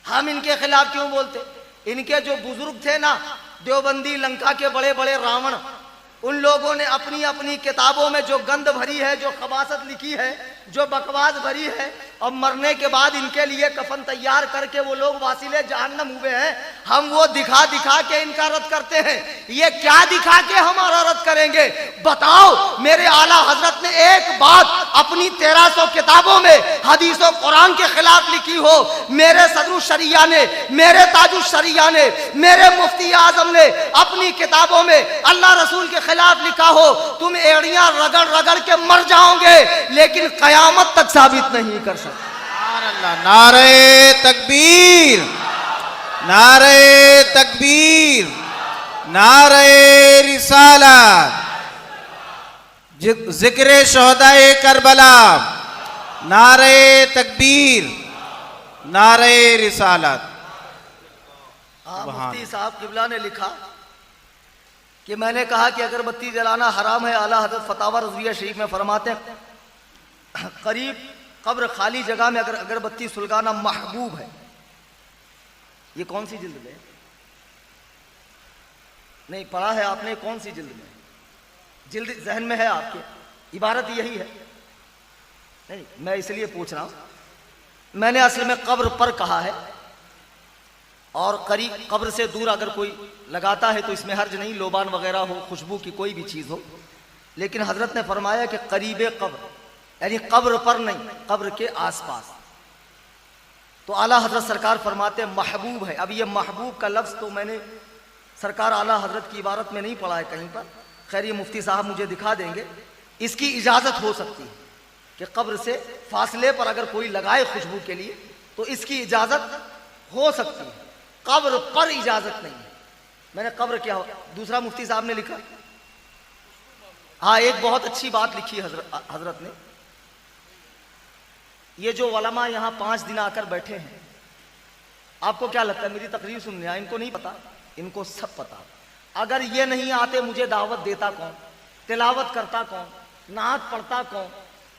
हम इनके खिलाफ क्यों बोलते? इनके जो बुजुर्ग थे ना, देवबंदी, लंका के बड़े बड़े रावण, उन लोगों ने अपनी अपनी किताबों में जो गंद भरी है, जो खबासत लिखी है, जो बकवास भरी है, और मरने के बाद इनके लिए कफन तैयार करके वो लोग वासिले जहन्नम हुए हैं। हम वो दिखा दिखा के इनका रद्द करते हैं। ये क्या दिखा के हमारा रद्द करेंगे? बताओ, मेरे आला हजरत ने एक बात अपनी 1300 किताबों में हदीसों कुरान के खिलाफ लिखी हो, मेरे सदरुल शरिया ने, मेरे ताजुल शरिया ने, मेरे मुफ्ती आजम ने अपनी किताबों में अल्लाह रसूल के खिलाफ लिखा हो, तुम एड़ियां रगड़ रगड़ के मर जाओगे लेकिन कयामत तक साबित नहीं कर सकते। नारे तकबीर, नारे तकबीर, नारे रिसालत, जिक्र शोहदाए करबला, नारे तकबीर, नारे रिसालत। मुफ्ती साहब किबला ने लिखा कि मैंने कहा कि अगरबत्ती जलाना हराम है। आला हजरत फतावा रज़विया शरीफ में फरमाते हैं करीब कब्र खाली जगह में अगर अगरबत्ती सुलगाना महबूब है। ये कौन सी जिल्द में? नहीं पढ़ा है आपने? कौन सी जिल्द में? जिल्द जहन में है आपके? इबारत यही है? नहीं, मैं इसलिए पूछ रहा हूं। मैंने असल में कब्र पर कहा है, और करीब कब्र से दूर अगर कोई लगाता है तो इसमें हर्ज नहीं, लोबान वगैरह हो, खुशबू की कोई भी चीज़ हो। लेकिन हजरत ने फरमाया कि करीब कब्र, यानी कब्र पर नहीं, कब्र के आसपास। तो आला हजरत सरकार फरमाते महबूब है। अब ये महबूब का लफ्ज़ तो मैंने सरकार आला हजरत की इबारत में नहीं पढ़ा है कहीं पर। खैर ये मुफ्ती साहब मुझे दिखा देंगे। इसकी इजाज़त हो सकती है कि कब्र से फासले पर अगर कोई लगाए खुशबू के लिए तो इसकी इजाज़त हो सकती है, कब्र पर इजाज़त नहीं है। मैंने कब्र क्या हो, दूसरा मुफ्ती साहब ने लिखा। हाँ, एक बहुत अच्छी बात लिखी हजरत ने। ये जो वलमा यहाँ 5 दिन आकर बैठे हैं, आपको क्या लगता है मेरी तकरीर सुनने आए? इनको नहीं पता? इनको सब पता। अगर ये नहीं आते मुझे दावत देता कौन, तिलावत करता कौन, नात पढ़ता कौन,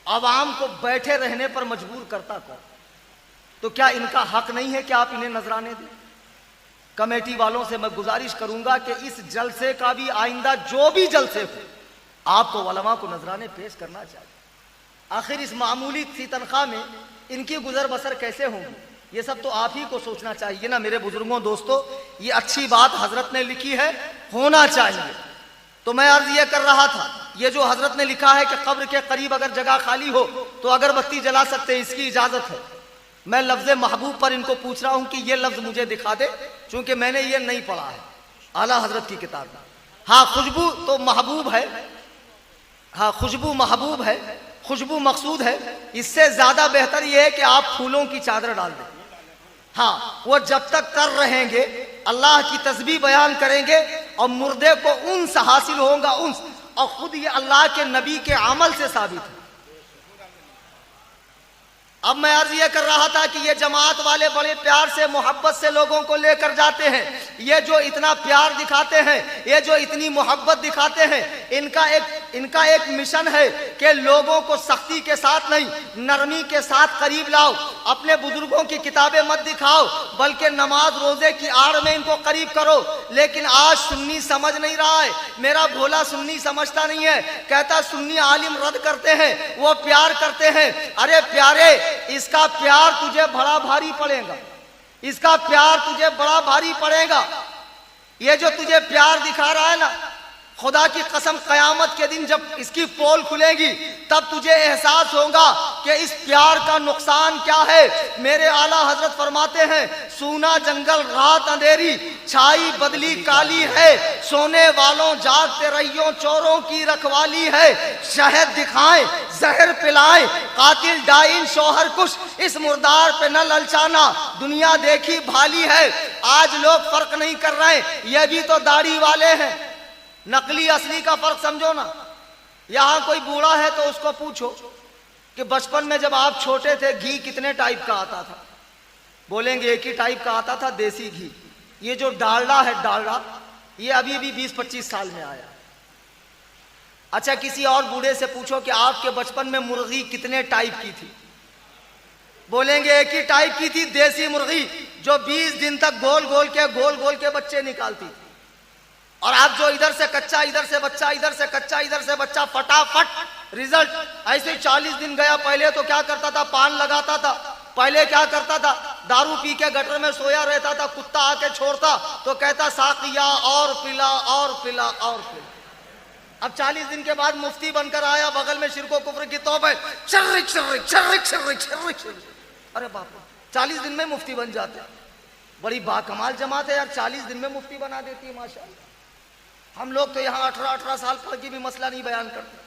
आवाम को बैठे रहने पर मजबूर करता कौन? तो क्या इनका हक नहीं है कि आप इन्हें नजराने दें? कमेटी वालों से मैं गुजारिश करूंगा कि इस जलसे का भी आइंदा जो भी जलसे हो, आपको वलमा को नजराने पेश करना चाहिए। आखिर इस मामूली सी तनख्वाह में इनकी गुजर बसर कैसे होगी, ये सब तो आप ही को सोचना चाहिए ना मेरे बुजुर्गों, दोस्तों। ये अच्छी बात हजरत ने लिखी है, होना चाहिए। तो मैं अर्ज ये कर रहा था, ये जो हजरत ने लिखा है कि कब्र के करीब अगर जगह खाली हो तो अगरबत्ती जला सकते, इसकी इजाजत है। मैं लफ्ज महबूब पर इनको पूछ रहा हूं कि ये लफ्ज मुझे दिखा दे, क्योंकि मैंने ये नहीं पढ़ा है आला हजरत की किताब में। हाँ, खुशबू तो महबूब है, हाँ खुशबू महबूब है, खुशबू मकसूद है। इससे ज्यादा बेहतर यह है कि आप फूलों की चादर डाल दें। हाँ, वो जब तक कर रहेंगे अल्लाह की तस्बीह बयान करेंगे और मुर्दे को उन्स हासिल होगा, उन्स। और खुद ये अल्लाह के नबी के अमल से साबित है। अब मैं अर्ज ये कर रहा था कि ये जमात वाले बड़े प्यार से मोहब्बत से लोगों को लेकर जाते हैं। ये जो इतना प्यार दिखाते हैं, ये जो इतनी मोहब्बत दिखाते हैं, इनका एक मिशन है कि लोगों को सख्ती के साथ नहीं, नरमी के साथ करीब लाओ। अपने बुजुर्गों की किताबें मत दिखाओ, बल्कि नमाज रोजे की आड़ में इनको करीब करो। लेकिन आज सुन्नी समझ नहीं रहा है, मेरा भोला सुन्नी समझता नहीं है। कहता सुन्नी आलिम रद्द करते हैं, वो प्यार करते हैं। अरे प्यारे, इसका प्यार तुझे बड़ा भारी पड़ेगा, इसका प्यार तुझे बड़ा भारी पड़ेगा। ये जो तुझे प्यार दिखा रहा है ना, खुदा की कसम कयामत के दिन जब इसकी पोल खुलेगी तब तुझे एहसास होगा कि इस प्यार का नुकसान क्या है। मेरे आला हजरत फरमाते हैं, सूना जंगल रात अंधेरी, छाई बदली काली है, सोने वालों जागते रहियो, चोरों की रखवाली है। शहद दिखाएं, जहर पिलाएं, कातिल डाइन शोहर कुश, इस मुर्दार पे न ललचाना, दुनिया देखी भाली है। आज लोग फर्क नहीं कर रहे, ये भी तो दाढ़ी वाले हैं। नकली असली का फर्क समझो ना। यहां कोई बूढ़ा है तो उसको पूछो कि बचपन में जब आप छोटे थे घी कितने टाइप का आता था? बोलेंगे एक ही टाइप का आता था, देसी घी। ये जो डालडा है, डालडा, ये अभी भी 20-25 साल में आया। अच्छा, किसी और बूढ़े से पूछो कि आपके बचपन में मुर्गी कितने टाइप की थी? बोलेंगे एक ही टाइप की थी, देसी मुर्गी, जो 20 दिन तक गोल गोल के बच्चे निकालती थी। और आप जो इधर से कच्चा, इधर से बच्चा, इधर से कच्चा, इधर से बच्चा, फटाफट रिजल्ट। ऐसे 40 दिन गया। पहले तो क्या करता था, पान लगाता था। पहले क्या करता था, दारू पी के गटर में सोया रहता था, कुत्ता आके छोड़ता तो कहता साकिया और पिला और पिला और पिला। अब 40 दिन के बाद मुफ्ती बनकर आया, बगल में शिरको कुफ्र की तौबा, शर्रिक शर्रिक शर्रिक शर्रिक शर्रिक शर्रिक। अरे बाप रे, 40 दिन में मुफ्ती बन जाते हैं। बड़ी बाकमाल जमात है यार, 40 दिन में मुफ्ती बना देती है माशाअल्लाह। हम लोग तो यहाँ 18-18 साल पर की भी मसला नहीं बयान करते।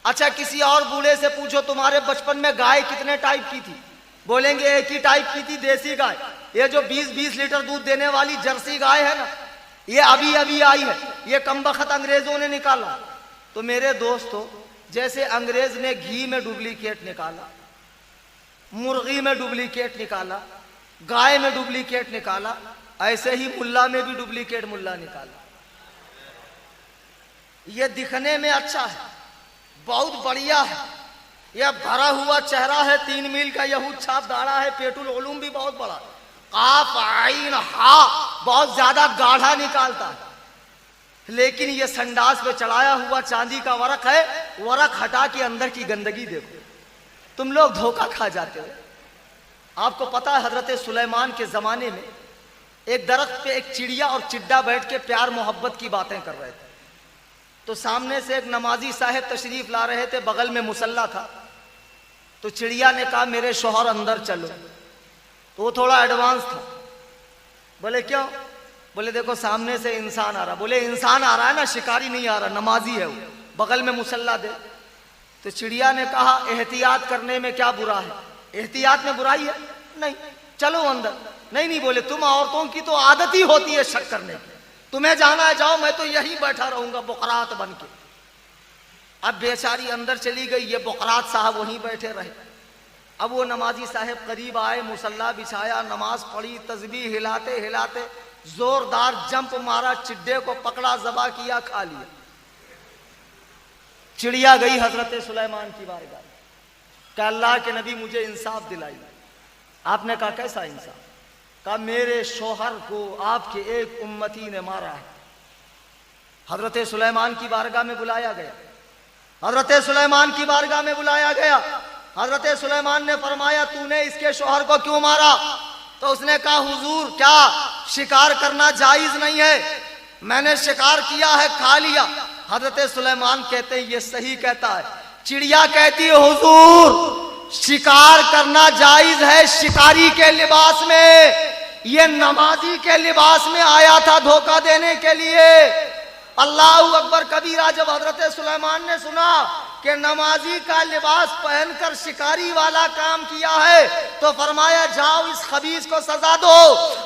अच्छा, किसी और बूढ़े से पूछो तुम्हारे बचपन में गाय कितने टाइप की थी? बोलेंगे एक ही टाइप की थी, देसी गाय। ये जो 20-20 लीटर दूध देने वाली जर्सी गाय है ना, ये अभी अभी आई है, ये कमबख्त अंग्रेजों ने निकाला। तो मेरे दोस्तों, जैसे अंग्रेज ने घी में डुप्लीकेट निकाला, मुर्गी में डुप्लीकेट निकाला, गाय में डुप्लीकेट निकाला, ऐसे ही मुल्ला में भी डुप्लीकेट मुल्ला निकाला। ये दिखने में अच्छा है, बहुत बढ़िया है, यह भरा हुआ चेहरा है, 3 मील का यहूद छाप दाढ़ा है, पेटुल उलूम भी बहुत बड़ा, काफ आइन हा बहुत ज्यादा गाढ़ा निकालता है। लेकिन ये संडास पे चढ़ाया हुआ चांदी का वरक है, वरक हटा के अंदर की गंदगी देखो। तुम लोग धोखा खा जाते हो। आपको पता है हजरत सुलेमान के जमाने में एक दरख्त पे एक चिड़िया और चिड्डा बैठ के प्यार मोहब्बत की बातें कर रहे थे। तो सामने से एक नमाजी साहब तशरीफ ला रहे थे, बगल में मुसल्ला था। तो चिड़िया ने कहा मेरे शौहर अंदर चलो। तो वो थोड़ा एडवांस था। बोले क्यों? बोले देखो सामने से इंसान आ रहा। बोले इंसान आ रहा है ना, शिकारी नहीं आ रहा, नमाजी है वो, बगल में मुसल्ला दे। तो चिड़िया ने कहा एहतियात करने में क्या बुरा है? एहतियात में बुराई है? नहीं, चलो अंदर। नहीं, बोले तुम औरतों की तो आदत ही होती है शक करने की, तुम्हें जाना है जाओ, मैं तो यहीं बैठा रहूंगा बुकरात बन के। अब बेचारी अंदर चली गई, ये बुकरात साहब वहीं बैठे रहे। अब वो नमाजी साहब करीब आए, मुसल्ला बिछाया, नमाज पढ़ी, तस्बीह हिलाते हिलाते जोरदार जंप मारा, चिड्डे को पकड़ा, ज़बा किया, खा लिया। चिड़िया गई हजरत सुलेमान की बारगाह, कहा अल्लाह के नबी मुझे इंसाफ दिलाई। आपने कहा कैसा इंसाफ? कहा मेरे शौहर को आपके एक उम्मती ने मारा है। हजरत सुलेमान की बारगाह में बुलाया गया, हजरत सुलेमान की बारगाह में बुलाया गया। हजरत सुलेमान ने फरमाया तूने इसके शौहर को क्यों मारा? तो उसने कहा हुजूर क्या शिकार करना जायज नहीं है? मैंने शिकार किया है, खा लिया। हजरत सुलेमान कहते हैं ये सही कहता है। चिड़िया कहती है हुजूर शिकार करना जायज है शिकारी के लिबास में, ये नमाजी के लिबास में आया था धोखा देने के लिए। अल्लाहू अकबर कबीरा। जब हजरत सुलेमान ने सुना कि नमाजी का लिबास पहनकर शिकारी वाला काम किया है, तो फरमाया जाओ इस खबीस को सजा दो।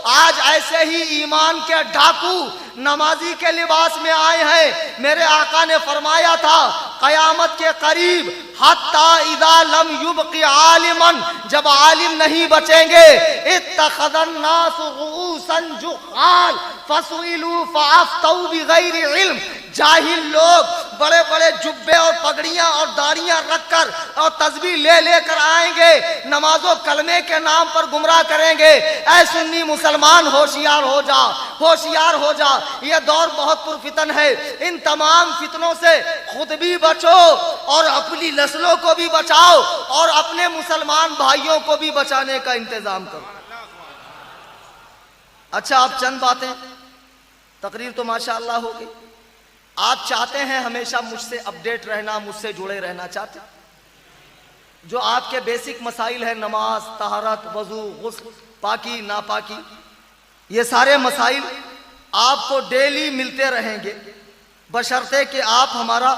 आज ऐसे ही ईमान के डाकू नमाजी के लिबास में आए हैं। मेरे आका ने फरमाया था कयामत के करीब हत्ता इदा लम युबक़ि आलिमन, जब आलिम नहीं बचेंगे, इत्तखज़न नास रुऊसन जुहाल फसुइलू फअफ्तौ बिगैरि इल्म, जाहिल लोग बड़े बड़े जुब्बे और पगड़ियां और दाढ़ियां रखकर और तस्बीह ले लेकर आएंगे, नमाजों कलमे के नाम पर गुमराह करेंगे। ऐ सुन्नी मुसलमान होशियार हो जा, होशियार हो जा, यह दौर बहुत पुरफितन है। इन तमाम फितनों से खुद भी बचो और अपनी नस्लों को भी बचाओ और अपने मुसलमान भाइयों को भी बचाने का इंतजाम करो। अच्छा, आप चंद बातें, तकरीर तो माशाअल्लाह हो गई। आप चाहते हैं हमेशा मुझसे अपडेट रहना, मुझसे जुड़े रहना चाहते हैं। जो आपके बेसिक मसाइल है, नमाज, तहारत, वजू, गुस्ल, पाकी, नापाकी, ये सारे मसाइल आपको डेली मिलते रहेंगे, बशर्ते कि आप हमारा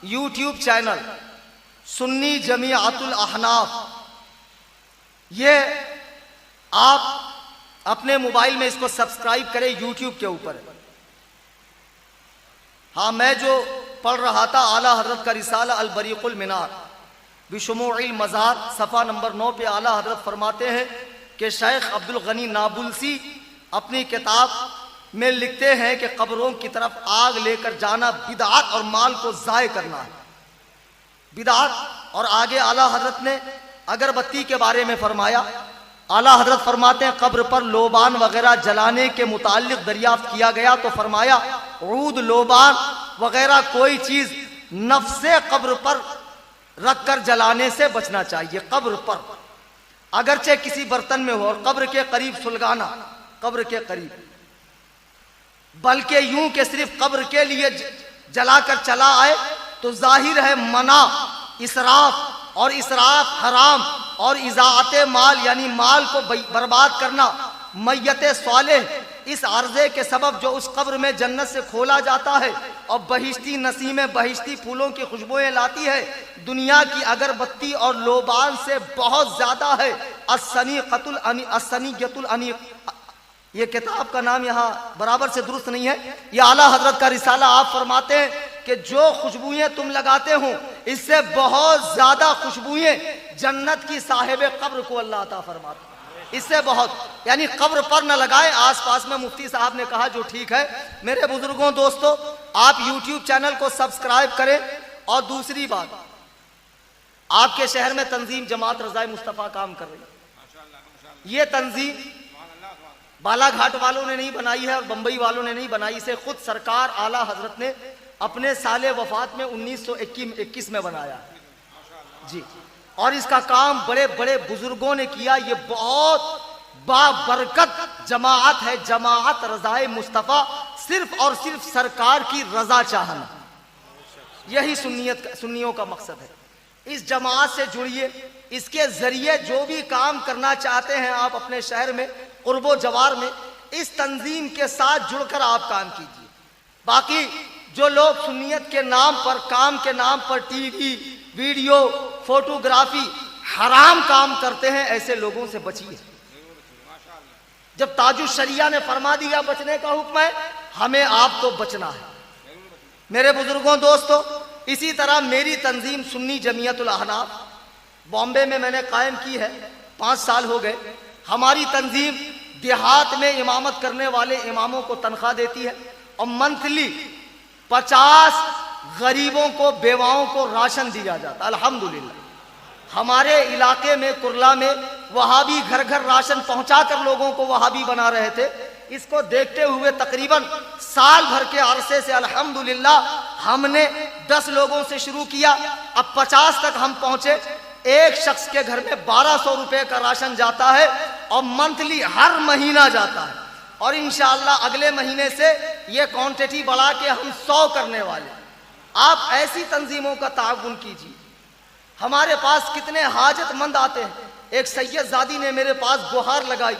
यूट्यूब चैनल सुन्नी जमीअतुल अहनाफ, ये आप अपने मोबाइल में इसको सब्सक्राइब करें, यूट्यूब के ऊपर है। हाँ, मैं जो पढ़ रहा था आला हजरत का रिसाला अल बरीकुल मिनार बिशुमूइल मज़ार, सफ़ा नंबर 9 पे आला हजरत फरमाते हैं कि शेख अब्दुल गनी नाबुलसी अपनी किताब में लिखते हैं कि कब्रों की तरफ आग लेकर जाना बिदअत और माल को ज़ाय करना है, बिदअत। और आगे आला हजरत ने अगरबत्ती के बारे में फरमाया। आला हजरत फरमाते हैं कब्र पर लोबान वगैरह जलाने के मुताल्लिक दरियाफ्त किया गया तो फरमाया ऊद, लोबान वगैरह कोई चीज नफ्से कब्र पर रखकर जलाने से बचना चाहिए। कब्र पर अगरचे किसी बर्तन में हो और कब्र के करीब सुलगाना, कब्र के करीब, बल्कि यूं कि सिर्फ कब्र के लिए जलाकर चला आए तो जाहिर है मना, इसराफ, और इसराफ हराम, और इज़ाअते माल यानी माल को बर्बाद करना, मय्यत स्वालेह इस अर्जे के सबब जो उस कब्र में जन्नत से खोला जाता है और बहिश्ती नसीमें बहिश्ती फूलों की खुशबुएं लाती है, दुनिया की अगरबत्ती और लोबान से बहुत ज्यादा है। अस्सनीयतुल अनीक, ये किताब का नाम यहाँ बराबर से दुरुस्त नहीं है, यह आला हजरत का रिसाला। आप फरमाते हैं कि जो खुशबुएं तुम लगाते हो इससे बहुत ज्यादा खुशबुएं जन्नत की साहिब कब्र को अल्लाह अता फरमाता है, इससे बहुत, यानी कब्र पर न लगाए, आस पास में। मुफ्ती साहब ने कहा जो ठीक है। मेरे बुजुर्गों, दोस्तों, आप यूट्यूब चैनल को सब्सक्राइब करें। और दूसरी बात, आपके शहर में तंजीम जमात रज़ाए मुस्तफ़ा काम कर रही है। ये तंजीम बालाघाट वालों ने नहीं बनाई है और बंबई वालों ने नहीं बनाई, इसे खुद सरकार आला हजरत ने अपने साले वफात में 1921 में बनाया जी। और इसका काम बड़े बड़े बुजुर्गों ने किया। ये बहुत बाबरकत जमाअत है, जमाअत रज़ाए मुस्तफ़ा, सिर्फ और सिर्फ सरकार की रजा चाहना, यही सुन्नियों का मकसद है। इस जमाअत से जुड़िए, इसके जरिए जो भी काम करना चाहते हैं आप अपने शहर में, कुर्बो जवार में, इस तंजीम के साथ जुड़कर आप काम कीजिए। बाकी जो लोग सुन्नियत के नाम पर, काम के नाम पर टीवी, वीडियो, फोटोग्राफी, हराम काम करते हैं, ऐसे लोगों से बचिए। जब ताजुश शरिया ने फरमा दिया बचने का हुक्म है, हमें आपको बचना है। मेरे बुजुर्गों, दोस्तों, इसी तरह मेरी तंजीम सुन्नी जमीयतुल अहनाफ बॉम्बे में मैंने कायम की है, 5 साल हो गए। हमारी तंजीम देहात में इमामत करने वाले इमामों को तनख्वाह देती है और मंथली 50 गरीबों को, बेवाओं को राशन दिया जाता। अल्हम्दुलिल्लाह हमारे इलाके में कुरला में वहाबी घर घर राशन पहुंचाकर लोगों को वहाबी बना रहे थे। इसको देखते हुए तकरीबन साल भर के अरसे से अल्हम्दुलिल्लाह हमने 10 लोगों से शुरू किया, अब 50 तक हम पहुंचे। एक शख्स के घर में 1200 रुपए का राशन जाता है और मंथली हर महीना जाता है। और इंशाअल्लाह अगले महीने से ये क्वांटिटी बढ़ा के हम 100 करने वाले। आप ऐसी तंजीमों का ताउन कीजिए। हमारे पास कितने हाजतमंद आते हैं। एक सैयदजादी ने मेरे पास गुहार लगाई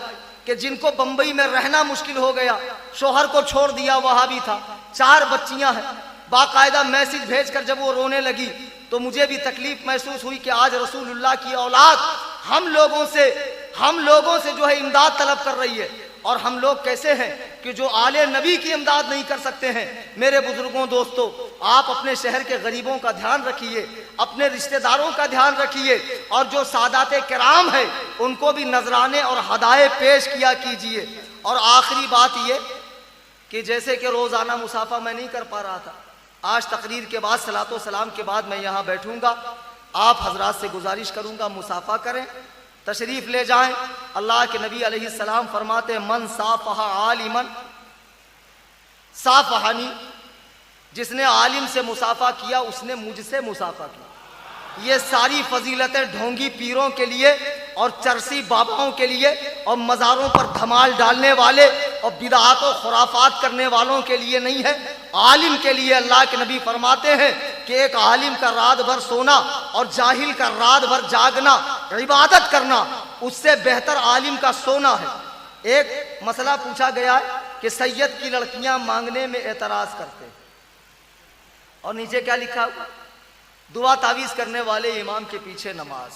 कि जिनको बंबई में रहना मुश्किल हो गया, शोहर को छोड़ दिया, वहाबी था, 4 बच्चियां हैं। बाकायदा मैसेज भेजकर जब वो रोने लगी तो मुझे भी तकलीफ महसूस हुई कि आज रसूलुल्लाह की औलाद हम लोगों से जो है इमदाद तलब कर रही है, और हम लोग कैसे हैं कि जो आले नबी की इमदाद नहीं कर सकते हैं। मेरे बुजुर्गों, दोस्तों, आप अपने शहर के गरीबों का ध्यान रखिए, अपने रिश्तेदारों का ध्यान रखिए, और जो सादाते किराम है उनको भी नजराने और हदाये पेश किया कीजिए। और आखिरी बात ये कि जैसे कि रोजाना मुसाफा मैं नहीं कर पा रहा था, आज तकरीर के बाद सलातो सलाम के बाद मैं यहाँ बैठूंगा, आप हजरात से गुजारिश करूंगा मुसाफा करें, तशरीफ ले जाएं। अल्लाह के नबी अलैहिस्सलाम फरमाते मन साफहा आलिमन साफहानी, जिसने आलिम से मुसाफा किया उसने मुझसे मुसाफा किया। ये सारी फजीलतें ढोंगी पीरों के लिए और चरसी बाबाओं के लिए और मज़ारों पर धमाल डालने वाले और बिदअत और खुराफात करने वालों के लिए नहीं है, आलिम के लिए। अल्लाह के नबी फरमाते हैं कि एक आलिम का रात भर सोना और जाहिल का रात भर जागना, इबादत करना, उससे बेहतर आलिम का सोना है। एक मसला पूछा गया है कि सैयद की लड़कियां मांगने में एतराज करते हैं, और नीचे क्या लिखा हुआ, दुआ तावीज करने वाले इमाम के पीछे नमाज।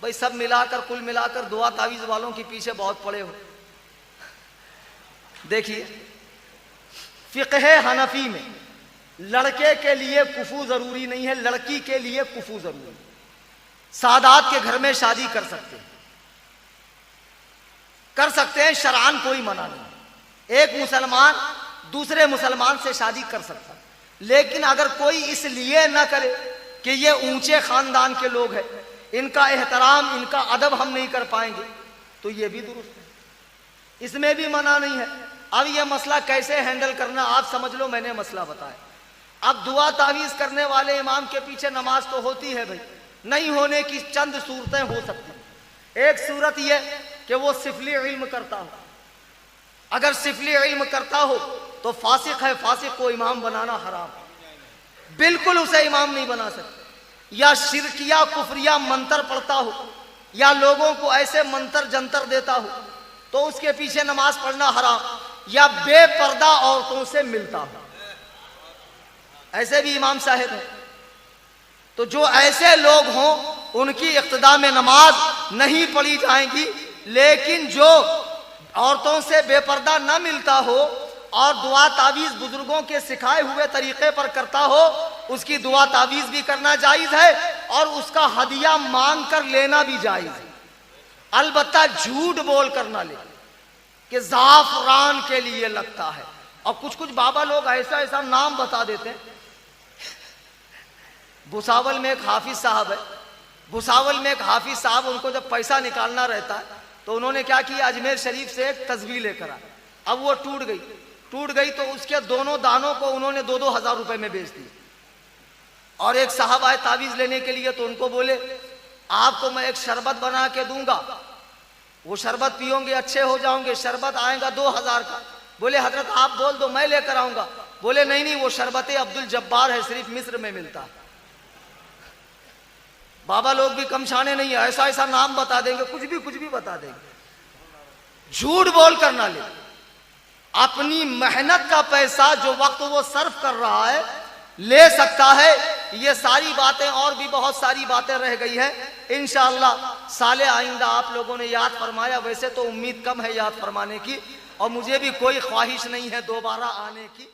भाई सब मिलाकर, कुल मिलाकर दुआ तावीज वालों के पीछे बहुत पड़े हो। देखिए, फिक़्ह हनफी में लड़के के लिए कुफू जरूरी नहीं है, लड़की के लिए कुफू जरूरी है। सादात के घर में शादी कर सकते हैं, शरआन कोई मना नहीं। एक मुसलमान दूसरे मुसलमान से शादी कर सकता है, लेकिन अगर कोई इसलिए ना करे कि ये ऊंचे खानदान के लोग हैं, इनका एहतराम, इनका अदब हम नहीं कर पाएंगे, तो ये भी दुरुस्त है, इसमें भी मना नहीं है। अब ये मसला कैसे हैंडल करना आप समझ लो, मैंने मसला बताया। अब दुआ तावीज करने वाले इमाम के पीछे नमाज तो होती है भाई, नहीं होने की चंद सूरतें हो सकती। एक सूरत यह कि वो सिफली इल्म करता हो। अगर सिफली इल्म करता हो तो फासिक है, फासिक को इमाम बनाना हराम, बिल्कुल उसे इमाम नहीं बना सकते। या शिरकिया कुफरिया मंत्र पढ़ता हो, या लोगों को ऐसे मंत्र जंतर देता हो, तो उसके पीछे नमाज पढ़ना हराम। या बेपर्दा औरतों से मिलता हो, ऐसे भी इमाम साहिब हैं। तो जो ऐसे लोग हों उनकी इक्तदा में नमाज नहीं पढ़ी जाएगी, लेकिन जो औरतों से बेपर्दा न मिलता हो और दुआ तावीज बुजुर्गों के सिखाए हुए तरीके पर करता हो, उसकी दुआ तावीज भी करना जायज है और उसका हदिया मांग कर लेना भी जायज है। अलबत्ता झूठ बोल कर ना ले कि जाफरान के लिए लगता है। और कुछ बाबा लोग ऐसा ऐसा नाम बता देते हैं। भुसावल में एक हाफिज साहब है, भुसावल में एक हाफिज साहब, उनको जब पैसा निकालना रहता है तो उन्होंने क्या किया, अजमेर शरीफ से एक तस्वीर लेकर आए। अब वो टूट गई तो उसके दोनों दानों को उन्होंने 2-2 हजार रुपए में बेच दिए। और एक साहब आए तावीज लेने के लिए, तो उनको बोले आपको मैं एक शरबत बना के दूंगा, वो शरबत पियोगे अच्छे हो जाओगे, शरबत आएगा 2000 का। बोले हजरत आप बोल दो मैं लेकर आऊंगा। बोले नहीं, वो शरबत अब्दुल जब्बार है, सिर्फ मिस्र में मिलता है। बाबा लोग भी कम शाने नहीं है, ऐसा ऐसा नाम बता देंगे, कुछ भी बता देंगे। झूठ बोल कर ना ले, अपनी मेहनत का पैसा जो वक्त वो सर्फ कर रहा है ले सकता है। ये सारी बातें और भी बहुत सारी बातें रह गई हैं, इंशाअल्लाह साले आइंदा आप लोगों ने याद फरमाया। वैसे तो उम्मीद कम है याद फरमाने की, और मुझे भी कोई ख्वाहिश नहीं है दोबारा आने की।